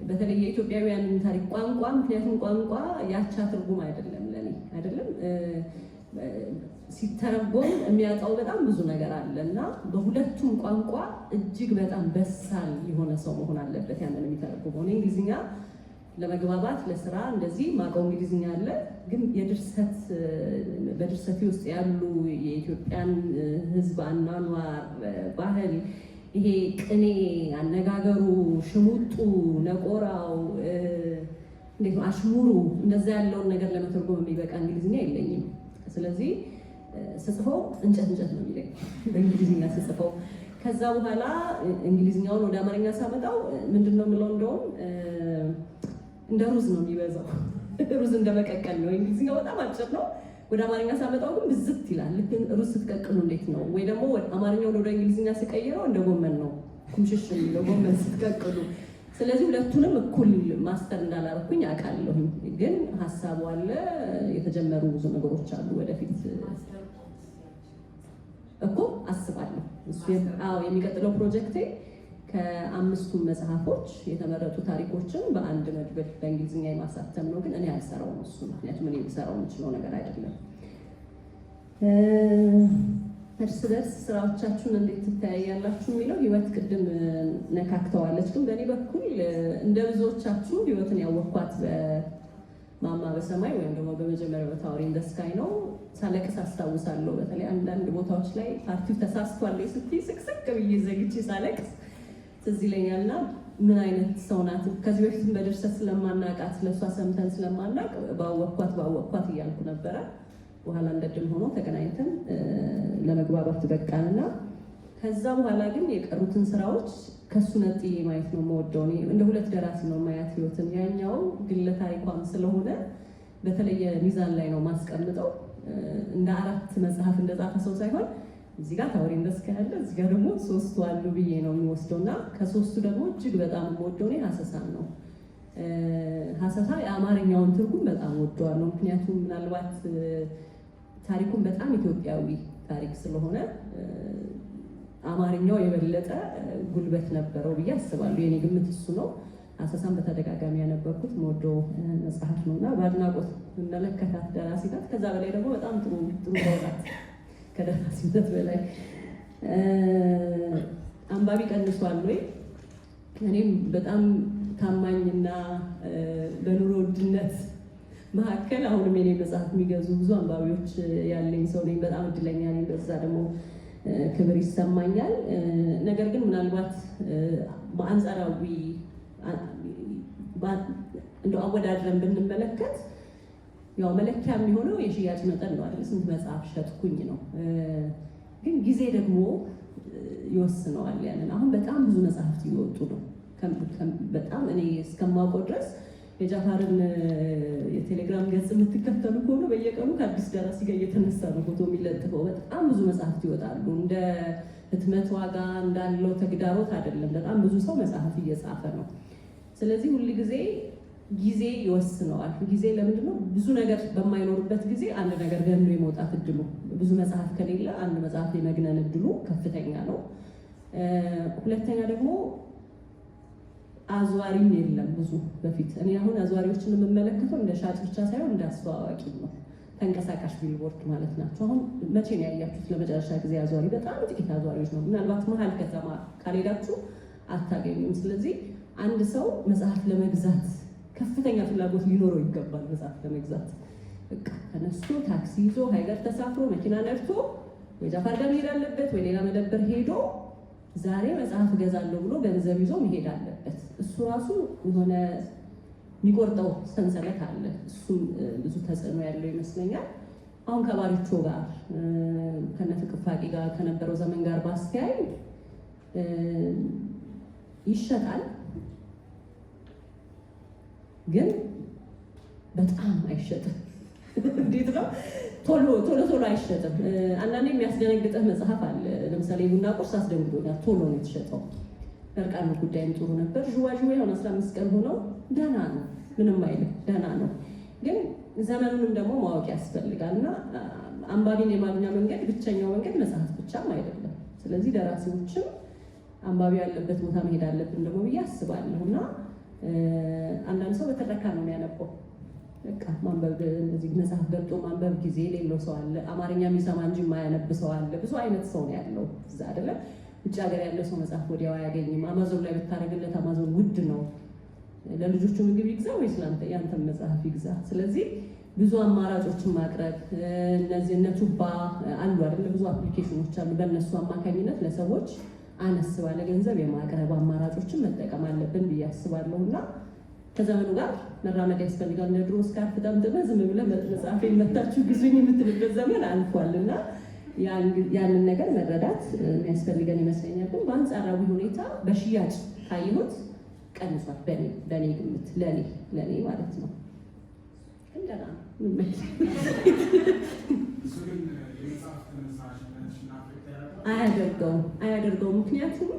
በተለይ የኢትዮጵያውያን ታሪክ ቋንቋ፣ ምክንያቱም ቋንቋ ያቻ ትርጉም አይደለም ለኔ አይደለም ሲተረጎም የሚያጣው በጣም ብዙ ነገር አለ እና በሁለቱም ቋንቋ እጅግ በጣም በሳል የሆነ ሰው መሆን አለበት ያንን የሚተረጉመው። እኔ እንግሊዝኛ ለመግባባት ለስራ እንደዚህ ማውቀው እንግሊዝኛ አለ፣ ግን በድርሰቴ ውስጥ ያሉ የኢትዮጵያን ሕዝብ አኗኗር፣ ባህል፣ ይሄ ቅኔ አነጋገሩ፣ ሽሙጡ፣ ነቆራው፣ እንዴት ነው አሽሙሩ፣ እንደዛ ያለውን ነገር ለመተርጎም የሚበቃ እንግሊዝኛ የለኝም። ስለዚህ ስጽፈው እንጨት ነው የሚለኝ በእንግሊዝኛ ስጽፈው። ከዛ በኋላ እንግሊዝኛውን ወደ አማርኛ ሳመጣው ምንድነው የምለው? እንደውም እንደ ሩዝ ነው የሚበዛው። ሩዝ እንደመቀቀል ነው። እንግሊዝኛው በጣም አጭር ነው። ወደ አማርኛ ሳመጣው ግን ብዝት ይላል። ልክ ሩዝ ስትቀቅሉ እንዴት ነው? ወይ ደግሞ አማርኛውን ወደ እንግሊዝኛ ስቀይረው እንደ ጎመን ነው ኩምሽሽ የሚለው ጎመን ስትቀቅሉ። ስለዚህ ሁለቱንም እኩል ማስተር እንዳላረኩኝ አውቃለሁ። ግን ሀሳቡ አለ፣ የተጀመሩ ብዙ ነገሮች አሉ። ወደፊት እኮ አስባለሁ። የሚቀጥለው ፕሮጀክቴ ከ5ቱም መጽሐፎች የተመረጡ ታሪኮችን በአንድ መድብል በእንግሊዝኛ የማሳተም ነው። ግን እኔ አልሰራውም እሱ፣ ምክንያቱም እኔ ልሰራው የምችለው ነገር አይደለም። እርስ በርስ ስራዎቻችሁን እንዴት ትተያያላችሁ የሚለው ህይወት ቅድም ነካክተዋለች። ግን በእኔ በኩል እንደ ብዙዎቻችሁ ህይወትን ያወኳት በማማ በሰማይ ወይም ደግሞ በመጀመሪያው በታወሪንግ ዘ ስካይ ነው። ሳለቅስ አስታውሳለሁ። በተለይ አንዳንድ ቦታዎች ላይ ፓርቲው ተሳስቷል ስትይ ስቅስቅ ብዬ ዘግቼ ሳለቅስ ትዝ ይለኛልና ምን አይነት ሰው ናት። ከዚህ በፊትም በድርሰት ስለማናቃት ስለሷ ሰምተን ስለማናቅ ባወኳት እያልኩ ነበረ። በኋላ እንደድል ሆኖ ተገናኝተን ለመግባባት በቃንና ከዛ በኋላ ግን የቀሩትን ስራዎች ከሱ ነጥዬ ማየት ነው የምወደው። እንደ ሁለት ደራሲ ነው ማየት ህይወትን። ያኛው ግለ ታሪኳም ስለሆነ በተለየ ሚዛን ላይ ነው ማስቀምጠው። እንደ 4 መጽሐፍ እንደጻፈ ሰው ሳይሆን እዚህ ጋር ታወሪንግ ዘ ስካይ አለ፣ እዚህ ጋር ደግሞ 3 አሉ ብዬ ነው የሚወስደው እና ከ3ቱ ደግሞ እጅግ በጣም የምወደው እኔ ሀሰሳን ነው። ሀሰሳ የአማርኛውን ትርጉም በጣም ወደዋለሁ። ምክንያቱም ምናልባት ታሪኩን በጣም ኢትዮጵያዊ ታሪክ ስለሆነ አማርኛው የበለጠ ጉልበት ነበረው ብዬ አስባለሁ። የኔ ግምት እሱ ነው። ሀሰሳን በተደጋጋሚ ያነበብኩት የምወደው መጽሐፍ ነው እና በአድናቆት መለከታት ደራሲ ናት። ከዛ በላይ ደግሞ በጣም ጥሩ ናት። ከደራሲነት በላይ አንባቢ ቀንሷል ወይ? እኔም በጣም ታማኝና በኑሮ ውድነት መካከል አሁንም የኔ መጽሐፍ የሚገዙ ብዙ አንባቢዎች ያለኝ ሰው ነኝ። በጣም እድለኛ ነኝ። በዛ ደግሞ ክብር ይሰማኛል። ነገር ግን ምናልባት በአንጻራዊ እንደው አወዳድረን ብንመለከት ያው መለኪያ የሚሆነው የሽያጭ መጠን ነው አይደል? ስንት መጽሐፍ ሸጥኩኝ ነው። ግን ጊዜ ደግሞ ይወስነዋል ያንን። አሁን በጣም ብዙ መጽሐፍት እየወጡ ነው። በጣም እኔ እስከማውቀው ድረስ የጃፋርን የቴሌግራም ገጽ የምትከተሉ ከሆነ በየቀኑ ከአዲስ ደራሲ ጋር እየተነሳ ነው ፎቶ የሚለጥፈው። በጣም ብዙ መጽሐፍት ይወጣሉ። እንደ ህትመት ዋጋ እንዳለው ተግዳሮት አይደለም። በጣም ብዙ ሰው መጽሐፍ እየጻፈ ነው። ስለዚህ ሁል ጊዜ ይወስነዋል። ጊዜ ለምንድን ነው? ብዙ ነገር በማይኖርበት ጊዜ አንድ ነገር ገኖ የመውጣት እድሉ፣ ብዙ መጽሐፍ ከሌለ አንድ መጽሐፍ የመግነን እድሉ ከፍተኛ ነው። ሁለተኛ ደግሞ አዝዋሪም የለም ብዙ በፊት። እኔ አሁን አዝዋሪዎችን የምመለከተው እንደ ሻጭ ብቻ ሳይሆን እንደ አስተዋዋቂ ነው። ተንቀሳቃሽ ቢልቦርድ ማለት ናቸው። አሁን መቼ ነው ያያችሁት ለመጨረሻ ጊዜ አዝዋሪ? በጣም ጥቂት አዝዋሪዎች ነው። ምናልባት መሀል ከተማ ካልሄዳችሁ አታገኙም። ስለዚህ አንድ ሰው መጽሐፍ ለመግዛት ከፍተኛ ፍላጎት ሊኖረው ይገባል። መጽሐፍ ለመግዛት በቃ ተነስቶ ታክሲ ይዞ ሃይገር ተሳፍሮ መኪና ነድቶ ወይ ጃፋር ጋር መሄድ አለበት ወይ ሌላ መደብር ሄዶ ዛሬ መጽሐፍ እገዛለሁ ብሎ ገንዘብ ይዞ መሄድ አለበት። እሱ ራሱ የሆነ የሚቆርጠው ሰንሰለት አለ። እሱም ብዙ ተጽዕኖ ያለው ይመስለኛል። አሁን ከባሪቾ ጋር ከነፍቅፋቂ ጋር ከነበረው ዘመን ጋር ባስተያይ ይሸጣል፣ ግን በጣም አይሸጥም። እንዴት ነው ቶሎ አይሸጥም። አንዳንዴ የሚያስደነግጥህ መጽሐፍ አለ። ለምሳሌ ቡና ቁርስ አስደንግጦኛል። ቶሎ ነው የተሸጠው። እርቃኑ ጉዳይም ጥሩ ነበር። ዥዋዥዌ አሁን 15 ቀን ሆነው ደህና ነው፣ ምንም አይልም፣ ደህና ነው። ግን ዘመኑንም ደግሞ ማወቅ ያስፈልጋል እና አንባቢን የማግኛ መንገድ ብቸኛው መንገድ መጽሐፍ ብቻም አይደለም። ስለዚህ ደራሲዎችም አንባቢ ያለበት ቦታ መሄድ አለብን ደግሞ ብዬ አስባለሁ እና አንዳንድ ሰው በተረካ ነው የሚያነበው። በቃ ማንበብ እንደዚህ መጽሐፍ ገብቶ ማንበብ ጊዜ የሌለው ሰው አለ። አማርኛ የሚሰማ እንጂ የማያነብ ሰው አለ። ብዙ አይነት ሰው ነው ያለው እዛ አይደለም። ውጭ ሀገር ያለ ሰው መጽሐፍ ወዲያው አያገኝም። አማዞን ላይ ብታደርግለት አማዞን ውድ ነው። ለልጆቹ ምግብ ይግዛ ወይስ ያንተን መጽሐፍ ይግዛ? ስለዚህ ብዙ አማራጮችን ማቅረብ እነዚህ እነ ቱባ አሉ አይደለ? ብዙ አፕሊኬሽኖች አሉ። በእነሱ አማካኝነት ለሰዎች አነስ ባለ ገንዘብ የማቅረብ አማራጮችን መጠቀም አለብን ብዬ አስባለሁ እና ከዘመኑ ጋር መራመድ ያስፈልጋል። እንደ ድሮ ስካርፍ ጠምጥመህ ዝም ብለህ መጽሐፌን መታችሁ ግዙኝ የምትልበት ዘመን አልፏል እና ያንን ነገር መረዳት የሚያስፈልገን ይመስለኛል። ግን በአንጻራዊ ሁኔታ በሽያጭ ካየሁት ቀንሷል። በእኔ ግምት ለእኔ ማለት ነው። እንደና አያደርገውም። ምክንያቱም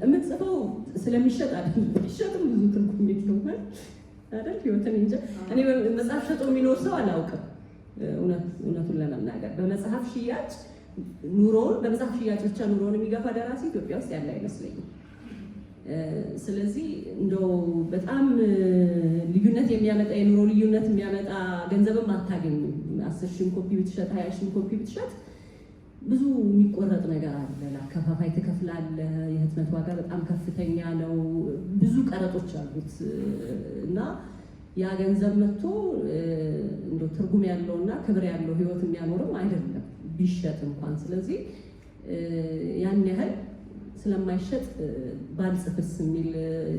የምትጽፈው ስለሚሸጥ አይደለም። ቢሸጥም ብዙ ትርጉም የለውም አይደል? ህይወትን እንጂ እኔ መጽሐፍ ሸጦ የሚኖር ሰው አላውቅም። እውነቱን ለመናገር በመጽሐፍ ሽያጭ በመጽሐፍ ሽያጭ ብቻ ኑሮውን የሚገፋ ደራሲ ኢትዮጵያ ውስጥ ያለ አይመስለኝም። ስለዚህ እንደው በጣም ልዩነት የሚያመጣ የኑሮ ልዩነት የሚያመጣ ገንዘብም አታገኝም። 10,000 ኮፒ ብትሸጥ 20,000 ኮፒ ብትሸጥ ብዙ የሚቆረጥ ነገር አለ። ለአከፋፋይ ትከፍላለህ። የህትመት ዋጋ በጣም ከፍተኛ ነው። ብዙ ቀረጦች አሉት እና ያ ገንዘብ መጥቶ እንደው ትርጉም ያለውና ክብር ያለው ህይወት የሚያኖርም አይደለም ቢሸጥ እንኳን። ስለዚህ ያን ያህል ስለማይሸጥ ባልጽፍስ የሚል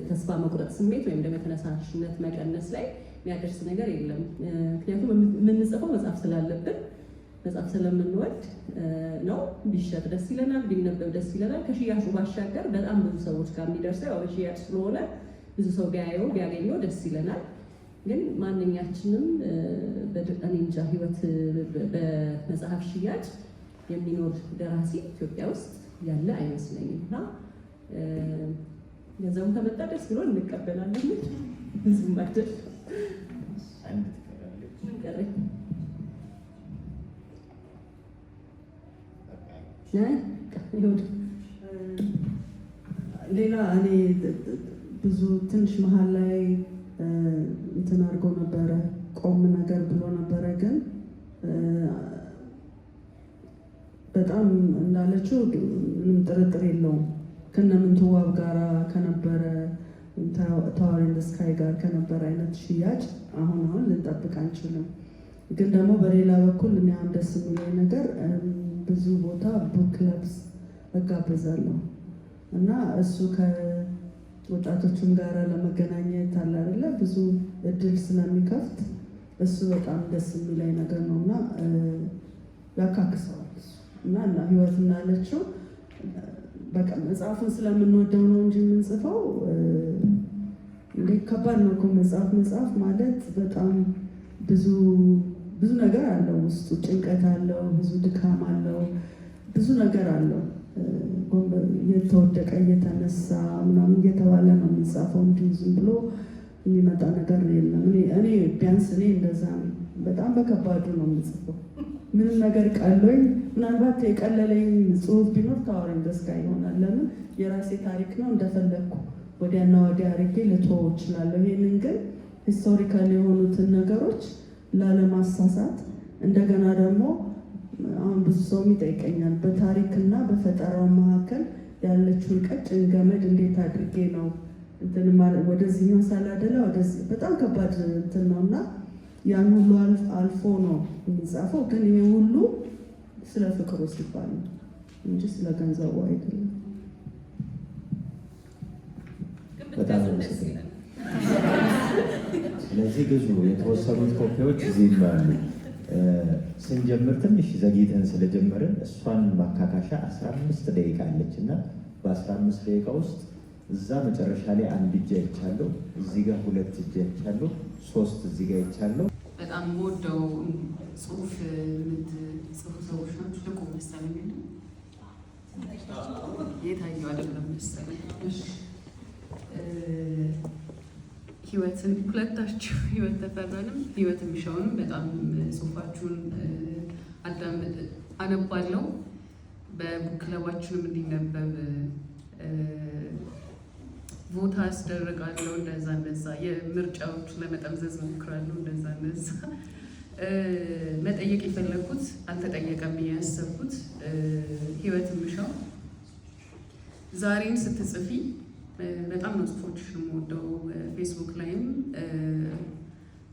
ተስፋ መቁረጥ ስሜት ወይም ደግሞ የተነሳሽነት መቀነስ ላይ የሚያደርስ ነገር የለም። ምክንያቱም የምንጽፈው መጽሐፍ ስላለብን መጽሐፍ ስለምንወድ ነው። ቢሸጥ ደስ ይለናል፣ ቢነበብ ደስ ይለናል። ከሽያጩ ባሻገር በጣም ብዙ ሰዎች ጋር የሚደርሰው ያው በሽያጭ ስለሆነ ብዙ ሰው ቢያገኘው ደስ ይለናል። ግን ማንኛችንም እኔ እንጃ ህይወት በመጽሐፍ ሽያጭ የሚኖር ደራሲ ኢትዮጵያ ውስጥ ያለ አይመስለኝም እና ገንዘቡ ከመጣ ደስ ብሎ እንቀበላለን። ብዙም አይደል። ሌላ እኔ ብዙ ትንሽ መሀል ላይ እንትን አድርጎ ነበረ፣ ቆም ነገር ብሎ ነበረ። ግን በጣም እንዳለችው ምንም ጥርጥር የለውም ከነምንትዋብ ጋራ ከነበረ ታወር ኢን ዘ ስካይ ጋር ከነበረ አይነት ሽያጭ አሁን ልንጠብቅ አንችልም። ግን ደግሞ በሌላ በኩል እኔ አሁን ደስ የሚለኝ ነገር ብዙ ቦታ ቡክ ክለብስ እጋበዛለሁ እና እሱ ከወጣቶችም ጋር ለመገናኘት አለ አይደለ ብዙ እድል ስለሚከፍት እሱ በጣም ደስ የሚለኝ ነገር ነው እና ያካክሰዋል እና ህይወት እንዳለችው በቃ መጽሐፉን ስለምንወደው ነው እንጂ የምንጽፈው እንዴ ከባድ ነው እኮ መጽሐፍ ማለት በጣም ብዙ ነገር አለው ውስጡ፣ ጭንቀት አለው፣ ብዙ ድካም አለው፣ ብዙ ነገር አለው። እየተወደቀ እየተነሳ ምናምን እየተባለ ነው የሚጻፈው እንጂ ዝም ብሎ የሚመጣ ነገር የለም። እኔ ቢያንስ እኔ እንደዛ ነው። በጣም በከባዱ ነው የምጽፈው። ምንም ነገር ቀሎኝ ምናልባት የቀለለኝ ጽሁፍ ቢኖር ታወር ኢን ዘ ስካይ ይሆናል። ለምን የራሴ ታሪክ ነው፣ እንደፈለግኩ ወዲያና ወዲያ አድርጌ ልተወው እችላለሁ። ይህንን ግን ሂስቶሪካል የሆኑትን ነገሮች ላለማሳሳት እንደገና ደግሞ አሁን ብዙ ሰው ይጠይቀኛል በታሪክና በፈጠራው መካከል ያለችውን ቀጭን ገመድ እንዴት አድርጌ ነው እንትን ማለት ወደዚህኛው ሳላደላ ወደዚህ በጣም ከባድ እንትን ነውና ያን ሁሉ አልፎ ነው የሚጻፈው። ግን ይሄ ሁሉ ስለ ፍቅሩ ሲባል ነው እንጂ ስለ ገንዘቡ አይደለም። በጣም ስለዚህ ብዙ የተወሰኑት ኮፒዎች እዚህ አሉ። ስንጀምር ትንሽ ዘግይተን ስለጀመርን እሷን ማካካሻ 15 ደቂቃ አለች እና በ15 ደቂቃ ውስጥ እዛ መጨረሻ ላይ 1 እጅ አይቻለሁ፣ እዚህ ጋር 2 እጅ አይቻለሁ፣ 3 እዚህ ጋር አይቻለሁ። በጣም በጣም ወደው ጽሁፍ የምትጽፉ ሰዎች ናቸው። ልቁ መሰለኝ የታየው አይደለም መሰለኝ። ህይወትን ሁለታችሁ ህይወት ተፈራንም ህይወት የሚሻውንም በጣም ጽሁፋችሁን አነባለሁ። በቡክ ክለባችንም እንዲነበብ ቦታ አስደረጋለሁ። እንደዛ የምርጫዎቹ ለመጠምዘዝ ሞክራለሁ። እንደዛ መጠየቅ የፈለግኩት አልተጠየቀም ብዬ ያሰብኩት ህይወት የምሻው ዛሬን ስትጽፊ በጣም ነው ጽሁፎችሽን የምወደው። ፌስቡክ ላይም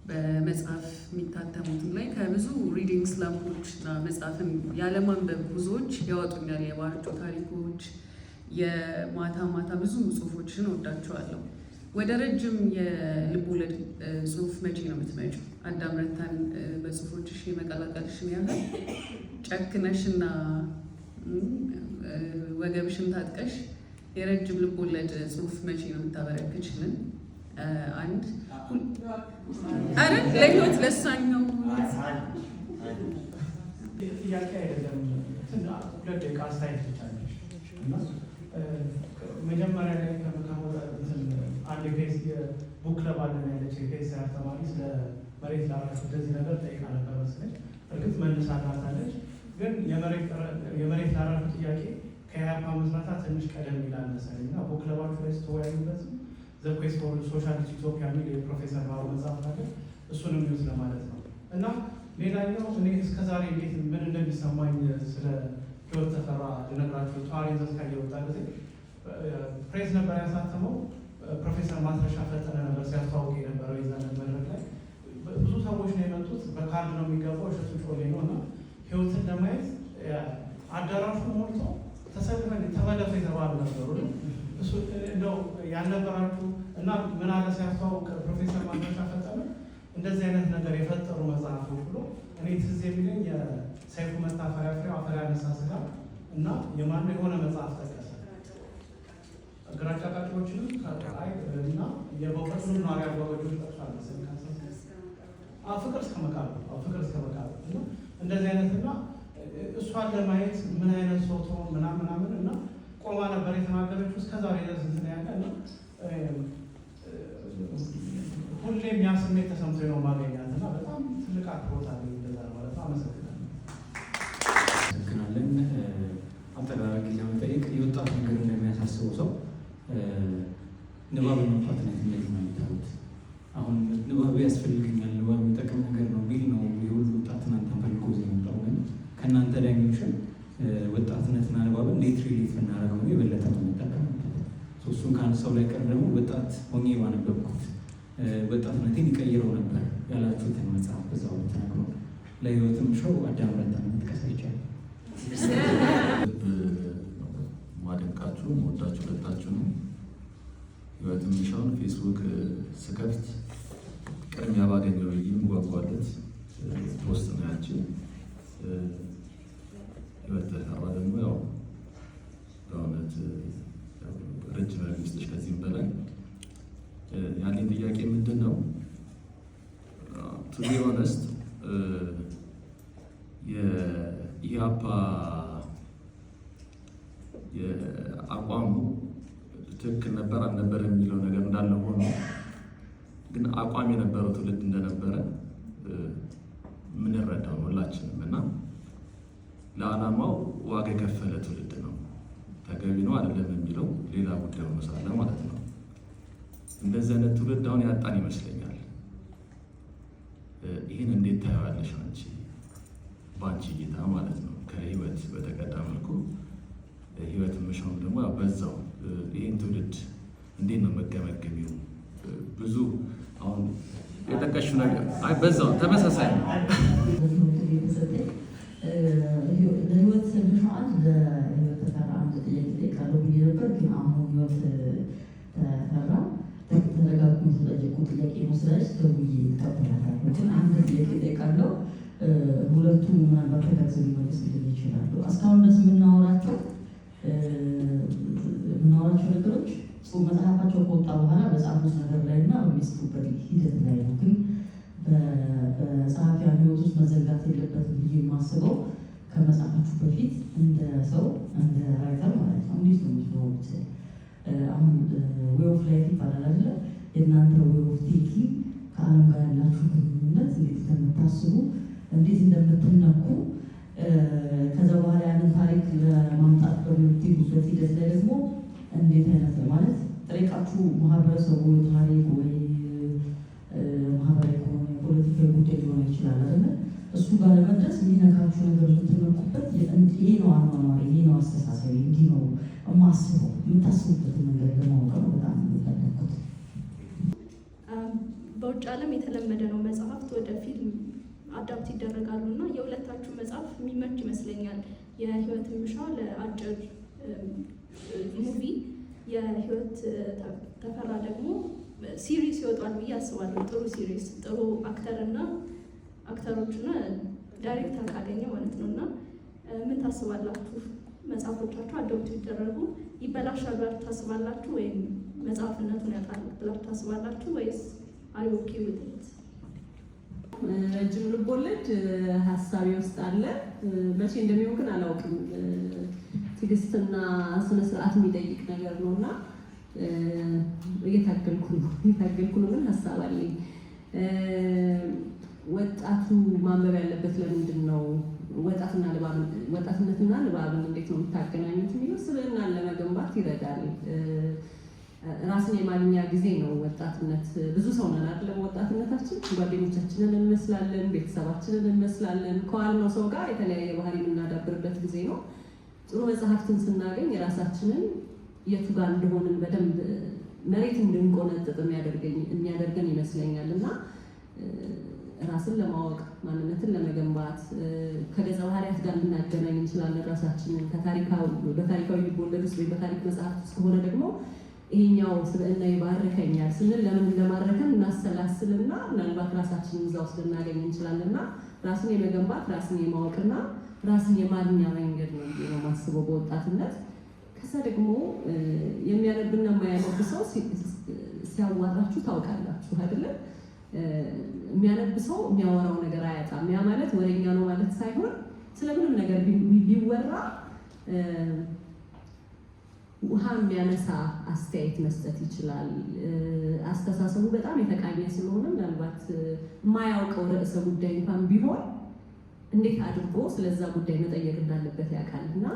በመጽሐፍ የሚታተሙትም ላይ ከብዙ ሪዲንግ ስላምፖች እና መጽሐፍን ያለማንበብ ብዙዎች ያወጡኛል። የባርጮ ታሪኮች፣ የማታ ብዙ ጽሁፎችን ወዳቸዋለሁ። ወደ ረጅም የልቦለድ ጽሁፍ መቼ ነው የምትመጪው? አዳም ረታን በጽሁፎችሽ የመቀላቀልሽን ያህል ጨክነሽና ወገብሽን ታጥቀሽ የረጅም ልቦለድ ጽሁፍ መቼ ነው የምታበረክችልን? አንድ አረ ለህይወት ለሳኛው ጥያቄ አይደለም። 2 ደቂቃ አስተያየት ብቻ ነች እና መጀመሪያ ላይ አንድ ፌስ የቡክ ክለብ አለን ያለች የፌስ ተማሪ ስለ መሬት ላራሹ እንደዚህ ነገር ጠይቃ ነበር መሰለኝ። እርግጥ መልሳላታለች፣ ግን የመሬት ላራሹ ጥያቄ ከኢህአፓ መስራታ ትንሽ ቀደም ይላል መሰለኝ እና ቡክ ክለባችሁ ላይ ስትወያዩበትም ዘ ኩዌስት ፎር ሶሻሊስት ኢትዮጵያ የሚል የፕሮፌሰር ባሮ መጽሐፍ ነገር እሱንም ኒውስ ለማለት ነው። እና ሌላኛው እኔ እስከዛሬ እንዴት ምን እንደሚሰማኝ ስለ ህይወት ተፈራ ልነግራችሁ። ተዋሪ ዘስካ እየወጣ ጊዜ ፕሬስ ነበር ያሳተመው። ፕሮፌሰር ማስረሻ ፈጠነ ነበር ሲያስተዋውቅ የነበረው የዛን መድረክ ላይ ብዙ ሰዎች ነው የመጡት። በካርድ ነው የሚገባው፣ እሸቱ ጮሌ ነው እና ህይወትን ለማየት አዳራሹ ሞልቶ ተሰልፈን ተመለሱ የተባሉ ነበሩ። እሱ እንደው ያልነበራችሁ እና ምን አለ ሲያስተዋውቅ ፕሮፌሰር ማስረሻ ፈጠነ እንደዚህ አይነት ነገር የፈጠሩ መጽሐፎች ብሎ እኔ ትዝ የሚለኝ የሰይፉ መታፈሪያ ፍሬው አፈር ያነሳ ስጋ እና የማነው የሆነ መጽሐፍ ጠቀሰ። ግራጫ ቃጭዎችንም እና የበቀቱን ኗሪ አጓጓጆች ጠቅሷል መሰለኝ። ፍቅር እስከ መቃብር እና እንደዚህ አይነት እና እሷን ለማየት ምን አይነት ሰው ትሆን ምናምን እና ቆማ ነበር የተናገረችው። እስከዛሬ ድረስ እንትን ያለ እና ሁሌም ያ ስሜት ተሰምቶኝ ነው ማገኛት እና በጣም ትልቅ አክብሮት አለኝ። እንደዛ ማለት ነው። አመሰግናለን። አጠቃላይ ለመጠየቅ የወጣት ነገር እንደሚያሳስበው ሰው ንባብ መፋትነት እንዴት ነው የሚታዩት? አሁን ንባብ ያስፈልገኛል፣ ንባብ የሚጠቅም ነገር ነው ቢል ነው የሁሉ ወጣት እናንተን ፈልጎ የመጣው። ግን ከእናንተ ዳይሜንሽን ወጣትነትና ንባብ እንዴት ሪሌት ብናደርገው ነው የበለጠ የምንጠቀምበት? እሱን ከአንድ ሰው ላይ ቀር ደግሞ ወጣት ሆኜ ባነበብኩት ወጣትነቴን ይቀይረው ነበር ያላችሁትን መጽሐፍ በዛው ተናግሮ ለህይወትም ሾው አዳም ረታን መጥቀስ አይቻልም። ማደንቃችሁ መወዳችሁ ሁለታችሁ ነው። ህይወት የሚሻውን ፌስቡክ ስከፍት ቅድሚያ ባገኘው የምጓጓለት ፖስት ነው ያችን። ህይወት ተፈራ ደግሞ ያው በእውነት ረጅም ረጅም ከዚህም በላይ ያለኝ ጥያቄ ምንድን ነው? ቱ ቢ ኦነስት የኢህአፓ የአቋሙ ትክክል ነበር አልነበረ የሚለው ነገር እንዳለ ሆኖ ግን አቋም የነበረው ትውልድ እንደነበረ የምንረዳው ሁላችንም እና ለዓላማው ዋጋ የከፈለ ትውልድ ነው። ተገቢ ነው አይደለም የሚለው ሌላ ጉዳይ ሆኖ ሳለ ማለት ነው። እንደዚህ አይነት ትውልድ አሁን ያጣን ይመስለኛል። ይህን እንዴት ታየዋለሽ አንቺ? በአንቺ እይታ ማለት ነው። ከህይወት በተቀዳ መልኩ ህይወት ምሻውን ደግሞ በዛው ይህን ትውልድ እንዴት ነው መገመገሚው? ብዙ አሁን የጠቀሽው ነገር በዛው ተመሳሳይ ነው። ለህይወት ምሻዋን ለህይወት ተፈራ አንድ ጥያቄ ጠይቃለሁ ብዬ ነበር፣ ግን አሁን ህይወት ተፈራ ተረጋግጦ የተጠየቁ ጥያቄ ነው ስላለች ደውዬ እቀበላታለሁ። ግን አንድ ጥያቄ ጠይቃለሁ። ሁለቱም ምናልባት ተጋግዘው ሊመልሱልኝ ይችላሉ። እስካሁን ድረስ የምናወራቸው ነገሮች መጽሐፋቸው ከወጣ በኋላ በጻፉት ነገር ላይ እና በሚጽፉበት ሂደት ላይ ነው። ግን በጸሐፊያን ሕይወት ውስጥ መዘጋት የለበትም ብዬ የማስበው ከመጽሐፋችሁ በፊት እንደ ሰው እንደ ራይተር ማለት ነው እንዴት ነው የምትኖሩት? አሁን ዌይ ኦፍ ላይፍ ይባላል አይደለ? የእናንተ ዌይ ኦፍ ቲንኪንግ ከዓለም ጋር ያላችሁ ግንኙነት እንዴት እንደምታስቡ እንዴት እንደምትነኩ ከዛ በኋላ ያንን ታሪክ ለማምጣት በምትሄዱበት ሂደት ላይ ደግሞ እንዴት አይነት ማለት ጠሪቃችሁ ማህበረሰቡ ታሪክ ወይ ማህበራዊ ከሆነ የፖለቲካዊ ጉዳይ ሊሆን ይችላል አይደለ? እሱ ጋር ለመድረስ የሚነካችሁ ነገር የምትነኩበት ይሄ ነው አኗኗሪ፣ ይሄ ነው አስተሳሰቢ፣ እንዲህ ነው የማስበው የምታስቡበትን መንገድ ለማወቅ ነው በጣም የሚፈለግኩት። በውጭ ዓለም የተለመደ ነው መጽሐፍት ወደ ፊልም አዳፕት ይደረጋሉ እና የሁለታችሁ መጽሐፍ የሚመች ይመስለኛል። የህይወት ምሻው ለአጭር ሙቪ፣ የህይወት ተፈራ ደግሞ ሲሪስ ይወጣል ብዬ አስባለሁ። ጥሩ ሲሪስ፣ ጥሩ አክተሮችና ዳይሬክተር ካገኘ ማለት ነው እና ምን ታስባላችሁ? መጽሐፎቻችሁ አዳፕት ይደረጉ ይበላሻል ብላችሁ ታስባላችሁ ወይም መጽሐፍነቱን ያጣል ብላችሁ ታስባላችሁ ወይስ አር ዩ ኦኬ ዊዝ ኢት? ረጅም ልቦለድ ሀሳቤ ውስጥ አለ። መቼ እንደሚሆን ግን አላውቅም። ትዕግስትና ስነ ስርዓት የሚጠይቅ ነገር ነው እና እየታገልኩ ነው ግን ሀሳብ አለኝ። ወጣቱ ማንበብ ያለበት ለምንድን ነው? ወጣትነትና ንባብን እንዴት ነው የምታገናኙት የሚለው ስብዕናን ለመገንባት ይረዳል። ራስን የማግኛ ጊዜ ነው ወጣትነት። ብዙ ሰው ነን አይደለም? ወጣትነታችን ጓደኞቻችንን እንመስላለን፣ ቤተሰባችንን እንመስላለን። ከዋልነው ሰው ጋር የተለያየ ባህሪ የምናዳብርበት ጊዜ ነው። ጥሩ መጽሐፍትን ስናገኝ የራሳችንን የቱ ጋር እንደሆንን በደንብ መሬት እንድንቆነጥጥ የሚያደርገን ይመስለኛል እና ራስን ለማወቅ ማንነትን ለመገንባት ከገጸ ባህሪያት ጋር ልናገናኝ እንችላለን ራሳችንን በታሪካዊ ልቦለድ ውስጥ ወይ በታሪክ መጽሐፍት ውስጥ ከሆነ ደግሞ ይሄኛው ስብዕና ይባርከኛል ስንል ለምን እንደማረከን እናሰላስልና ምናልባት ራሳችንን እዛ ውስጥ ልናገኝ እንችላለንና ራስን የመገንባት ራስን የማወቅና ራስን የማግኛ መንገድ ነው ብዬ ነው የማስበው በወጣትነት። ከዛ ደግሞ የሚያነብና የማያነብ ሰው ሲያዋራችሁ ታውቃላችሁ አይደለም? የሚያነብ ሰው የሚያወራው ነገር አያጣም። ያ ማለት ወሬኛ ነው ማለት ሳይሆን ስለምንም ነገር ቢወራ ውሃ የሚያነሳ አስተያየት መስጠት ይችላል። አስተሳሰቡ በጣም የተቃኘ ስለሆነ ምናልባት የማያውቀው ርዕሰ ጉዳይ እንኳን ቢሆን እንዴት አድርጎ ስለዛ ጉዳይ መጠየቅ እንዳለበት ያውቃል። እና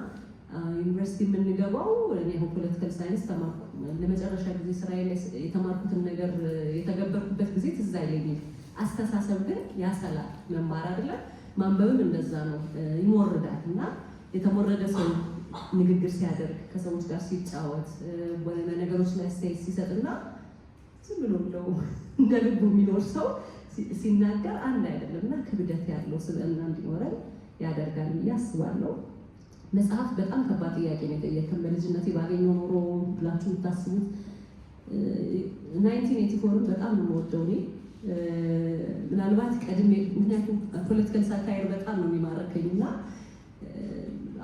ዩኒቨርሲቲ የምንገባው እኔ ፖለቲካል ሳይንስ ተማርኩ። ለመጨረሻ ጊዜ ስራዬ ላይ የተማርኩትን ነገር የተገበርኩበት ጊዜ ትዝ አይለኝም። አስተሳሰብ ግን ያሰላል። መማር አይደለም ማንበብም እንደዛ ነው፣ ይሞርዳል። እና የተሞረደ ሰው ንግግር ሲያደርግ ከሰዎች ጋር ሲጫወት ነገሮች ላይ አስተያየት ሲሰጥና ዝም ብሎ እንደ ልቡ የሚኖር ሰው ሲናገር አንድ አይደለም እና ክብደት ያለው ስብዕና እንዲኖረን ያደርጋል ብዬ አስባለሁ። መጽሐፍ በጣም ከባድ ጥያቄ ነው የጠየቀን። በልጅነቴ ባገኘው ኖሮ ብላችሁ የምታስቡት 1984ን በጣም ነው የምወደው እኔ ምናልባት ቀድሜ፣ ምክንያቱም ፖለቲካል ሳታየር በጣም ነው የሚማረከኝ እና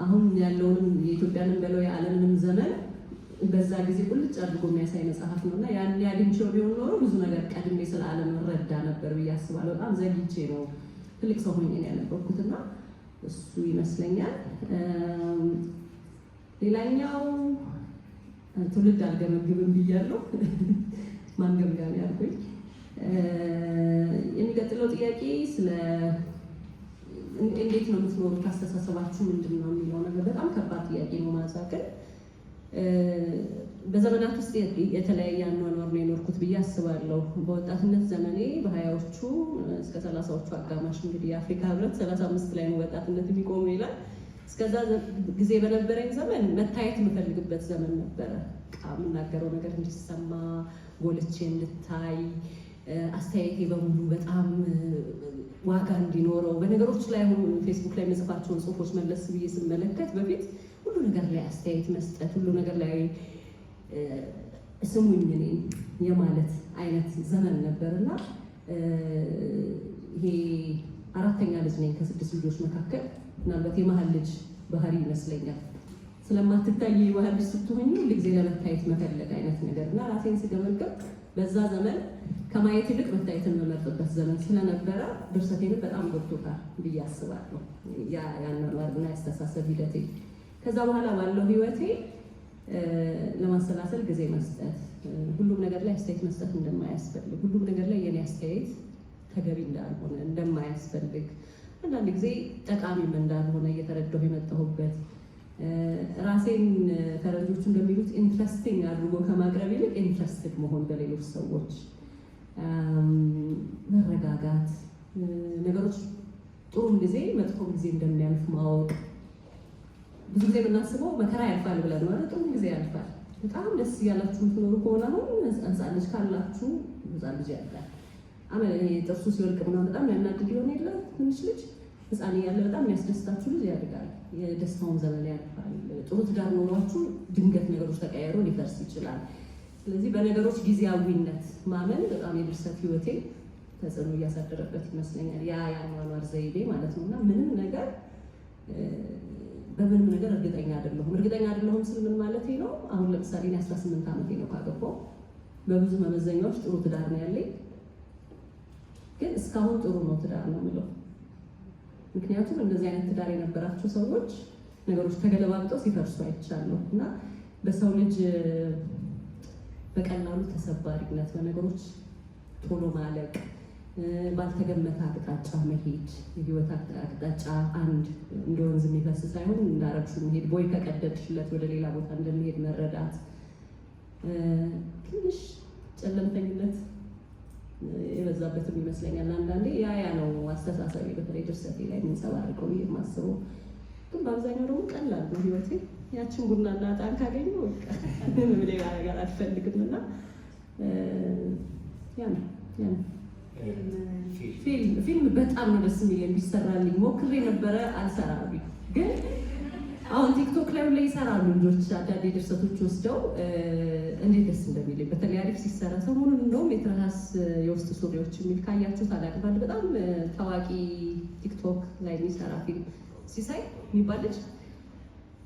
አሁን ያለውንም የኢትዮጵያንም በለው የዓለምንም ዘመን በዛ ጊዜ ቁልጭ አድርጎ የሚያሳይ መጽሐፍ ነው እና ያን አግኝቼው ቢሆን ኖሮ ብዙ ነገር ቀድሜ ስለ ዓለም ረዳ ነበር ብዬ አስባለሁ። በጣም ዘግይቼ ነው ትልቅ ሰው ሆኜ ነው ያነበብኩትና እሱ ይመስለኛል። ሌላኛው ትውልድ አልገመግብም ብያለሁ። ማንገምጋሚ ያልኩኝ። የሚቀጥለው ጥያቄ ስለ እንዴት ነው የምትኖሩት፣ አስተሳሰባችሁ ምንድን ነው የሚለው ነገር በጣም ከባድ ጥያቄ ነው ማዛከር። በዘመናት ውስጥ የተለያየ አኗኗር ነው የኖርኩት ብዬ አስባለሁ። በወጣትነት ዘመኔ በ20ዎቹ እስከ 30ዎቹ አጋማሽ እንግዲህ የአፍሪካ ህብረት 35 ላይ ነው ወጣትነት የሚቆመው ይላል። እስከዛ ጊዜ በነበረኝ ዘመን መታየት የምፈልግበት ዘመን ነበረ። የምናገረው ነገር እንዲሰማ፣ ጎልቼ እንድታይ፣ አስተያየቴ በሙሉ በጣም ዋጋ እንዲኖረው በነገሮች ላይ አሁን ፌስቡክ ላይ የምጽፋቸውን ጽሁፎች መለስ ብዬ ስመለከት በፊት ሁሉ ነገር ላይ አስተያየት መስጠት፣ ሁሉ ነገር ላይ ስሙኝ እኔ የማለት አይነት ዘመን ነበርና ይሄ አራተኛ ልጅ ነኝ ከ6 ልጆች መካከል። ምናልባት የመሀል ልጅ ባህሪ ይመስለኛል። ስለማትታይ የመሀል ልጅ ስትሆኝ ሁልጊዜ ለመታየት መፈለግ አይነት ነገር እና ራሴን ስገመገም በዛ ዘመን ከማየት ይልቅ መታየትን መመርጥበት ዘመን ስለነበረ ድርሰቴንም በጣም ጎድቶታል ብዬ አስባለሁ። ያኗኗርና ያስተሳሰብ ሂደቴ ከዛ በኋላ ባለው ህይወቴ ለማሰላሰል ጊዜ መስጠት፣ ሁሉም ነገር ላይ አስተያየት መስጠት እንደማያስፈልግ፣ ሁሉም ነገር ላይ የኔ አስተያየት ተገቢ እንዳልሆነ እንደማያስፈልግ፣ አንዳንድ ጊዜ ጠቃሚም እንዳልሆነ እየተረዳሁ የመጣሁበት ራሴን ፈረንጆቹ እንደሚሉት ኢንትረስቲንግ አድርጎ ከማቅረብ ይልቅ ኢንትረስትድ መሆን በሌሎች ሰዎች መረጋጋት፣ ነገሮች ጥሩም ጊዜ መጥፎም ጊዜ እንደሚያልፍ ማወቅ። ብዙ ጊዜ የምናስበው መከራ ያልፋል ብለን ነው አይደል? ጥሩ ጊዜ ያልፋል። በጣም ደስ እያላችሁ የምትኖሩ ከሆነ አሁን ሕፃን ልጅ ካላችሁ ሕፃን ልጅ ያልፋል። ጥርሱ ሲወልቅ ምናምን በጣም ያናድድ ይሆን የለ ትንሽ ልጅ ሕፃን እያለ በጣም የሚያስደስታችሁ ልጅ ያድጋል። የደስታውን ዘመን ያልፋል። ጥሩ ትዳር ኖሯችሁ ድንገት ነገሮች ተቀያይሮ ሊፈርስ ይችላል። ስለዚህ በነገሮች ጊዜያዊነት ማመን በጣም የድርሰት ህይወቴ ተጽዕኖ እያሳደረበት ይመስለኛል። የአኗኗር ዘይቤ ማለት ነው። እና ምንም ነገር በምንም ነገር እርግጠኛ አይደለሁም ስል ምን ማለት ነው? አሁን ለምሳሌ 18 ዓመቴ ነው ካገባሁ። በብዙ መመዘኛዎች ጥሩ ትዳር ነው ያለኝ፣ ግን እስካሁን ጥሩ ነው ትዳር ነው የምለው። ምክንያቱም እንደዚህ አይነት ትዳር የነበራቸው ሰዎች ነገሮች ተገለባብጠው ሲፈርሱ አይቻለሁ። እና በሰው ልጅ በቀላሉ ተሰባሪነት፣ በነገሮች ቶሎ ማለቅ፣ ባልተገመተ አቅጣጫ መሄድ፣ የህይወት አቅጣጫ አንድ እንደ ወንዝ የሚፈስ ሳይሆን እንዳረግሹ መሄድ፣ ቦይ ከቀደድሽለት ወደ ሌላ ቦታ እንደሚሄድ መረዳት፣ ትንሽ ጨለምተኝነት የበዛበትም ይመስለኛል አንዳንዴ። ያ ነው አስተሳሰቤ በተለይ ድርሰቴ ላይ የሚንጸባርቀው ብዬ የማስበው። ግን በአብዛኛው ደግሞ ቀላል ነው ህይወቴ። ያችን ቡናና ዕጣን ካገኘሁ ምንም ሌላ ነገር አልፈልግም። እና ያ ነው ፊልም በጣም ነው ደስ የሚለኝ። ቢሰራልኝ ሞክሬ ነበረ፣ አልሰራም። ግን አሁን ቲክቶክ ላይ ላይ ይሰራሉ ልጆች አዳዴ ድርሰቶች ወስደው እንዴት ደስ እንደሚለኝ። በተለይ አሪፍ ሲሰራ ሰሞኑን እንደውም የትርሃስ የውስጥ ሱሪዎች የሚል ካያችሁ ታላቅባል። በጣም ታዋቂ ቲክቶክ ላይ የሚሰራ ፊልም ሲሳይ የሚባል ልጅ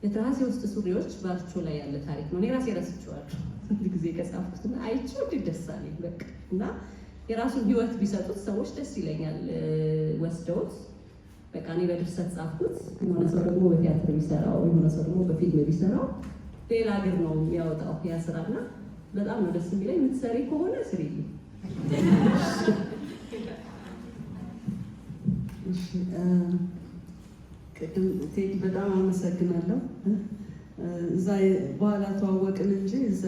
የትርሃስ የውስጥ ሱሪዎች ባርቾ ላይ ያለ ታሪክ ነው። እኔ ራሴ ረስቼዋለሁ አንድ ጊዜ ከጻፍኩትና አይቼው እንዴት ደስ አለኝ በቃ። እና የራሱን ህይወት ቢሰጡት ሰዎች ደስ ይለኛል ወስደውት። በቃ እኔ በድርሰት ጻፍኩት፣ የሆነ ሰው ደግሞ በቲያትር ቢሰራው፣ የሆነ ሰው ደግሞ በፊልም ቢሰራው ሌላ ሀገር ነው የሚያወጣው ያ ስራና በጣም ነው ደስ የሚለኝ። የምትሰሪ ከሆነ ስሪልኝ። ቅድም ቴዲ በጣም አመሰግናለሁ። እዛ በኋላ ተዋወቅን እንጂ እዛ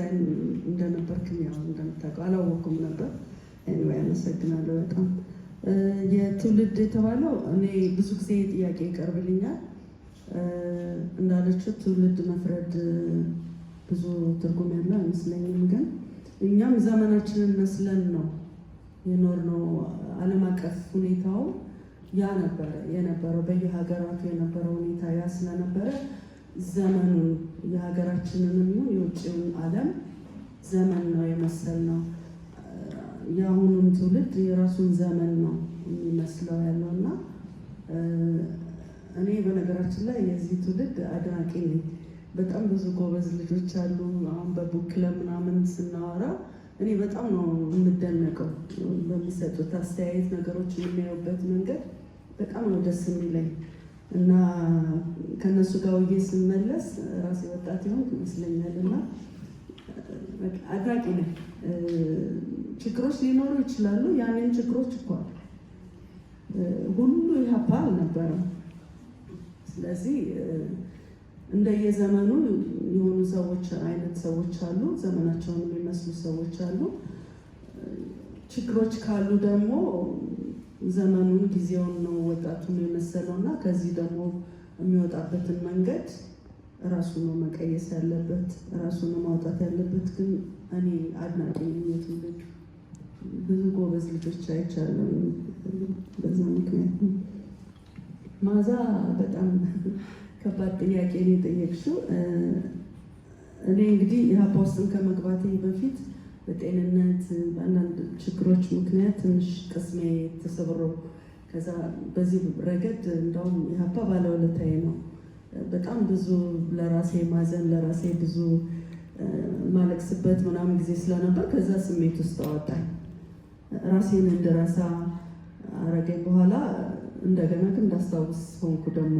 እንደነበርክም ያው እንደምታውቀው አላወኩም ነበር። ኤኒዌይ አመሰግናለሁ በጣም። የትውልድ የተባለው እኔ ብዙ ጊዜ ጥያቄ ይቀርብልኛል። እንዳለችው ትውልድ መፍረድ ብዙ ትርጉም ያለው አይመስለኝም። ግን እኛም ዘመናችንን መስለን ነው የኖርነው። ዓለም አቀፍ ሁኔታው ያ ነበረ የነበረው፣ በየሀገራቱ የነበረው ሁኔታ ያ ስለነበረ ዘመኑን የሀገራችንንም የውጭውን ዓለም ዘመን ነው የመሰል ነው። የአሁኑም ትውልድ የራሱን ዘመን ነው የሚመስለው ያለው እና እኔ በነገራችን ላይ የዚህ ትውልድ አድናቂ ነኝ። በጣም ብዙ ጎበዝ ልጆች አሉ። አሁን በቡክ ክለብ ምናምን ስናወራ እኔ በጣም ነው የምደነቀው በሚሰጡት አስተያየት፣ ነገሮች የሚያዩበት መንገድ በጣም ነው ደስ የሚለኝ እና ከነሱ ጋር ውዬ ስመለስ ራሴ ወጣት ይሆን ይመስለኛል እና አድናቂ ነኝ። ችግሮች ሊኖሩ ይችላሉ። ያንን ችግሮች እኮ ሁሉ ኢህአፓ አልነበረም። ስለዚህ እንደየዘመኑ የሆኑ ሰዎች አይነት ሰዎች አሉ፣ ዘመናቸውን የሚመስሉ ሰዎች አሉ። ችግሮች ካሉ ደግሞ ዘመኑን ጊዜውን ነው ወጣቱን የመሰለው እና ከዚህ ደግሞ የሚወጣበትን መንገድ ራሱ ነው መቀየስ ያለበት፣ ራሱ ነው ማውጣት ያለበት። ግን እኔ አድናቂ ነኝ የትውልድ ብዙ ጎበዝ ልጆች አይቻለሁ። በዛ ምክንያት ነው። ማዛ በጣም ከባድ ጥያቄ ነው የጠየቅሽው። እኔ እንግዲህ ኢህአፓ ውስጥም ከመግባቴ በፊት በጤንነት በአንዳንድ ችግሮች ምክንያት ትንሽ ቅስሜ ተሰብሮ ከዛ በዚህ ረገድ እንደውም ኢህአፓ ባለውለታዬ ነው። በጣም ብዙ ለራሴ ማዘን ለራሴ ብዙ ማለቅስበት ምናምን ጊዜ ስለነበር ከዛ ስሜት ውስጥ አወጣኝ ራሴን እንድረሳ አረገኝ። በኋላ እንደገና ግን እንዳስታውስ ሆንኩ። ደግሞ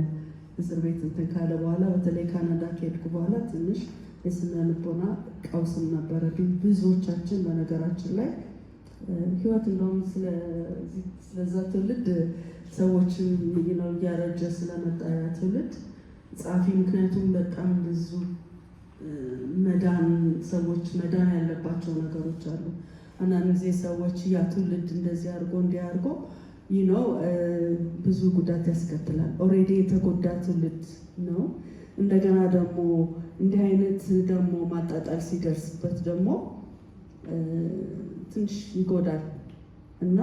እስር ቤት እንትን ካለ በኋላ በተለይ ካናዳ ከሄድኩ በኋላ ትንሽ የስነ ልቦና ቀውስም ነበረብኝ። ብዙዎቻችን በነገራችን ላይ ህይወት እንደውም ስለዛ ትውልድ ሰዎች ነው እያረጀ ስለመጣ ያ ትውልድ ጻፊ፣ ምክንያቱም በጣም ብዙ ሰዎች መዳን ያለባቸው ነገሮች አሉ። አንዳንድ ጊዜ ሰዎች ያ ትውልድ እንደዚህ አድርጎ እንዲያርጎ ነው ብዙ ጉዳት ያስከትላል። ኦልሬዲ የተጎዳ ትውልድ ነው። እንደገና ደግሞ እንዲህ አይነት ደግሞ ማጣጣል ሲደርስበት ደግሞ ትንሽ ይጎዳል እና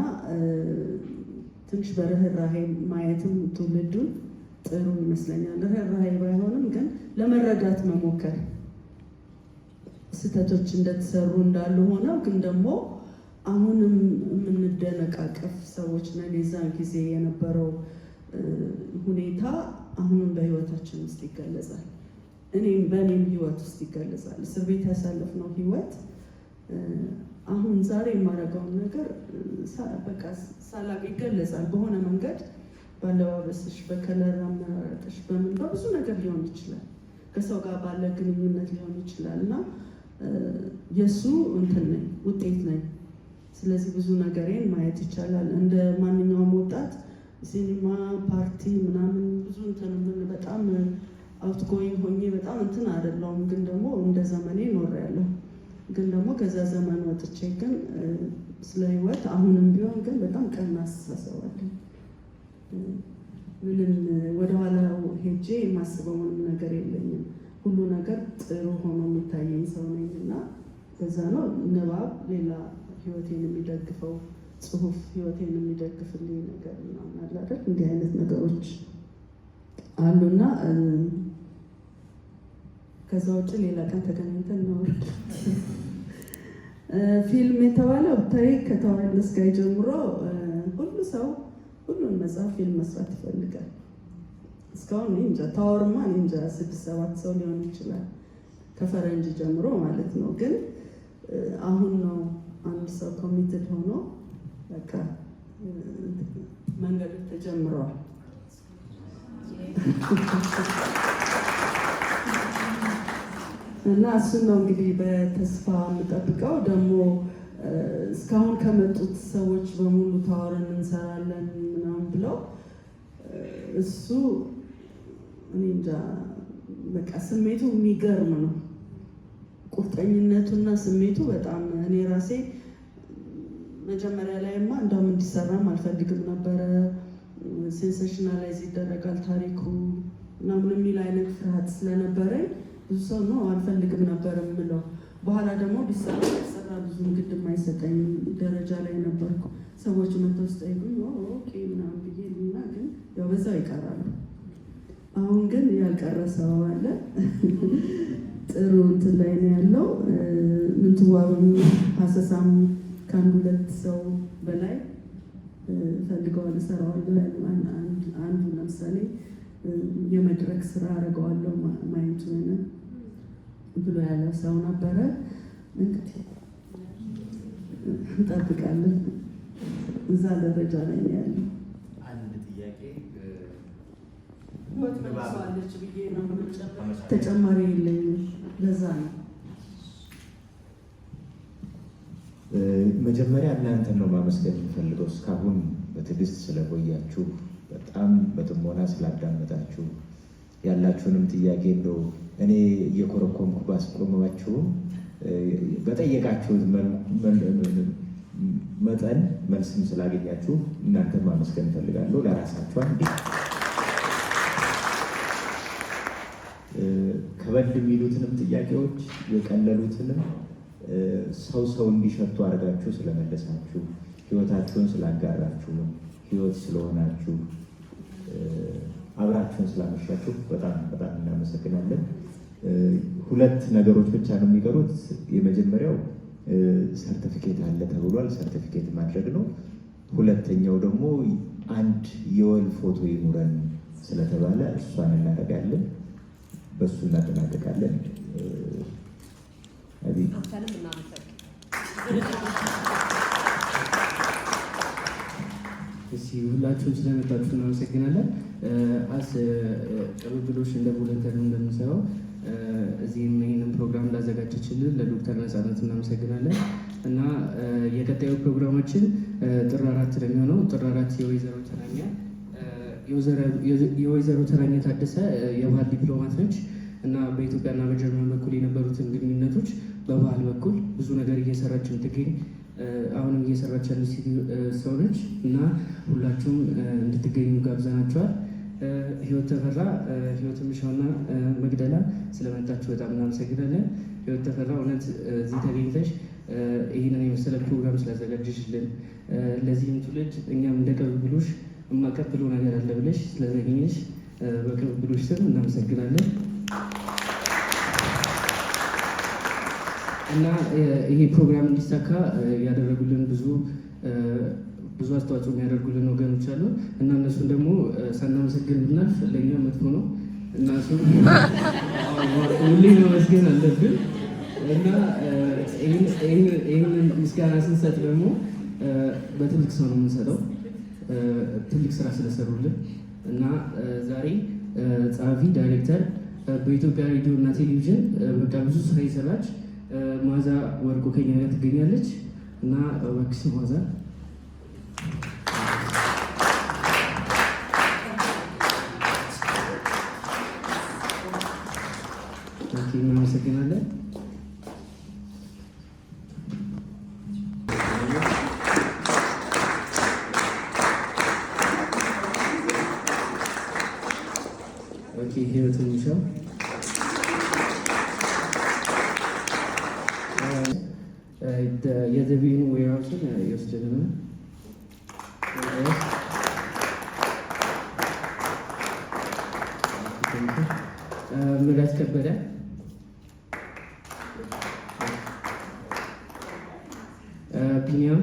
ትንሽ በርህራሄ ማየትም ትውልዱን ጥሩ ይመስለኛል። ርህራሄ ባይሆንም ግን ለመረዳት መሞከር ስህተቶች እንደተሰሩ እንዳሉ ሆነው ግን ደግሞ አሁንም የምንደነቃቀፍ ሰዎች ነን። የዛን ጊዜ የነበረው ሁኔታ አሁንም በህይወታችን ውስጥ ይገለጻል። በእኔም ህይወት ውስጥ ይገለጻል። እስር ቤት ያሳለፍነው ህይወት አሁን ዛሬ የማደርገውን ነገር በቃ ሳላቅ ይገለጻል። በሆነ መንገድ ባለባበስሽ፣ በከለር አመራረጥሽ፣ በብዙ ነገር ሊሆን ይችላል። ከሰው ጋር ባለ ግንኙነት ሊሆን ይችላል እና የእሱ እንትን ነኝ፣ ውጤት ነኝ። ስለዚህ ብዙ ነገሬን ማየት ይቻላል። እንደ ማንኛውም ወጣት ሲኒማ፣ ፓርቲ ምናምን ብዙ እንትን በጣም አውትጎይንግ ሆኜ በጣም እንትን አይደለሁም። ግን ደግሞ እንደ ዘመኔ ኖሬያለሁ። ግን ደግሞ ከዛ ዘመን ወጥቼ ግን ስለ ህይወት አሁንም ቢሆን ግን በጣም ቀና አስተሳሰብ አለኝ። ምንም ወደኋላ ሄጄ የማስበው ምንም ነገር የለኝም። ሁሉ ነገር ጥሩ ሆኖ የሚታየኝ ሰው ነኝ እና በዛ ነው ንባብ ሌላ ህይወቴን የሚደግፈው ጽሁፍ ህይወቴን የሚደግፍልኝ ነገር ምናምን አለ አይደል? እንዲህ አይነት ነገሮች አሉና ከዛ ውጭ ሌላ ቀን ተገናኝተን ነው። ፊልም የተባለው ታሪክ ከተዋለስ ጋር ጀምሮ ሁሉን መጽሐፍ ፊልም መስራት ይፈልጋል። እስካሁን እኔ እንጃ ታወርማ እኔ እንጃ 6-7 ሰው ሊሆን ይችላል ከፈረንጅ ጀምሮ ማለት ነው። ግን አሁን ነው አንድ ሰው ኮሚትድ ሆኖ በቃ መንገዱ ተጀምሯል። እና እሱን ነው እንግዲህ በተስፋ የምጠብቀው። ደግሞ እስካሁን ከመጡት ሰዎች በሙሉ ታወርን እንሰራለን ምናምን ብለው እሱ እኔ እንጃ በቃ ስሜቱ የሚገርም ነው። ቁርጠኝነቱና ስሜቱ በጣም እኔ ራሴ መጀመሪያ ላይማ እንደውም እንዲሰራም አልፈልግም ነበረ። ሴንሴሽናላይዝ ይደረጋል ታሪኩ ምናምን የሚል አይነት ፍርሃት ስለነበረኝ ብዙ ሰው ነው አልፈልግም ነበር የምለው። በኋላ ደግሞ ቢሰራ ብዙም ግድ የማይሰጠኝ ደረጃ ላይ ነበርኩ። ሰዎች መተው ሲጠይቁኝ ኦኬ ምናምን ብዬ እና ግን ያው በዛው ይቀራሉ። አሁን ግን ያልቀረ ሰው አለ። ጥሩ እንትን ላይ ነው ያለው። ምንትዋብም ሀሰሳም ከ1-2 ሰው በላይ ፈልገዋል እሰራዋለሁ። አንዱ ለምሳሌ የመድረክ ስራ አደርገዋለሁ ማየት ብሎ ያለ ሰው ነበረ። እንግዲህ እንጠብቃለን። እዛ ደረጃ ላይ ነው ያለው። አንድ ጥያቄ ትመልሰዋለች ብዬ ነው ተጨማሪ የለኝም። ለዛ ነው መጀመሪያ እናንተን ነው ማመስገን የምፈልገው። እስካሁን በትዕግስት ስለቆያችሁ፣ በጣም በጥሞና ስላዳመጣችሁ፣ ያላችሁንም ጥያቄ እንደው እኔ እየኮረኮምኩ ባስቆመዋችሁም በጠየቃችሁት መጠን መልስም ስላገኛችሁ እናንተን ማመስገን እፈልጋለሁ። ለራሳችሁ አንዴ ከበድ የሚሉትንም ጥያቄዎች የቀለሉትንም ሰው እንዲሸቱ አድርጋችሁ ስለመለሳችሁ፣ ህይወታችሁን ስላጋራችሁ፣ ህይወት ስለሆናችሁ፣ አብራችሁን ስላመሻችሁ በጣም በጣም እናመሰግናለን። 2 ነገሮች ብቻ ነው የሚቀሩት። የመጀመሪያው ሰርቲፊኬት አለ ተብሏል። ሰርቲፊኬት ማድረግ ነው። ሁለተኛው ደግሞ አንድ የወል ፎቶ ይኑረን ስለተባለ እሷን እናደርጋለን። በሱ እናጠናቀቃለን። ሁላችሁም ስለመጣችሁ እናመሰግናለን። አስ ቅብብሎች እንደ ቮለንተር እንደምንሰራው እዚህም ይህንን ፕሮግራም ላዘጋጀችልን ለዶክተር ነፃነት እናመሰግናለን እና የቀጣዩ ፕሮግራማችን ጥር 4 ነው የሚሆነው። ጥር 4 የወይዘሮ ተናኘ ታደሰ የባህል ዲፕሎማት ነች እና በኢትዮጵያና በጀርመን በኩል የነበሩትን ግንኙነቶች በባህል በኩል ብዙ ነገር እየሰራች የምትገኝ አሁንም እየሰራች ያለች ሰው ነች እና ሁላችሁም እንድትገኙ ጋብዘናቸዋል። ህይወት ተፈራ፣ ህይወት ምሻውና መግደላ ስለመጣችሁ በጣም እናመሰግናለን። ህይወት ተፈራ እውነት እዚህ ተገኝተሽ ይህንን የመሰለ ፕሮግራም ስላዘጋጀሽልን ለዚህም ትውልድ እኛም እንደ ቅብብሎሽ የማቀብለው ነገር አለ ብለሽ ስለተገኘሽ በቅብብሎሽ ስም እናመሰግናለን እና ይሄ ፕሮግራም እንዲሳካ ያደረጉልን ብዙ አስተዋጽኦ የሚያደርጉልን ወገኖች አሉ እና እነሱን ደግሞ ሳናመሰግን ብናልፍ ለእኛ መጥፎ ነው እና ሁሌ መመስገን አለብን እና ይህንን ምስጋና ስንሰጥ ደግሞ በትልቅ ሰው ነው የምንሰጠው፣ ትልቅ ስራ ስለሰሩልን እና ዛሬ ጸሐፊ ዳይሬክተር በኢትዮጵያ ሬዲዮ እና ቴሌቪዥን በቃ ብዙ ስራ የሰራች ማዛ ወርቁ ከኛ ጋር ትገኛለች እና እባክሽ ማዛ እናመሰግናለን። ህይወት ሚሻው የዘቢኑ ዌርሃውስን ይወስድልናል። ምረት ከበደ ቢኒያም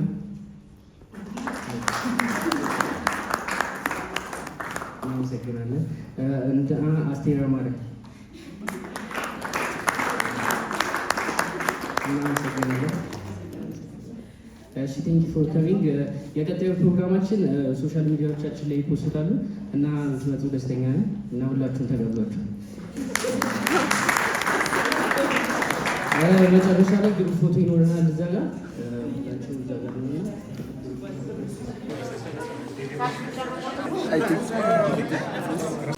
እናመሰግናለን። እንደ አስቴር አማረ እናመሰግናለን። እሺ ቴንክ ዩ ፎር ካሚንግ። የቀጣዩ ፕሮግራማችን ሶሻል ሚዲያዎቻችን ላይ ይፖስታሉ እና ስመጡ ደስተኛ ነን እና ሁላችሁም ተጋብዛችሁ መጨረሻ ላይ ግሩፕ ፎቶ ይኖረናል እዛ ጋር I think